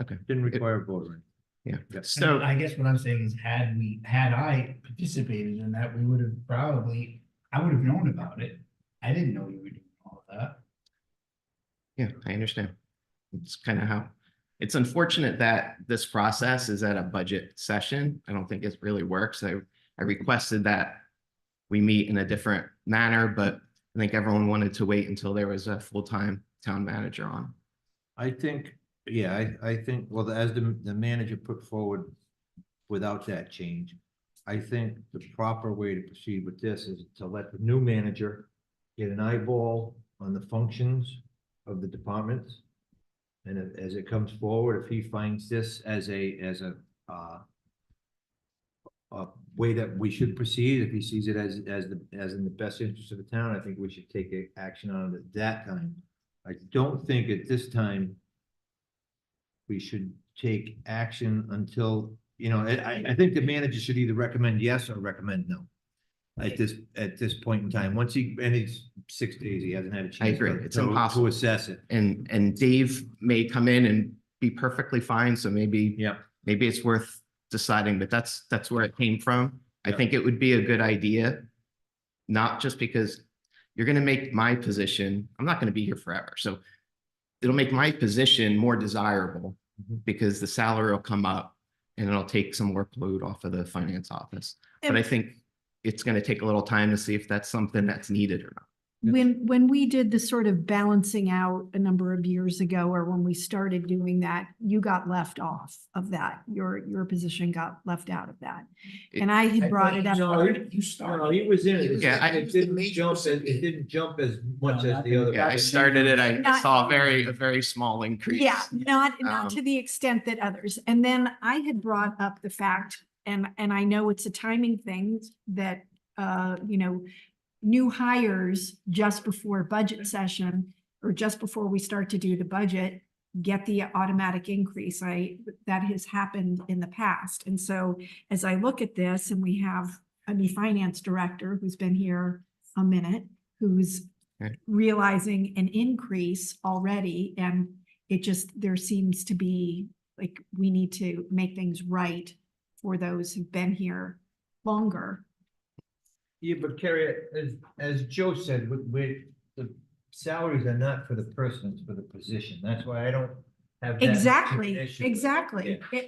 okay. Didn't require a vote. or Yeah, anything. so, I guess what I'm saying is had I participated in that, we would have I would have known about it. I didn't know you were doing all of that. yeah, I understand. It's kind of how, it's unfortunate that this process is at a budget session. I don't think it really works. I requested that we meet in a different manner, but I think everyone wanted to wait until there was a full-time town manager on. I think, yeah, I think, well, as the manager put forward, without that change, I think the proper way to proceed with this is to let the new manager get an eyeball on the functions of the departments. And as it comes forward, if he finds this as a way that we should proceed, if he sees it as in the best interest of the town, I think we should take action on it at that time. I don't think at this time we should take action until, I think the manager should either recommend yes or recommend no. At this point in time, and it's 6 days, he hasn't had a chance. I agree. It's impossible to assess it. And Dave may come in and be perfectly fine, so maybe it's worth deciding, but that's where it came from. I think it would be a good idea, not just because you're going to make my position, I'm not going to be here forever. So it'll make my position more desirable Mhm. because the salary will come up and it'll take some workload off of the finance office. But I think it's going to take a little time to see if that's something that's needed or not. When we did the sort of balancing out a number of years ago, or when we started doing that, you got left off of that. Your position got left out of that. And I had brought it up. No, he was in it. Yeah, It didn't jump as much as the other. Yeah, I started it. I Not- saw a very small increase. Yeah, not Um, to the extent that others. And then I had brought up the fact, and I know it's a timing thing that, new hires just before budget session or just before we start to do the budget, get the automatic increase. That has happened in the past. And so as I look at this, and we have a new finance director who's been here a minute, who's Okay. realizing an increase already, and there seems to be, like, we need to make things right for those who've been here longer. Yeah, but Carrie, as Joe said, the salaries are not for the person, it's for the position. That's why I don't have. that much of an Exactly, issue. exactly. Yeah.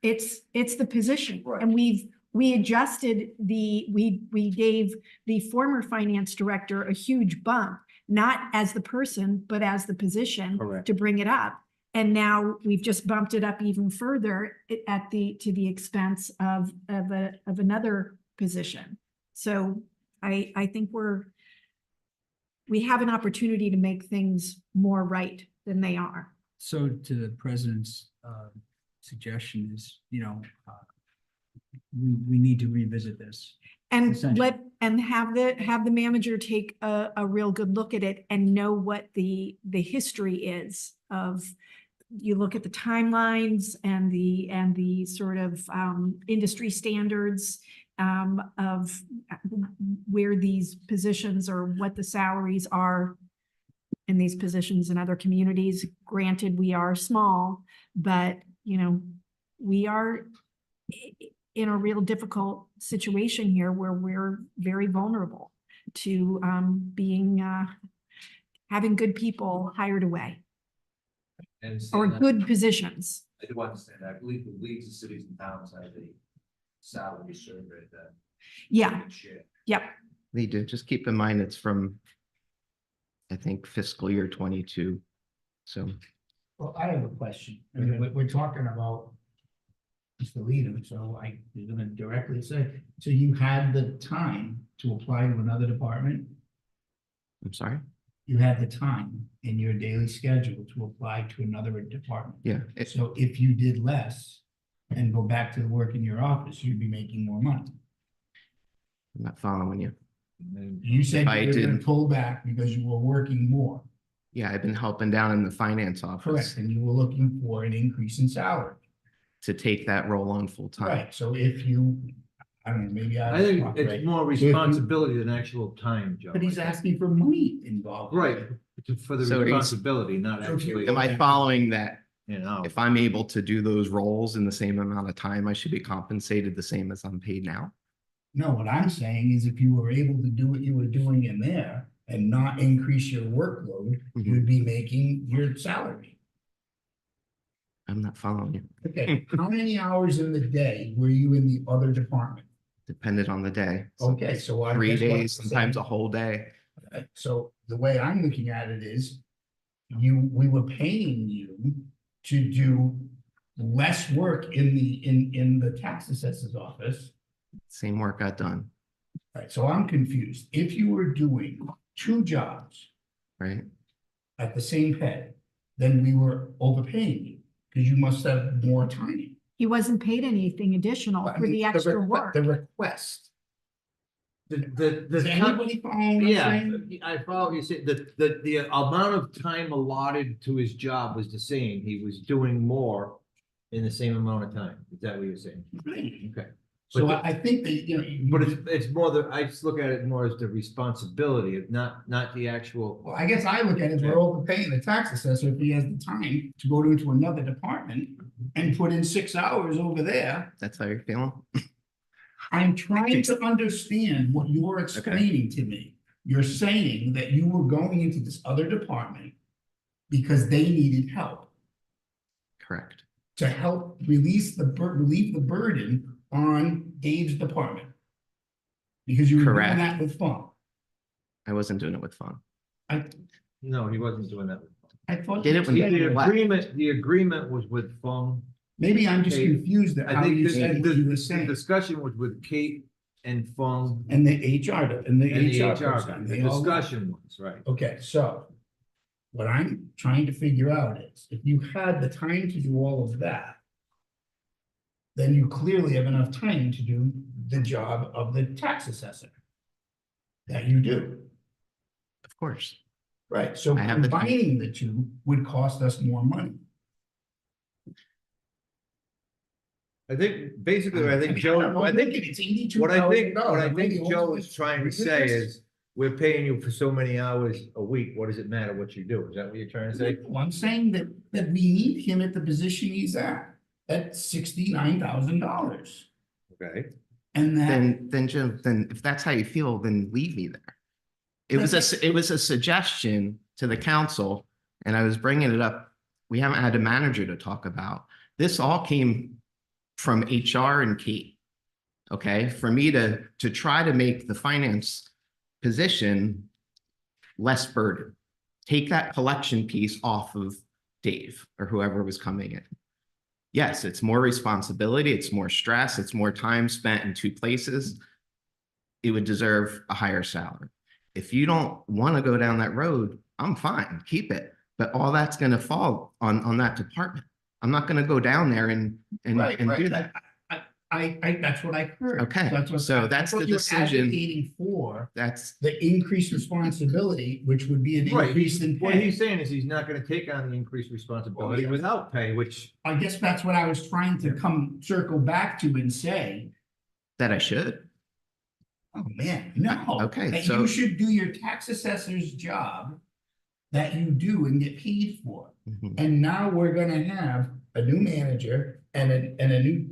It's the position. Right. And we adjusted we gave the former finance director a huge bump, not as the person, but as the position. Correct. To bring it up. And now we've just bumped it up even further to the expense of another position. So I think we have an opportunity to make things more right than they are. So to the president's suggestion is, we need to revisit this. And Essentially. have the manager take a real good look at it and know what the history is of, you look at the timelines and the sort of industry standards of where these positions or what the salaries are in these positions in other communities. Granted, we are small, but we are in a real difficult situation here where we're very vulnerable to having good people hired away And or saying that, good positions. I do understand that. I believe the leagues of cities and towns have a salary survey that. Yeah. they can share. Yep. They do. Just keep in mind it's from, I think, fiscal year 22. So Well, I have a question. I mean, we're talking about Mr. Leadham, so I'm gonna directly say, so you had the time to apply to another department? I'm sorry. You had the time in your daily schedule to apply to another department. Yeah. So if you did less and go back to work in your office, you'd be making more money. I'm not following you. You said I you were gonna didn't- pull back because you were working more. Yeah, I've been helping down in the finance office Correct, and you were looking for an increase in salary. to take that role on full time. Right, so if you, I don't know, maybe I. I think right. it's more So if you- responsibility than actual time, Joe. But he's I think. asking for money involved. Right, for the So he's- responsibility, not So if you- actually, Am I following that? you know. If I'm able to do those roles in the same amount of time, I should be compensated the same as I'm paid now? No, what I'm saying is if you were able to do what you were doing in there and not increase your workload, Mhm. you'd be making your salary. I'm not following you. Okay, how many hours in the day were you in the other department? Depended on the day. So Okay, so I. 3 guess what I'm days, sometimes a saying- whole day. So the way I'm looking at it is, we were paying you to do less work in the tax assessor's office. Same work got done, Right, so I'm confused. If you were doing 2 jobs right? at the same pay, then we were overpaying you, because you must have more time. He wasn't paid anything additional But I for mean, the extra work. The request. The Is anybody following what I'm Yeah, saying? I follow you say the amount of time allotted to his job was the same. He was doing more in the same amount of time. Is that what you're saying? Right. Okay. So But I think that, But it's more I just look at it more as the responsibility of not the actual. well, I guess I look at it, we're overpaying the tax assessor if he has the time to go into another department and put in 6 hours over there. That's how you're feeling? I'm trying to understand what you're explaining to me. You're saying that you were going into this other department because they needed help Correct. to help relieve the burden on Dave's department. Because you were doing Correct. that with fun. I wasn't doing it with fun. No, he wasn't doing that. I thought. Did it when The what? agreement was with Fung. Maybe I'm just Kate. confused at I how think you said what you were the saying. discussion was with Kate and Fung And the HR, and the and the HR HR. person. The they all- discussion was, right. Okay, so what I'm trying to figure out is if you had the time to do all of that, then you clearly have enough time to do the job of the tax assessor. That you do, Of course. right? So I have the time. combining the two would cost us more money. I think, basically, what I think I Joe, don't know, I think, it's $82,000. what I Maybe think all Joe of is it's trying to say ridiculous. is, we're paying you for so many hours a week, what does it matter what you do? Is that what you're trying to say? Well, I'm saying that we need him at the position he's at $69,000. Okay. And that, Then Jim, then if that's how you feel, then leave me there. It was a suggestion to the council, and I was bringing it up. We haven't had a manager to talk about. This all came from HR and Kate. Okay, for me to try to make the finance position less burden. Take that collection piece off of Dave or whoever was coming in. Yes, it's more responsibility, it's more stress, it's more time spent in two places. It would deserve a higher salary. If you don't want to go down that road, I'm fine, keep it. But all that's going to fall on that department. I'm not going to go down there and do that. I, that's what I heard. Okay, so that's the what you're decision. advocating for, That's, the increased responsibility, which would be an Right, increase in what he's pay. saying is he's not gonna take on the increased responsibility without pay, which, I guess that's what I was trying to circle back to and say, that I should. oh, man, no. Okay, That so- you should do your tax assessor's job that you do and get paid for. Mhm. And now we're gonna have a new manager and a new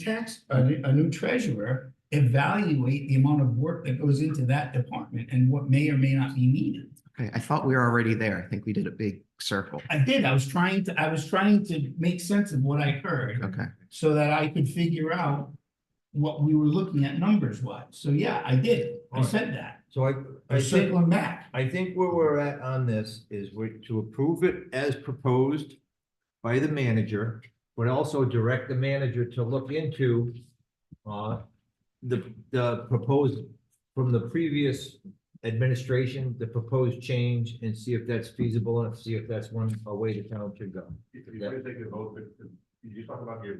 a new treasurer evaluate the amount of work that goes into that department and what may or may not be needed. Okay, I thought we were already there. I think we did a big circle. I did, I was trying to make sense of what I heard. Okay. So that I could figure out what we were looking at numbers wise. So yeah, I did, I said that. so I I'm think, circling back. I think where we're at on this is we're to approve it as proposed by the manager, but also direct the manager to look into the proposed, from the previous administration, the proposed change, and see if that's feasible and see if that's a way the town should go. If you're gonna take a vote, but did you talk about your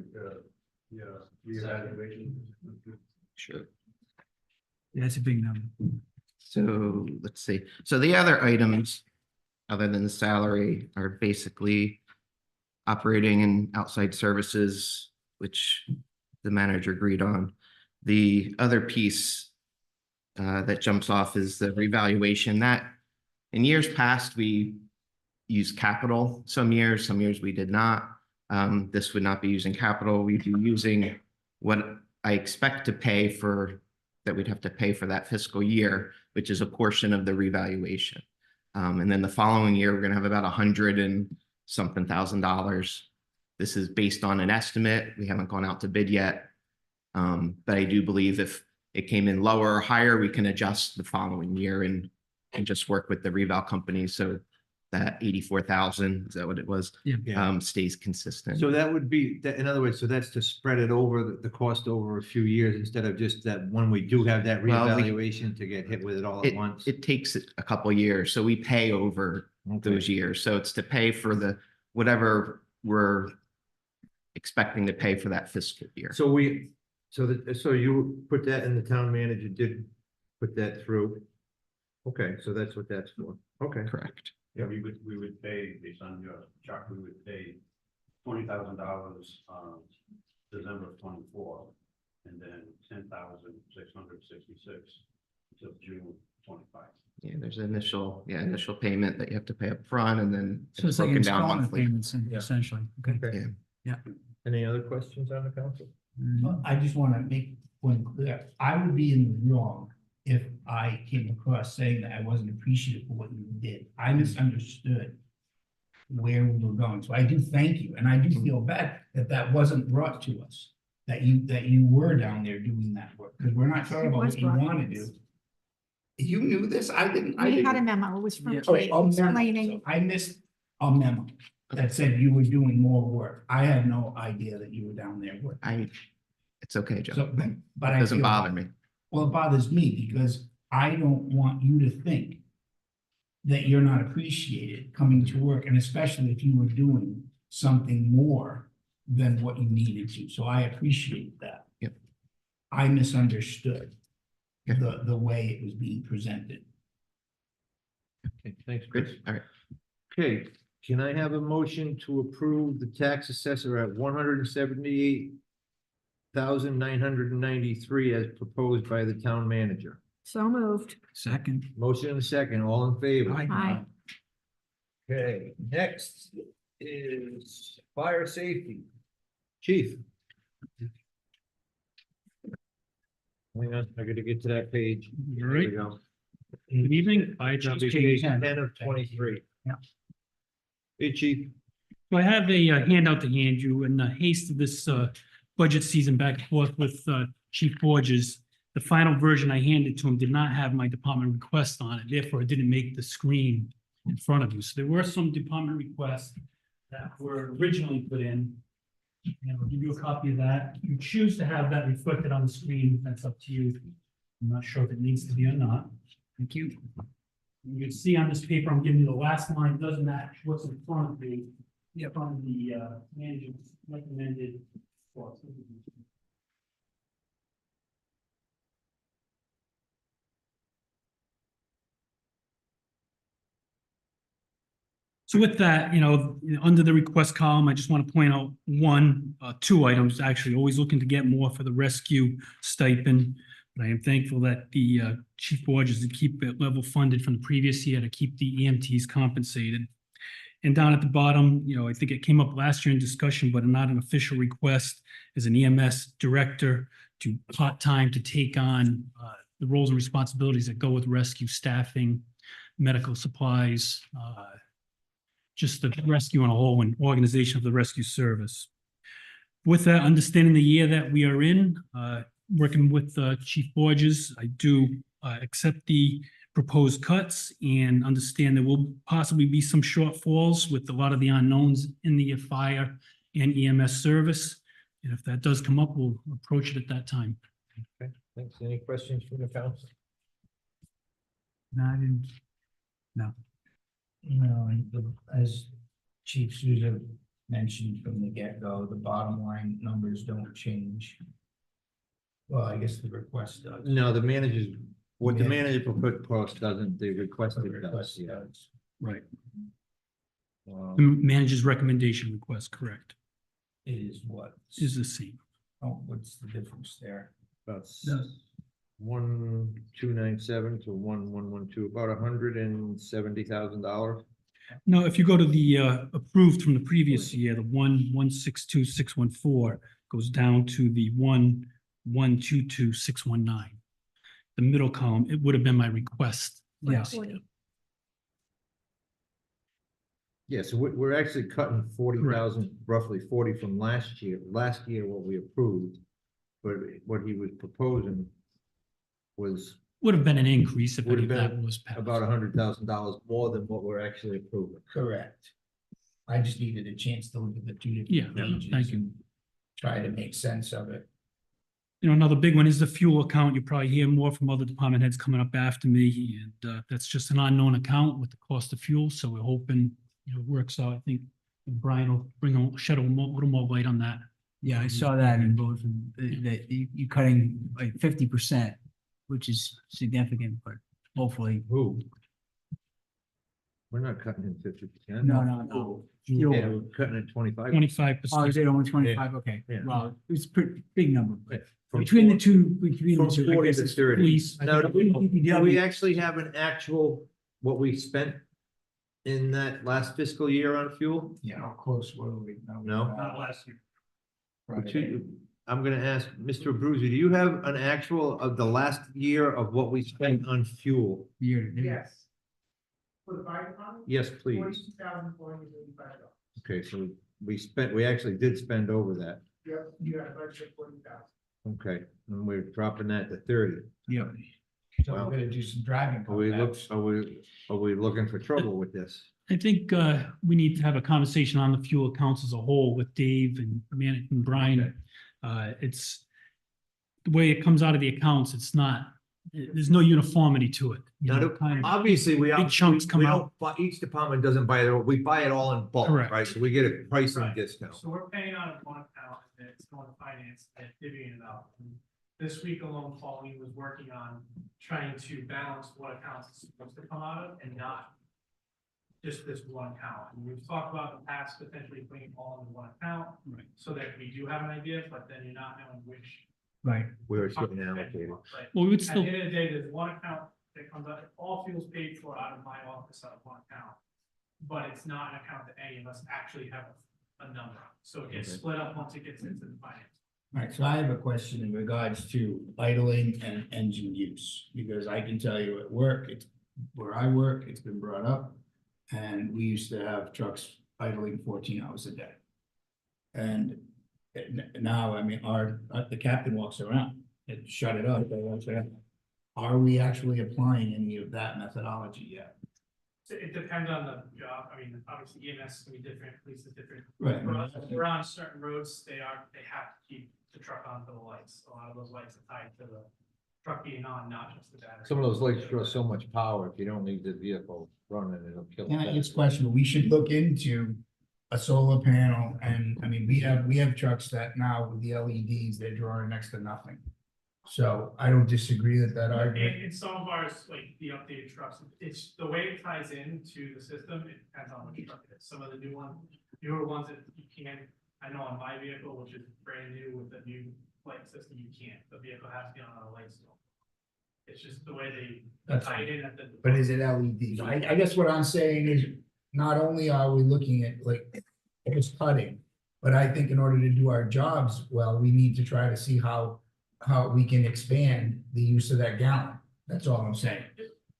reevaluation? Sure. Yeah, that's a big number. So let's see. So the other items, other than the salary, are basically operating and outside services, which the manager agreed on. The other piece that jumps off is the revaluation. That in years past, we used capital some years we did not. This would not be using capital. We'd be using what I expect to pay for, that we'd have to pay for that fiscal year, which is a portion of the revaluation. And then the following year, we're gonna have about $100 and something thousand. This is based on an estimate. We haven't gone out to bid yet. But I do believe if it came in lower or higher, we can adjust the following year and just work with the reval company. So that 84,000, is that what it was? Yeah. Stays consistent. So that would be, in other words, so that's to spread it over, the cost over a few years, instead of just that when we do have that Well, reevaluation to get hit with it all at once. It takes a couple years, so we pay over Okay. those years. So it's to pay for the, whatever we're expecting to pay for that fiscal year. So so you put that, and the town manager did put that through? Okay, so that's what that's for. Okay. Correct. Yeah, we would pay, based on your chart, we would pay $20,000, December of 24, and then 10,666 until June 25. Yeah, there's initial payment that you have to pay up front, and then So it's like broken down installment monthly. payments essentially. Okay. Okay. Yeah. Any other questions on the council? Mhm. I just want to make one clear. I would be in the wrong if I came across saying that I wasn't appreciative of what you did. I misunderstood where we were going. So I do thank you, and I do feel bad that that wasn't brought to us. That you were down there doing that work, because we're not sure It about was what you brought to want to us. do. You knew this? I didn't. We had a memo, it was from Oh, Kate a memo. explaining. So I missed a memo that said you were doing more work. I had no idea that you were down there working. It's okay, Joe. So, but I Doesn't feel- bother me. Well, it bothers me because I don't want you to think that you're not appreciated coming to work, and especially if you were doing something more than what you needed to. So I appreciate that. Yep. I misunderstood Okay. the way it was being presented. Okay, thanks, Chris. Good, all right. Okay, can I have a motion to approve the tax assessor at 178,993 as proposed by the town manager? So moved. Second. Motion and a second, all in favor? Aye. Okay, next is fire safety. Chief. Hang on, I gotta get to that page. All There we right. go. Good evening, Fire That'll Chief be James page Henry. 10 of 23. Yeah. Hey, chief. So I have a handout to hand you in the haste of this budget season back and forth with Chief Borges. The final version I handed to him did not have my department request on it, therefore it didn't make the screen in front of you. So there were some department requests that were originally put in. And I'll give you a copy of that. If you choose to have that reflected on the screen, that's up to you. I'm not sure if it needs to be or not. Thank you. You can see on this paper, I'm giving you the last line, doesn't match what's in front of me. From the manager's recommended. So with that, under the request column, I just want to point out two items, actually, always looking to get more for the rescue stipend. But I am thankful that the Chief Borges did keep it level funded from the previous year to keep the EMTs compensated. And down at the bottom, I think it came up last year in discussion, but not an official request, is an EMS director to part-time to take on the roles and responsibilities that go with rescue staffing, medical supplies, just the rescue on a whole and organization of the rescue service. With that, understanding the year that we are in, working with Chief Borges, I do accept the proposed cuts and understand there will possibly be some shortfalls with a lot of the unknowns in the fire and EMS service. And if that does come up, we'll approach it at that time. Okay, thanks. Any questions from the council? No. As Chief Souza mentioned from the get-go, the bottom line numbers don't change. Well, I guess the request does. No, the managers, what the Yeah. manager proposed doesn't, the requested does, yeah. Right. The Um, manager's recommendation request, correct, It is what? is the same. Oh, what's the difference there? That's 1,297 to 1,112, about $170,000. No, if you go to the approved from the previous year, the 1,162,614 goes down to the 1,122,619. The middle column, it would have been my request. last year. Yeah, so we're actually cutting 40,000, roughly 40 from last year. Last year, what we approved, but what he was proposing was Would have been an increase if would any have of that been was passed. about $100,000 more than what we're actually approving. Correct. I just needed a chance to look at the two Yeah, different pages. thank you. and try to make sense of it. Another big one is the fuel account. You probably hear more from other department heads coming up after me, and that's just an unknown account with the cost of fuel. So we're hoping, it works out. I think Brian will shed a little more light on that. Yeah, I saw that in both, that you cutting like 50%, which is significant, but hopefully. Ooh. We're not cutting in 50%. No. Yeah, we're cutting it 25. 25%. Oh, is it only 25? Okay, Yeah. well, it's a pretty big number, but From between the 40 two, between the From two. I 40 guess to it's 30. Please. Now, do we DPW. actually have an actual, what we spent in that last fiscal year on fuel? Yeah, how close were we? No? Not last year. I'm gonna ask Mr. Abruzzi, do you have an actual of the last year of what we spent on fuel? Year to date. Yes. For the fire department? Yes, please. $42,485. Okay, so we actually did spend over that. Yep, you got a budget of 40,000. Okay, and we're dropping that to 30. Yeah. So we're gonna do some driving. Are we looking for trouble with this? I think we need to have a conversation on the fuel accounts as a whole with Dave and Brian. It's the way it comes out of the accounts, it's not, there's no uniformity to it. You know, kind of Obviously, big chunks come out. Each department doesn't buy their, we buy it all in bulk, Correct. right? So we get a pricing Right. discount. So we're paying out of one account, and it's going to finance and divvying it out. And this week alone, Pauline was working on trying to balance what accounts it's supposed to come out of and not just this one account. And we've talked about in the past potentially putting it all into one account. Right. So that we do have an idea, but then you're not knowing which. Right. Where it's getting allocated. But Well, we would at still, the end of the day, there's one account that comes out, all fuel's paid for out of my office out of one account. But it's not an account that any of us actually have a number. So it gets Okay. split up once it gets into the finance. All right, so I have a question in regards to idling and engine use, because I can tell you at work, it's where I work, it's been brought up. And we used to have trucks idling 14 hours a day. And now, I mean, the captain walks around and shut it up. They won't say, are we actually applying any of that methodology yet? So it depends on the job. I mean, obviously EMS can be different, police is different. Right. We're on certain roads, they have to keep the truck on for the lights. A lot of those lights are tied to the truck being on, not just the battery. Some of those lights draw so much power, if you don't leave the vehicle running, it'll kill. the Yeah, it's battery. questionable. We should look into a solar panel, and I mean, we have trucks that now with the LEDs, they're drawing next to nothing. So I don't disagree with that argument. In some of ours, like the updated trucks, it's the way it ties into the system, it depends on which truck it is. Some of the newer ones that you can, I know on my vehicle, which is brand new with the new light system, you can't. The vehicle has to be on a light still. It's just the way they That's tie fine. it in at the. But is it LEDs? I guess what I'm saying is, not only are we looking at like, it's cutting, but I think in order to do our jobs well, we need to try to see how we can expand the use of that gallon. That's all I'm saying.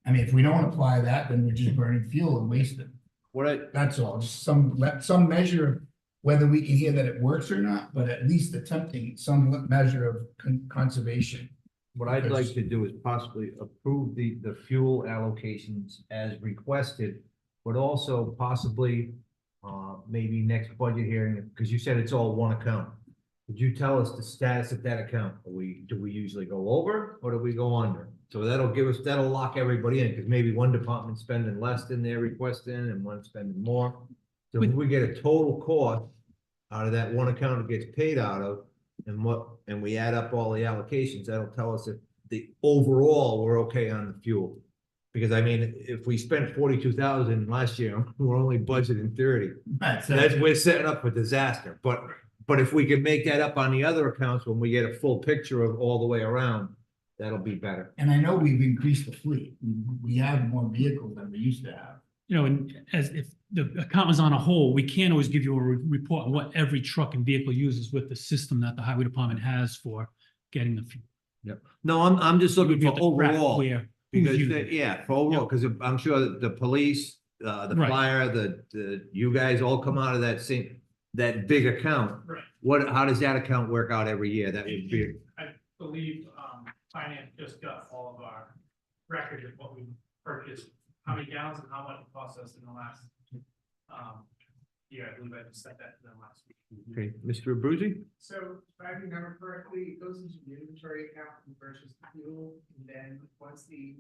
I mean, if we don't apply that, then we're just burning fuel and wasting. That's all, just some measure of whether we can hear that it works or not, but at least attempting some measure of conservation. What I'd like to do is possibly approve the fuel allocations as requested, but also possibly maybe next budget hearing, because you said it's all one account. Could you tell us the status of that account? Do we usually go over or do we go under? So that'll lock everybody in, because maybe one department's spending less than they're requesting and one's spending more. So if we get a total cost out of that one account it gets paid out of, and we add up all the allocations, that'll tell us if the overall, we're okay on the fuel. Because I mean, if we spent 42,000 last year, we're only budgeting 30. We're setting up for disaster. But if we can make that up on the other accounts, when we get a full picture of all the way around, that'll be better. And I know we've increased the fleet. We have more vehicles than we used to have. you know, and as if the account was on a whole, we can't always give you a report on what every truck and vehicle uses with the system that the highway department has for getting the fuel. Yep. No, I'm just looking We have for to track overall. where- Because, who's using it. yeah, for overall, because I'm sure that the police, the Right. fire, you guys all come out of that big account. Right. How does that account work out every year? That would be, I believe, finance just got all of our records of what we purchased, how many gallons and how much it cost us in the last, year. I believe I just said that to them last week. okay, Mr. Abruzzi? So if I remember correctly, it goes into the inventory account and purchase the fuel, and then once the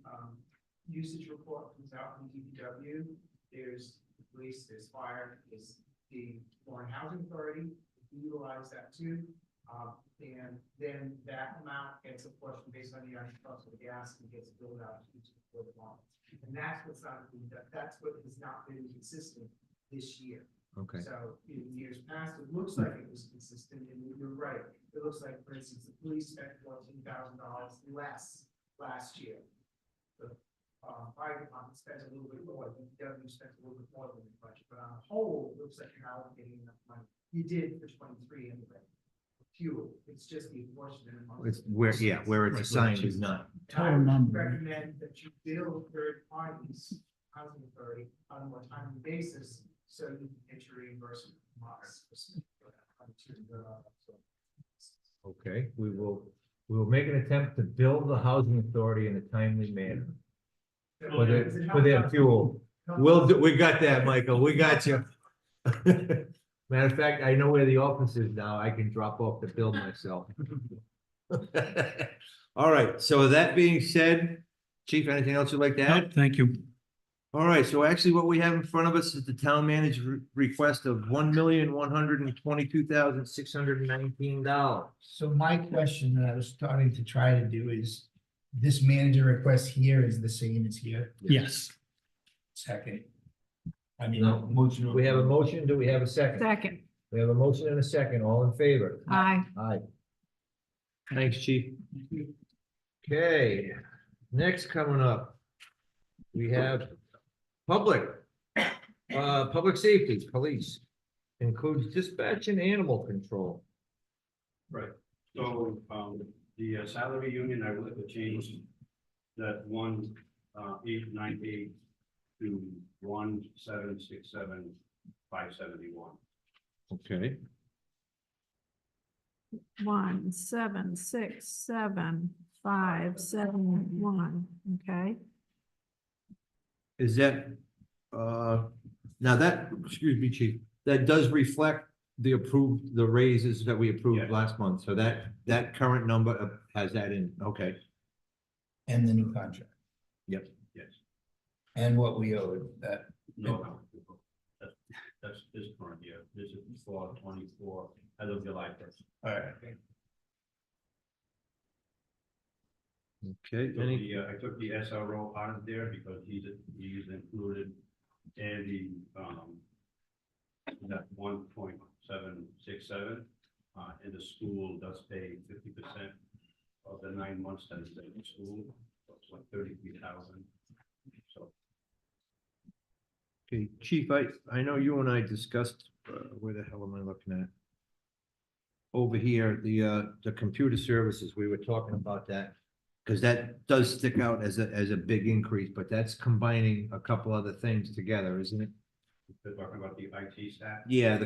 usage report comes out from DPW, there's the police, there's fire, there's the Warren Housing Authority, we utilize that too. And then that amount gets a portion based on the actual cost of the gas and gets billed out to each of the departments. And that's what's not, that's what has not been consistent this year. Okay. So in years past, it looks like it was consistent, and you're right. It looks like, for instance, the police spent $14,000 less last year. The fire department spent a little bit more, the DPW spent a little bit more than the budget, but on the whole, it looks like you're allocating enough money. You did for 23 anyway. Fuel, it's just the apportionment among. It's where it's assigned is not. I would recommend that you bill third parties housing authority on a more timely basis, so you can get your reimbursement from us. Okay, we will make an attempt to bill the housing authority in a timely manner for their fuel. We got that, Michael, we got you. Matter of fact, I know where the office is now, I can drop off the bill myself. All right, so that being said, Chief, anything else you'd like to add? Thank you. All right, so actually what we have in front of us is the town manager request of $1,122,619. So my question that I was starting to try to do is, this manager request here is the same as here? Yes. Second. I mean, No. motion. We have a motion, do we have a second? Second, We have a motion and a second, all in favor? aye. Aye. Thanks, chief. Okay, next coming up, we have public safety, police, includes dispatch and animal control. Right, so, the salary union, I would like to change that 1,898 to 1,767,571. Okay. 1,767,571, okay? Is that, now that, excuse me, chief, that does reflect the raises that we approved Yes. last month, so that current number has that in, okay, And the new contract, yep. Yes, and what we owed, that. no, that's this current year, this is for 24, as of July 1st. All right. Okay, So any, I took the SRO out of there because he's included in the, that 1.767. And the school does pay 50% of the 9 months that it's in school, so it's like 33,000. So. okay, chief, I know you and I discussed, where the hell am I looking at? Over here, the computer services, we were talking about that. Because that does stick out as a big increase, but that's combining a couple other things together, isn't it? They're talking about the IT staff. Yeah,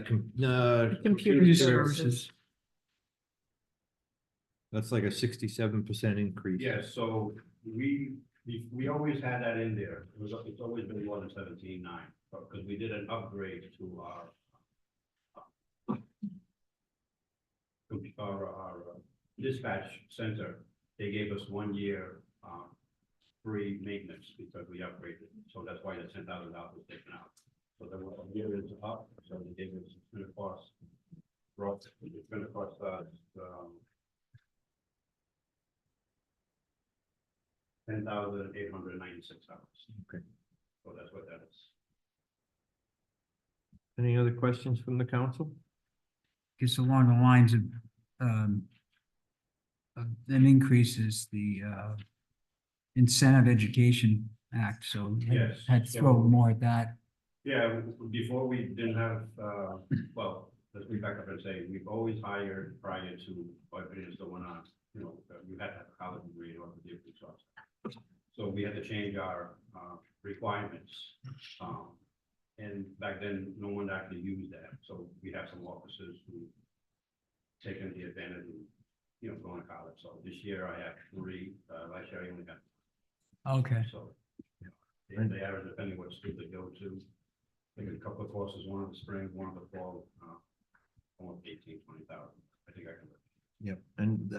Computer services. That's like a 67% increase. Yeah, so we always had that in there. It's always been more than 17.9, because we did an upgrade to our dispatch center. They gave us 1 year free maintenance because we upgraded. So that's why the $10,000 was taken out. So the 1 year is up, so they gave us, it's gonna cost us $10,896. Okay. So that's what that is. Any other questions from the council? Just along the lines of, an increase is the, Incentive Education Act, so Yes. had to throw more at that. Yeah, before we didn't have, well, let's be back up and say, we've always hired prior to what is going on. You know, you had to have a college degree in order to be a police officer. So we had to change our requirements. And back then, no one actually used that. So we have some officers who taken the advantage of, you know, going to college. So this year I have 3, last year I only had. Okay. So, you know, they average depending what school they go to. I think a couple of courses, one in the spring, one in the fall, almost 18,000 to 20,000. I think I can. Yep, and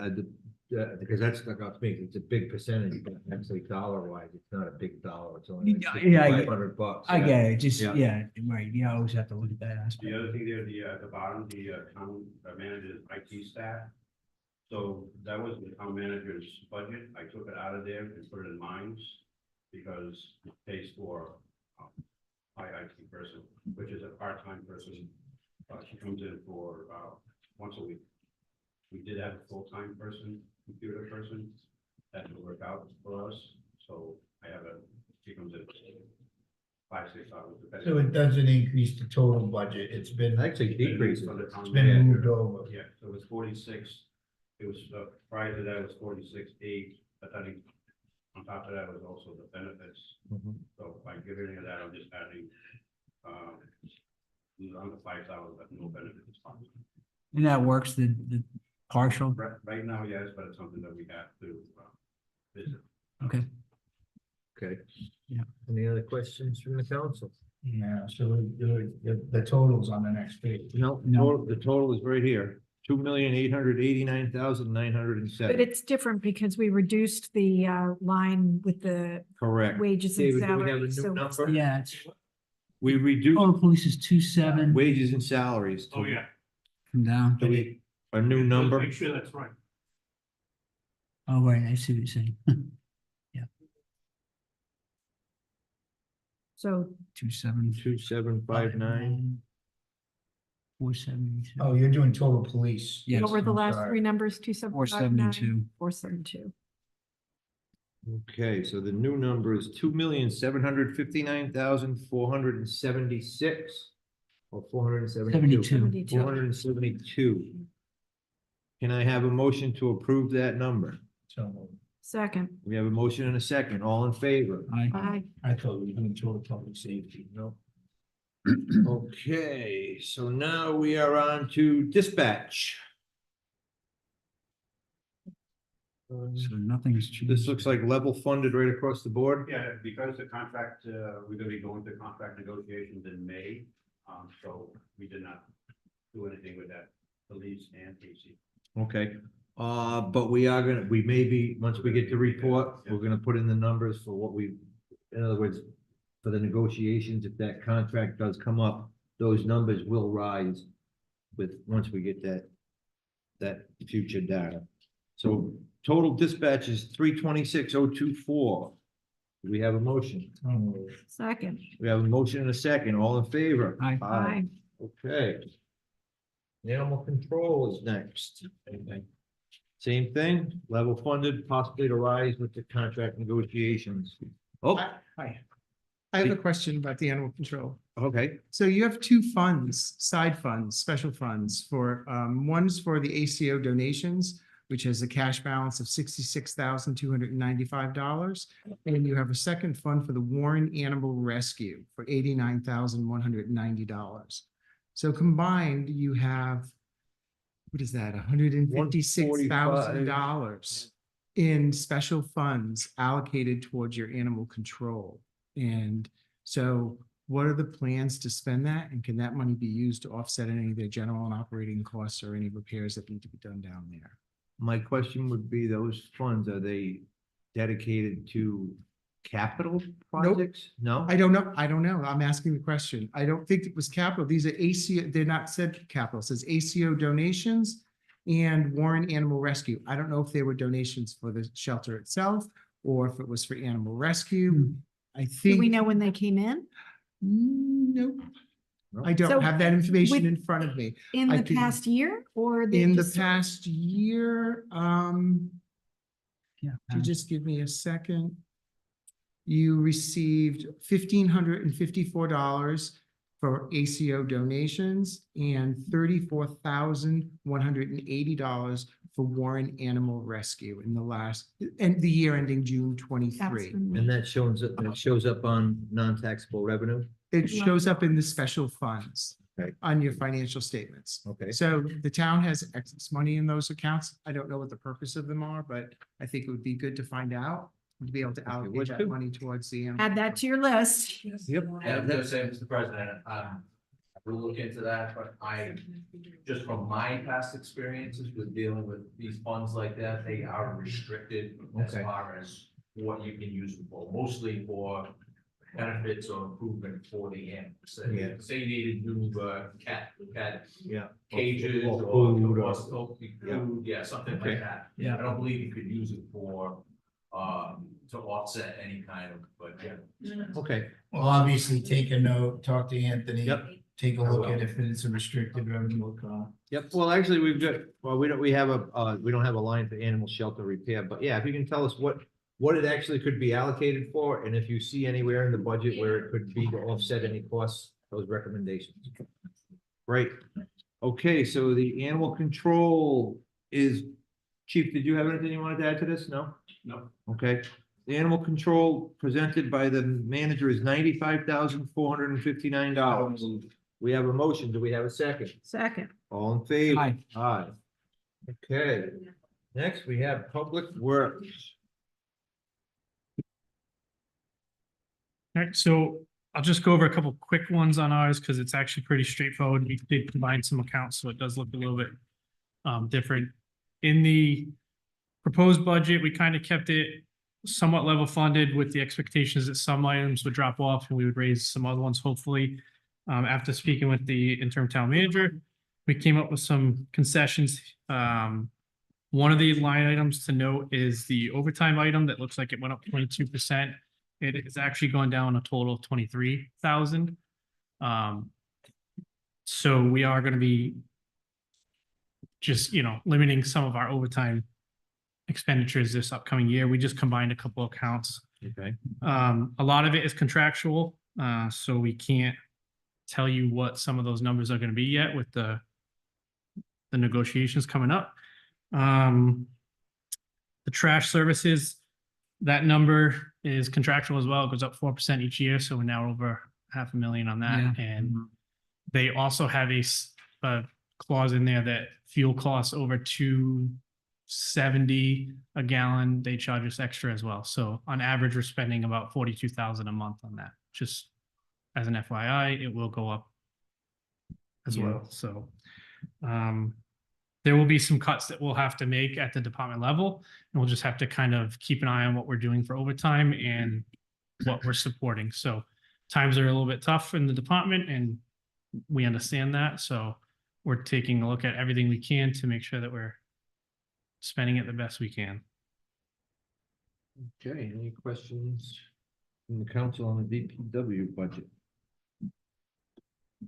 because that stuck out to me, it's a big percentage, but actually dollar wise, it's not a big dollar, it's only Yeah, I get- $500. I get it, just, Yeah. yeah, right, you always have to look at that aspect. The other thing there, at the bottom, the town manager's IT staff. So that was the town manager's budget. I took it out of there and put it in mines because it pays for my IT person, which is a part-time person. She comes in for once a week. We did have a full-time person, computer person, that will work out for us. So I have she comes in 5-6 hours. depending So on- it doesn't increase the total budget, it's been. Actually decreases. For the town It's been manager. moved over. Yeah, so it was 46, it was, prior to that, it was 46.8, but I think On top of that was also the benefits. So by giving any of that, I'm just adding, under 5,000, but no benefits. And that works, the partial, Right now, yes, but it's something that we have to, visit. okay. Okay. Yeah. Any other questions from the council? Yeah, so the totals on the next page. No, the total is right here, 2,889,907. But it's different because we reduced the line with the Correct. wages and David, do we have a salaries. new So number? Yeah, it's, We reduced total police is 2.7. wages and salaries. Oh, yeah. Come down. Do we, a new number? Make sure that's right. Oh, right, I see what you're saying. so 2.7. 2,759. 472. Oh, you're doing total police. Yes, what were the I'm last sorry. three numbers? 472. 472. Okay, so the new number is 2,759,476 or 472. 72. 472. Can I have a motion to approve that number? So Second. We have a motion and a second. All in favor? Aye. I thought we were doing total public safety. No. Okay, so now we are on to dispatch. So nothing's changed. This looks like level funded right across the board. Yeah, because the contract, we're gonna be going to contract negotiations in May, so we did not do anything with that, police and AC. Okay, but we are gonna, we may be, once we get the report, we're gonna put in the numbers for what we, in other words, for the negotiations, if that contract does come up, those numbers will rise with, once we get that future data. So total dispatch is 326,024. Do we have a motion? Second. We have a motion and a second. All in favor? Aye. Aye. Okay. Animal control is next. Same thing, level funded, possibly to rise with the contract negotiations. Oh, Hi. I have a question about the animal control. okay. So you have two funds, side funds, special funds for, one's for the ACO donations, which has a cash balance of $66,295. And you have a second fund for the Warren Animal Rescue for $89,190. So combined, you have, what is that, $156,000 in special funds allocated towards your animal control. And so what are the plans to spend that? And can that money be used to offset any of their general and operating costs or any repairs that need to be done down there? My question would be, those funds, are they dedicated to capital projects? No? I don't know. I don't know. I'm asking the question. I don't think it was capital. These are ACO, they're not said capital. It says ACO donations and Warren Animal Rescue. I don't know if they were donations for the shelter itself or if it was for animal rescue. I Do think. we know when they came in? Nope. I So don't have that information with- in front of me. In I the can- past year or? they In the just- past year, Yeah. if you just give me a second. You received $1,554 for ACO donations and $34,180 for Warren Animal Rescue in the last, and the year ending June 23. And that shows up on non-taxable revenue? It shows up in the special funds Okay. on your financial statements. Okay. So the town has excess money in those accounts. I don't know what the purpose of them are, but I think it would be good to find out, to be able to allocate would that too. money towards the. animal Add that to your list. Yep. Yeah, I'm gonna say, Mr. President, we'll look into that, but just from my past experiences with dealing with these funds like that, they are restricted as Okay. far as what you can use them for, mostly for benefits or improvement for the animals. Yeah. Say you needed new, cat Yeah. cages Or or food or- food, yeah, something Okay. like that. Yeah. I don't believe you could use it for, to offset any kind of, but yeah. Okay. Well, obviously, take a note, talk to Anthony. Yep. Take a look at if it's a restricted revenue account. Yep, well, actually, we don't have a line for animal shelter repair, but yeah, if you can tell us what it actually could be allocated for, and if you see anywhere in the budget where it could be to offset any costs, those recommendations. Right, okay, so the animal control is, Chief, did you have anything you wanted to add to this? No? No. Okay, the animal control presented by the manager is $95,459. We have a motion. Do we have a second? Second. All in favor? Aye. Aye. Okay, next we have Public Works. All right, so I'll just go over a couple quick ones on ours because it's actually pretty straightforward. We did combine some accounts, so it does look a little bit different. In the proposed budget, we kind of kept it somewhat level funded with the expectations that some items would drop off and we would raise some other ones, hopefully. After speaking with the interim town manager, we came up with some concessions. One of the line items to note is the overtime item that looks like it went up 22%. It is actually gone down a total of 23,000. So we are going to be just, limiting some of our overtime expenditures this upcoming year. We just combined a couple accounts. Okay. A lot of it is contractual, so we can't tell you what some of those numbers are going to be yet with the negotiations coming up. The trash services, that number is contractual as well. It goes up 4% each year, so we're now over $500,000 on that. Yeah. And they also have a clause in there that fuel costs over $2.70 a gallon, they charge us extra as well. So on average, we're spending about $42,000 a month on that. Just as an FYI, it will go up as well. So there will be some cuts that we'll have to make at the department level, and we'll just have to kind of keep an eye on what we're doing for overtime and what we're supporting. So times are a little bit tough in the department, and we understand that. So we're taking a look at everything we can to make sure that we're spending it the best we can. Okay, any questions from the council on the DPW budget?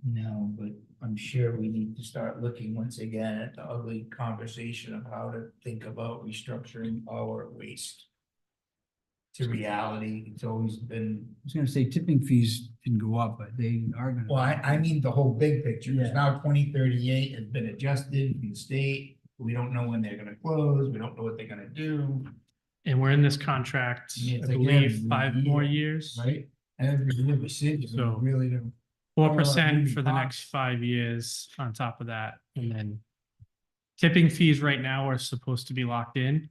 No, but I'm sure we need to start looking once again at the ugly conversation of how to think about restructuring our waste to reality. It's always been, I was gonna say tipping fees can go up, but they are gonna. well, I mean, the whole big picture, Yeah. because now 2038 has been adjusted from the state. We don't know when they're gonna close. We don't know what they're gonna do, And we're in this contract, Yeah, I it's like believe, every 5 more year, years. right? Every year we sit, So- we really don't. 4% moving for the next 5 years on top of that. And then tipping fees right now are supposed to be locked in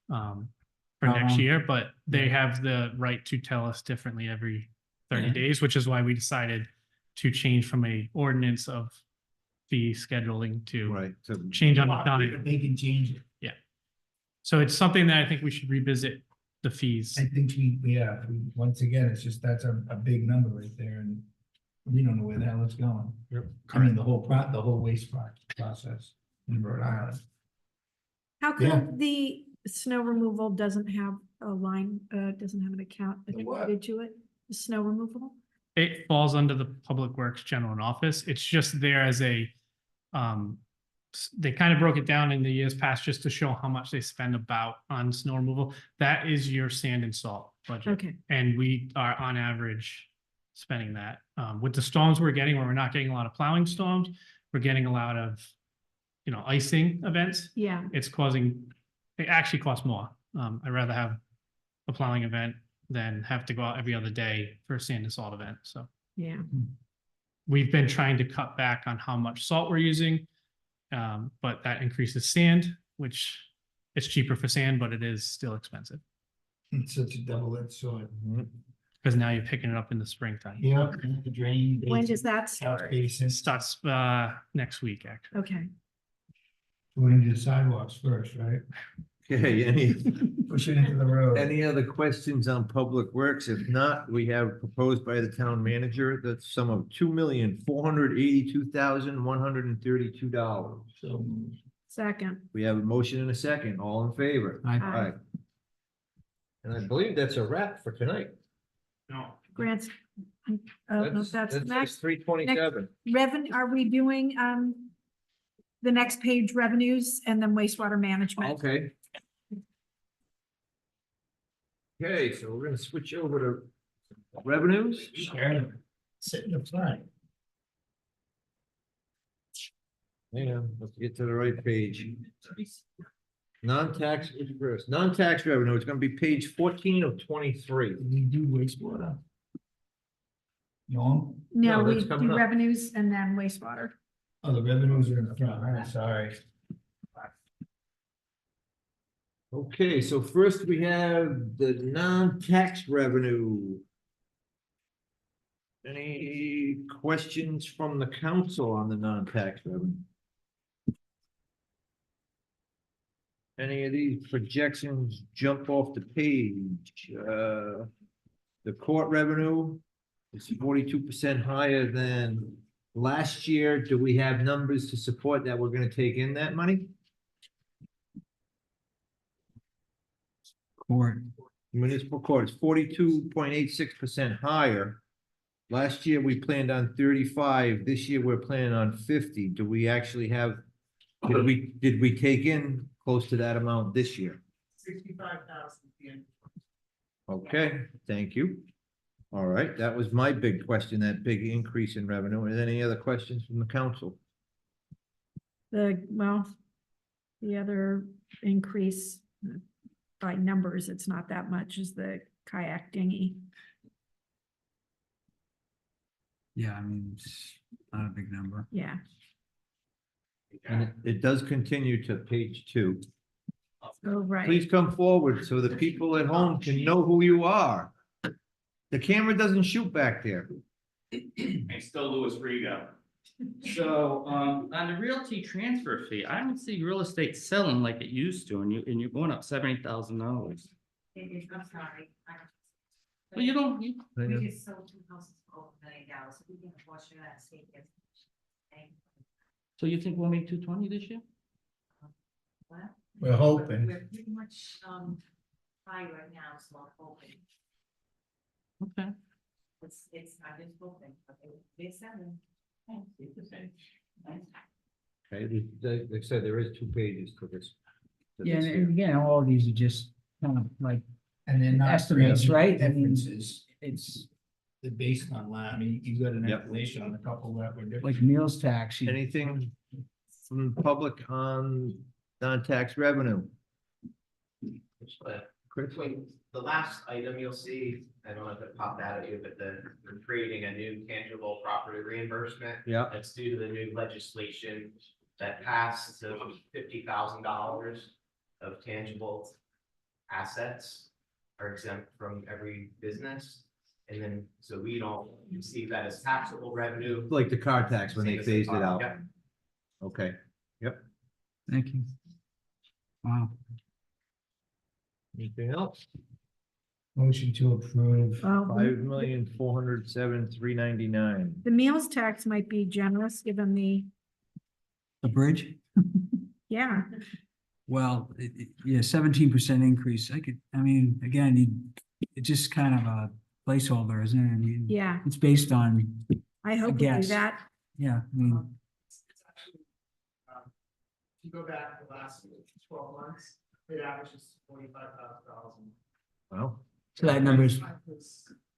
for next Uh-huh. year, but they have the right to tell us differently every 30 Yeah. days, which is why we decided to change from a ordinance of fee scheduling to Right, so change on the dime. They can change it. So it's something that I think we should revisit the fees. I think once again, it's just, that's a big number right there, and we don't know where the hell it's going. I mean, the whole waste process in Rhode Island. How Yeah. come the snow removal doesn't have a line, doesn't have an account The what? attributed to it? The snow removal? It falls under the Public Works General and Office. It's just there as a, they kind of broke it down in the years past just to show how much they spend about on snow removal. That is your sand and salt budget. Okay. And we are on average spending that. With the storms we're getting, where we're not getting a lot of plowing storms, we're getting a lot of, icing events. Yeah. It actually costs more. I'd rather have a plowing event than have to go out every other day for a sand and salt event. So Yeah. we've been trying to cut back on how much salt we're using. But that increases sand, which it's cheaper for sand, but it is still expensive. It's such a double-edged sword. Because now you're picking it up in the springtime. Yeah, the drain. When does that start? It starts next week, actually. Okay. We're gonna do the sidewalks first, right? Okay, any Push it into the road. Any other questions on Public Works? If not, we have proposed by the town manager the sum of $2,482,132. So, Second. We have a motion and a second. All in favor? Aye. And I believe that's a wrap for tonight. No. Grants. No, that's next. 327. Revenue, are we doing, the next page revenues and then wastewater management? Okay. Okay, so we're gonna switch over to revenues. Sure. Sit in the front. Yeah, let's get to the right page. Non-tax is first. Non-tax revenue, it's gonna be page 14 of 23. We do wastewater. No, No, No, we that's coming do up. revenues and then wastewater. oh, the revenues are in the front, I'm sorry. Okay, so first we have the non-tax revenue. Any questions from the council on the non-tax revenue? Any of these projections jump off the page? The court revenue is 42% higher than last year. Do we have numbers to support that we're gonna take in that money? Court. Municipal court is 42.86% higher. Last year, we planned on 35. This year, we're planning on 50. Do we actually have, did we take in close to that amount this year? 65,000. Okay, thank you. All right, that was my big question, that big increase in revenue. Is there any other questions from the council? The other increase by numbers, it's not that much, is the kayak dinghy. Yeah, I mean, it's not a big number. Yeah. And it does continue to page 2. Oh, right. Please come forward so the people at home can know who you are. The camera doesn't shoot back there. I'm still Louis Rigo. So, on the realty transfer fee, I don't see real estate selling like it used to, and you're going up $70,000. It is, I'm sorry. Well, you don't, We just sold 2 houses for over $1 million, so we can afford to that state. so you think we'll make 220 this year? We're hoping. We're pretty much, high right now, so I'm hoping. Okay. I'm just hoping, but they're selling. Okay, like I said, there is 2 pages to this. to Yeah, this and here. again, all of these are just kind of like And then not estimates, right? I mean, differences, it's they're based on that, I mean, you got an Yep. explanation on a couple that were different. like meals tax. Anything from the public on non-tax revenue? Chris? The last item you'll see, I don't know if it popped out at you, but we're creating a new tangible property reimbursement. Yeah. That's due to the new legislation that passed, so $50,000 of tangible assets are exempt from every business. And then, so we don't receive that as taxable revenue. Like the car tax when they Same as the phased it car, out. yep. Okay, Thank you. Wow. anything else? Motion to approve. Well, 5,407,399. the meals tax might be generous, given the, The bridge? yeah, Well, yeah, 17% increase. I mean, again, it's just kind of a placeholder, isn't it? I mean, yeah, it's based on, I hope we do guess. that. yeah, I mean, If you go back the last 12 months, it averages $45,000. Well, so that number's,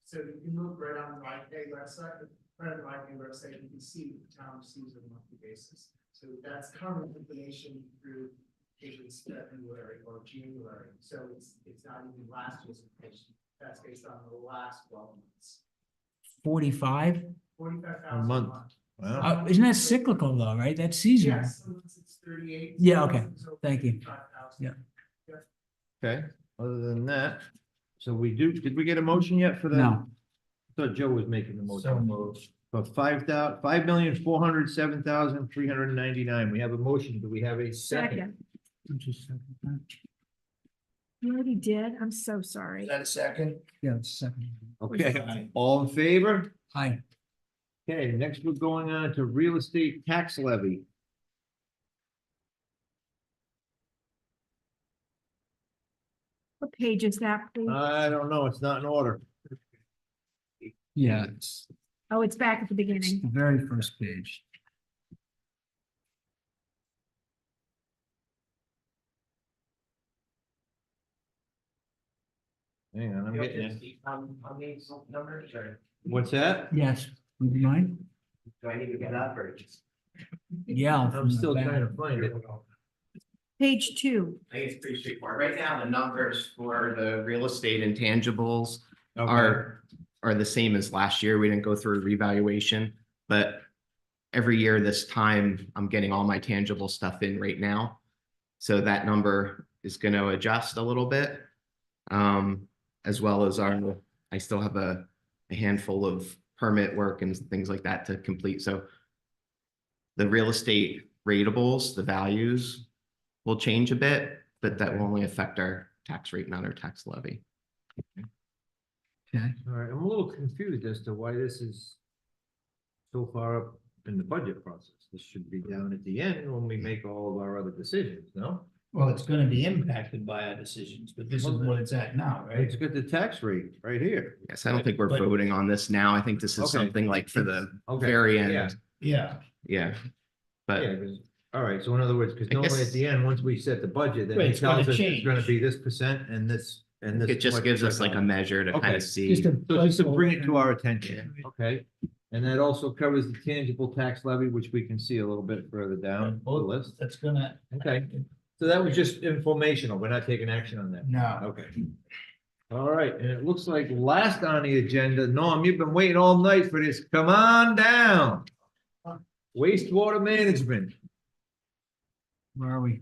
So you can look right on the YK website, right on the YK website, you can see what the town receives on a monthly basis. So that's current information through February or January, so it's not even last year's information. That's based on the last 12 months. 45? 45,000 A month. Wow. Isn't that cyclical though, right? That's seasonal. Yes, sometimes it's 38. Yeah, okay. sometimes it's over Thank you. 55,000. Yeah. okay, other than that, so did we get a motion yet for that? No. I thought Joe was making the motion. So moved. For 5,407,399. We have a motion. Do we have a second? You already did, I'm so sorry. Is that a second? Yeah, it's second. Okay, all in favor? Hi. Okay, next we're going on to real estate tax levy. What page is that, please? I don't know, it's not in order. Yeah, it's Oh, it's back at the the beginning. very first page. Hang on, I'm getting it. On these numbers, or What's that? Yes, would you mind? do I need to get up or just? Yeah. I'm still trying to find it. Page 2. I think it's pretty straightforward. Right now, the numbers for the real estate intangibles are the same as last year. We didn't go through a revaluation, but every year this time, I'm getting all my tangible stuff in right now. So that number is going to adjust a little bit. As well as I still have a handful of permit work and things like that to complete. So the real estate ratables, the values will change a bit, but that will only affect our tax rate, not our tax levy. Okay. All right, I'm a little confused as to why this is so far up in the budget process. This should be down at the end when we make all of our other decisions, no? Well, it's gonna be impacted by our decisions, but this is what it's at now, right? It's got the tax rate right here. Yes, I don't think we're But- voting on this now. I think this is Okay. something like for the Okay, very yeah. end. Yeah, Yeah. But Yeah, 'cause- all right, so in other words, because I normally guess- at the end, once we set the budget, then Right, it it's gonna tells us it's change. gonna be this percent and this and this. it just much gives us like a percent. measure to kind Okay. of see. just a. So just to bring it to our placeholder. attention, okay? And that also covers the tangible tax levy, which we can see a little bit further down the Well, list. That's gonna. Okay. So that was just informational. We're not taking action on that. No, Okay. All right, and it looks like last on the agenda, Norm, you've been waiting all night for this. Come on down. Wastewater management. Where are we?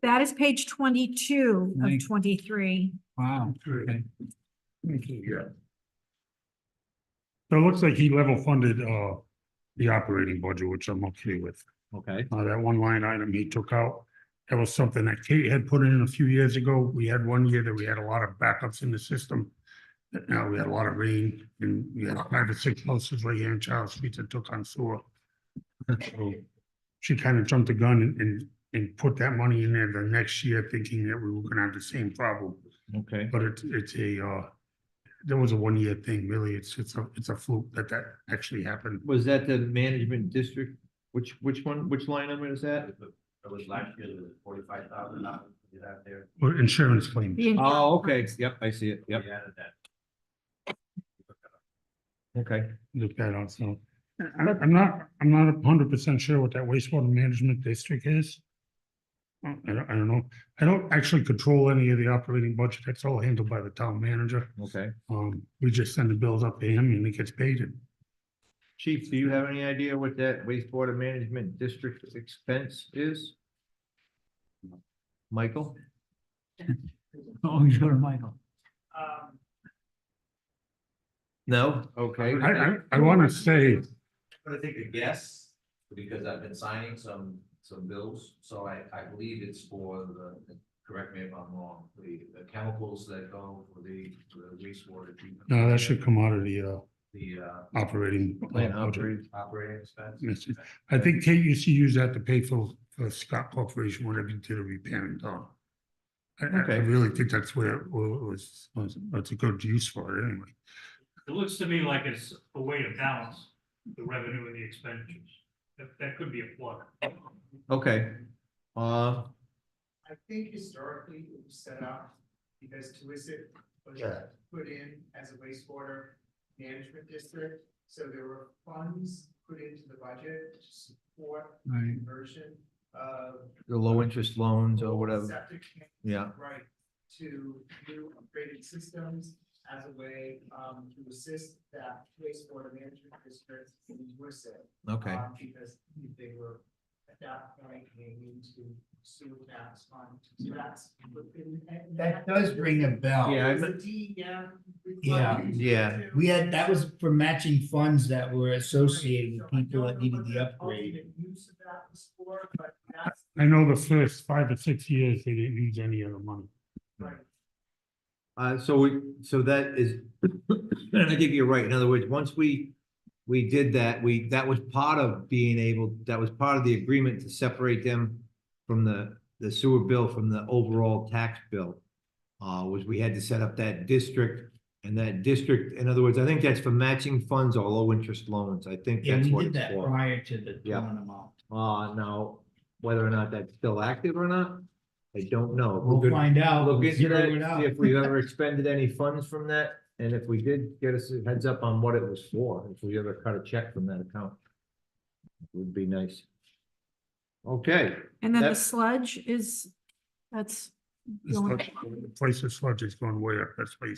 That is page 22 Right. of 23. Wow, okay. So it looks like he level funded, the operating budget, which I'm okay with. Okay. That one line item he took out, that was something that Kate had put in a few years ago. We had one year that we had a lot of backups in the system. Now we had a lot of rain and we had 5 or 6 houses right here in Charles Street that took on sewer. So she kind of jumped the gun and put that money in there the next year thinking that we were gonna have the same problem. Okay. But it's there was a 1 year thing, really. It's a fluke that actually happened. Was that the management district? Which one, which line number is that? It was last year, there was $45,000 you have there. Or insurance claims. The Oh, okay. Yep, I see it. Yep. We added that. Okay. Look that out, so. I'm not 100% sure what that wastewater management district is. I don't know. I don't actually control any of the operating budget. That's all handled by the town manager. Okay. We just send the bills up to him and he gets paid it. Chief, do you have any idea what that wastewater management district expense is? Michael? Oh, you go to Michael. No? Okay. I want to say, I'm gonna take a guess, because I've been signing some bills, so I believe it's for correct me if I'm wrong, the chemicals that go for the wastewater treatment. no, that should come out of the The, operating Plan budget. operating expense. Yes. I think Kate used to use that to pay for Scott Corporation whenever he did a repair and done. I Okay. really think that's where it was, that's a good use for it anyway. It looks to me like it's a way to balance the revenue and the expenditures. That could be a plug. Okay. I think historically it was set up because Tuisset was put in as a wastewater management district. So there were funds put into the budget to support the Right. conversion of The low interest loans or whatever. septic tanks, Yeah. right, to new upgraded systems as a way to assist that wastewater management district in Tuisset. Okay. Because they were at that point, they need to sewer tax fund, so that's. that does ring a bell. Yeah, There's a DEM. Yeah. Yeah. We had, that was for matching funds that were associated with people that needed the upgrade. Ultimate use of that was for, but that's I know the first 5 or 6 years, they didn't use any of the money. right. So that is, and I think you're right. In other words, once we did that, that was part of being able, that was part of the agreement to separate them from the sewer bill from the overall tax bill. Was we had to set up that district, and that district, in other words, I think that's for matching funds or low interest loans. I think Yeah, that's we what did it's that for. prior to the Yeah. town amount. Now, whether or not that's still active or not, I don't know. We'll We're gonna find out. Look We'll into zero that, it out. see if we've ever expended any funds from that, and if we did, get us a heads up on what it was for, if we ever cut a check from that account. Would be nice. Okay. And then the that- sludge is, that's going, The price of sludge is going way up, that's why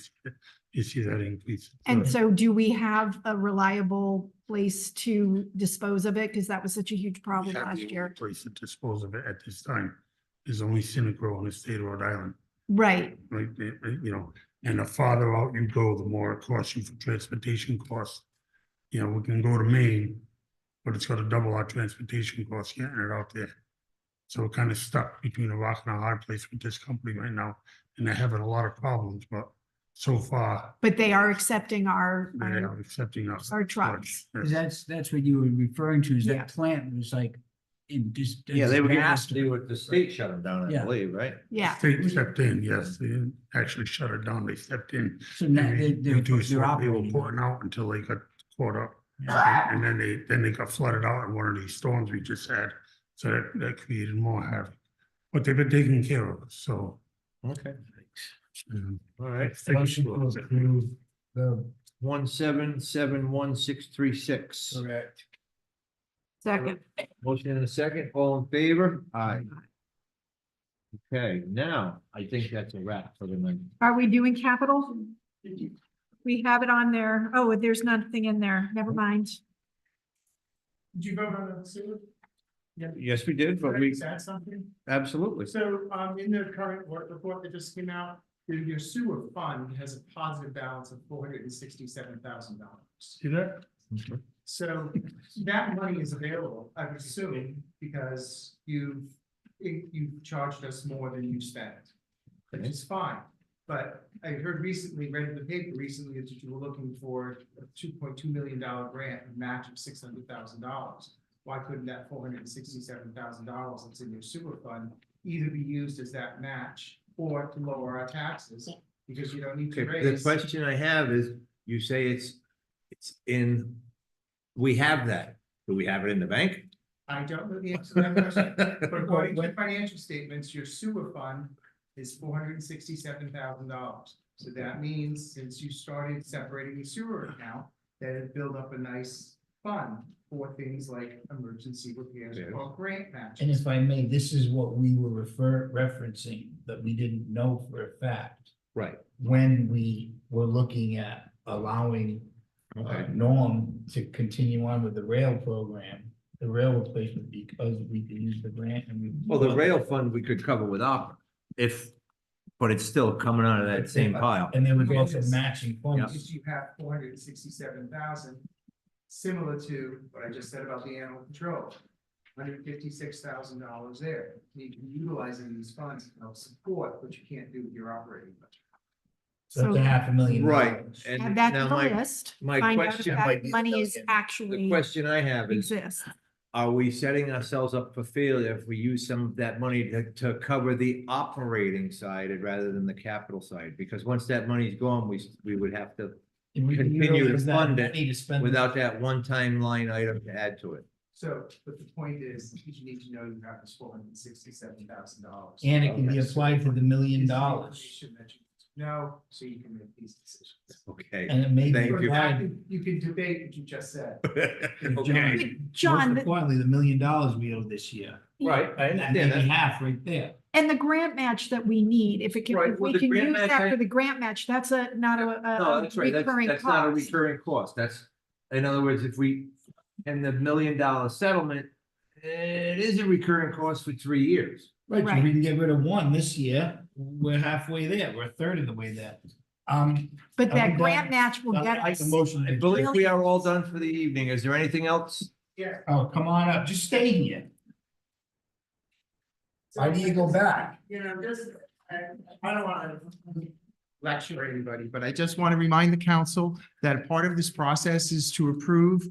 you see that increase. and so do we have a reliable place to dispose of it? Because that was such a huge problem last year. Place to dispose of it at this time is only Synagro in the state of Rhode Island, Right, right? You know, and the farther out you go, the more it costs you for transportation costs. You know, we can go to Maine, but it's gonna double our transportation costs getting it out there. So we're kind of stuck between a rock and a hard place with this company right now, and they're having a lot of problems, but so far, but they are accepting our they are accepting us. our trucks. That's what you were referring to, is Yeah. that plant was like in just. Yeah, they were getting, disaster. the state shut them down, I Yeah. believe, right? Yeah. State stepped in, yes, they didn't actually shut it down, they stepped in. So now and they're reduced what they were operating. putting out until they got caught up. And then they got flooded out in one of these storms we just had, so that created more havoc. But they've been taking care of us, so. Okay. um, All right. fingers Motion to crossed. approve the 1771636. Correct. Second. Motion in a second, all in favor? Aye. Okay, now, I think that's a wrap for the night. Are we doing capital? We have it on there. Oh, there's nothing in there. Never mind. Did you vote on the sewer? Yes, we did, but we, Add something? absolutely. So, in the current work report that just came out, your sewer fund has a positive balance of $467,000. See that? So that money is available, I'm assuming, because you've charged us more than you spent, which is fine. But I heard recently, read in the paper recently, that you were looking for a $2.2 million grant, a match of $600,000. Why couldn't that $467,000 that's in your sewer fund either be used as that match or to lower our taxes? Because you don't need to Okay, the raise. question I have is, you say it's in, we have that, do we have it in the bank? I don't know the answer to that question, but according to the financial statements, your sewer fund is $467,000. So that means since you started separating the sewer account, that it built up a nice fund for things like emergency repairs or grant matches. And if I may, this is what we were referencing, that we didn't know for a fact. Right. When we were looking at allowing Norm to continue on with the rail program, the rail replacement, because we could use the grant and we. Well, the rail fund we could cover with opera, but it's still coming out of that same pile. And there was also matching funds. Because you have $467,000, similar to what I just said about the animal control. $156,000 there. You can utilize these funds to help support what you can't do with your operating budget. So that's $500,000. Right, Add and that to now the my, list. my Find out if question, that money is the actually question I have is, exists. are we setting ourselves up for failure if we use some of that money to cover the operating side rather than the capital side? Because once that money's gone, we would have to And we can continue to utilize that fund money to it spend- without that one-time line item to add to it. So, but the point is, you need to know you have this $467,000. And it can be applied to the $1 million. No, so you can make these decisions. Okay. And it may be Thank you. applied. You can debate what you just said. Okay. John, Most importantly, the $1 million we owe this year. Right, I That understand may be that. half right there. and the grant match that we need, if it can, Right, if well, we the can grant use match, that for the grant match, that's not No, a that's right, recurring that's not a cost. recurring cost, that's, in other words, if we, and the $1 million settlement, it is a recurring cost for 3 years. Right, so Right. we can get rid of one this year, we're halfway there, we're a third of the way there. But Are that we grant done? match will I'll get make us. a motion. I believe we are all done for the evening, is there anything else? Yeah. Oh, come on up, just stay here. Why do you go back? You know, just, I don't wanna lecture anybody, but I just want to remind the council that part of this process is to approve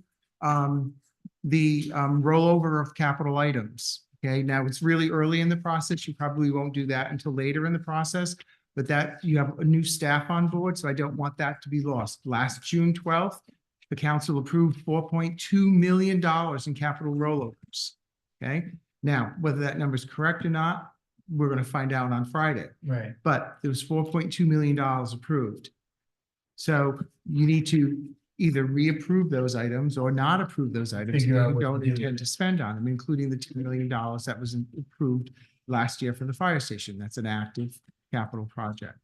the rollover of capital items. Okay, now it's really early in the process. You probably won't do that until later in the process. But that you have a new staff on board, so I don't want that to be lost. Last June 12th, the council approved $4.2 million in capital rollovers. Okay, now, whether that number is correct or not, we're going to find out on Friday. Right. But there was $4.2 million approved. So you need to either reapprove those items or not approve those items. Figure that out you what to don't do. intend to spend on them, including the $2 million that was approved last year for the fire station. That's an active capital project.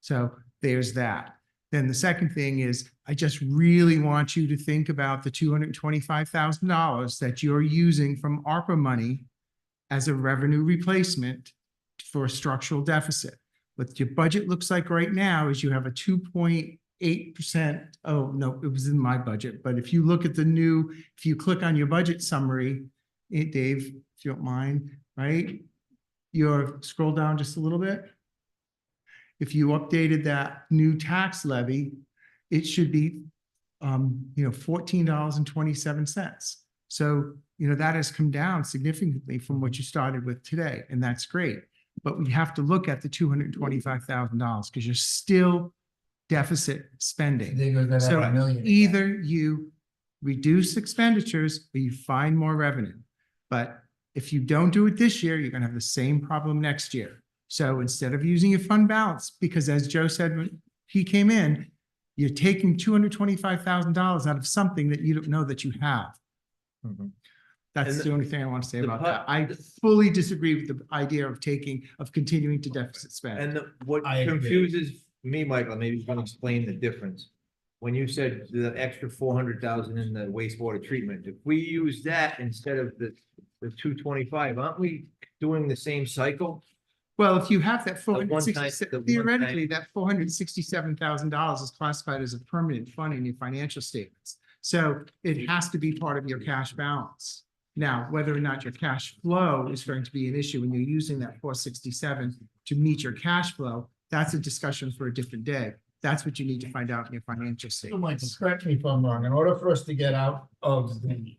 So there's that. Then the second thing is, I just really want you to think about the $225,000 that you're using from ARPA money as a revenue replacement for a structural deficit. What your budget looks like right now is you have a 2.8%. Oh, no, it was in my budget. But if you look at the new, if you click on your budget summary, Dave, if you don't mind, right? You're scroll down just a little bit. If you updated that new tax levy, it should be, $14.27. So, that has come down significantly from what you started with today, and that's great. But we have to look at the $225,000 because you're still deficit spending. They go to that So million again. either you reduce expenditures or you find more revenue. But if you don't do it this year, you're gonna have the same problem next year. So instead of using your fund balance, because as Joe said, when he came in, you're taking $225,000 out of something that you don't know that you have. That's And the only thing I want to say the about part- that. I fully disagree with the idea of continuing to deficit spend. And what I agree. confuses me, Michael, maybe you can explain the difference. When you said the extra 400,000 in the wastewater treatment, if we use that instead of the 225, aren't we doing the same cycle? Well, if you have that The one time- 467, the one theoretically, time- that $467,000 is classified as a permanent fund in your financial statements. So it has to be part of your cash balance. Now, whether or not your cash flow is going to be an issue when you're using that 467 to meet your cash flow, that's a discussion for a different day. That's what you need to find out in your financial So Michael, statements. correct me if I'm wrong, in order for us to get out of the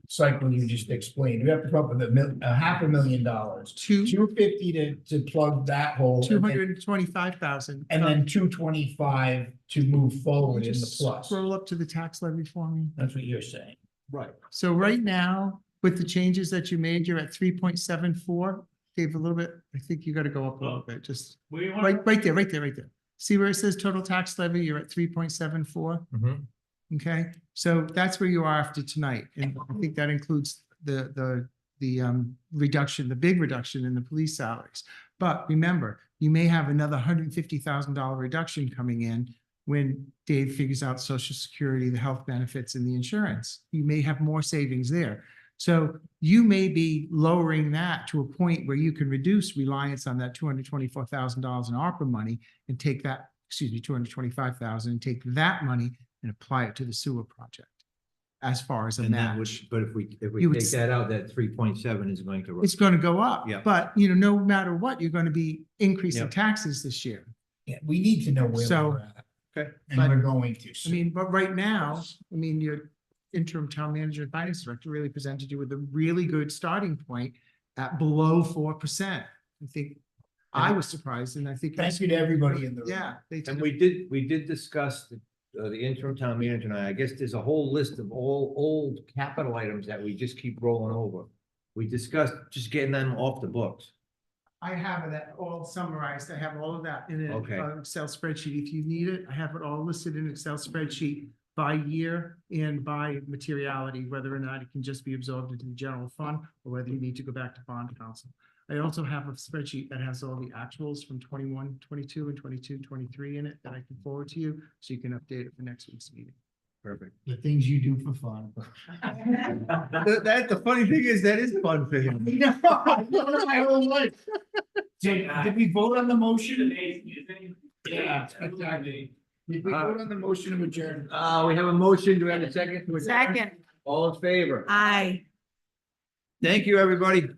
cycle you just explained, we have to come up with $500,000. Two- 250 to plug that hole. and then- 225,000. And then 225 to move forward in the Just plus. Scroll up to the tax levy for me. That's what you're saying. Right. So right now, with the changes that you made, you're at 3.74. Gave a little bit, I think you gotta go up a little bit, just Where you want? right there. See where it says total tax levy, you're at 3.74. Okay, so that's where you are after tonight, and I think that includes the reduction, the big reduction in the police salaries. But remember, you may have another $150,000 reduction coming in when Dave figures out Social Security, the health benefits, and the insurance. You may have more savings there. So you may be lowering that to a point where you can reduce reliance on that $224,000 in ARPA money and take that, $225,000, and take that money and apply it to the sewer project as far as a And that would, match. but if we You would take s- that out, that 3.7 is going to. It's going to go up, Yeah. but no matter what, you're going to be increasing Yep. taxes this year. Yeah, we need to know where So- we're at. Okay. And But- we're going to. I mean, but right now, your interim town manager and finance director really presented you with a really good starting point at below 4%. I think I was surprised, and I think. Thank you to everybody in the room. Yeah. they And did we did discuss the interim town manager, and I guess there's a whole list of all old capital items that we just keep rolling over. We discussed just getting them off the books. I have that all summarized. I have all of that in an Okay. Excel spreadsheet. If you need it, I have it all listed in an Excel spreadsheet by year and by materiality, whether or not it can just be absorbed into the general fund or whether you need to go back to bond council. I also have a spreadsheet that has all the actuals from 21, 22, and 22, 23 in it that I can forward to you, so you can update it for next week's meeting. Perfect. The things you do for fun. The funny thing is, that is fun for him. My whole life. Did we vote on the motion? Yeah, exactly. Did we vote on the motion to adjourn? We have a motion. Do we have a second? to adjourn? Second, All in favor? aye. Thank you, everybody.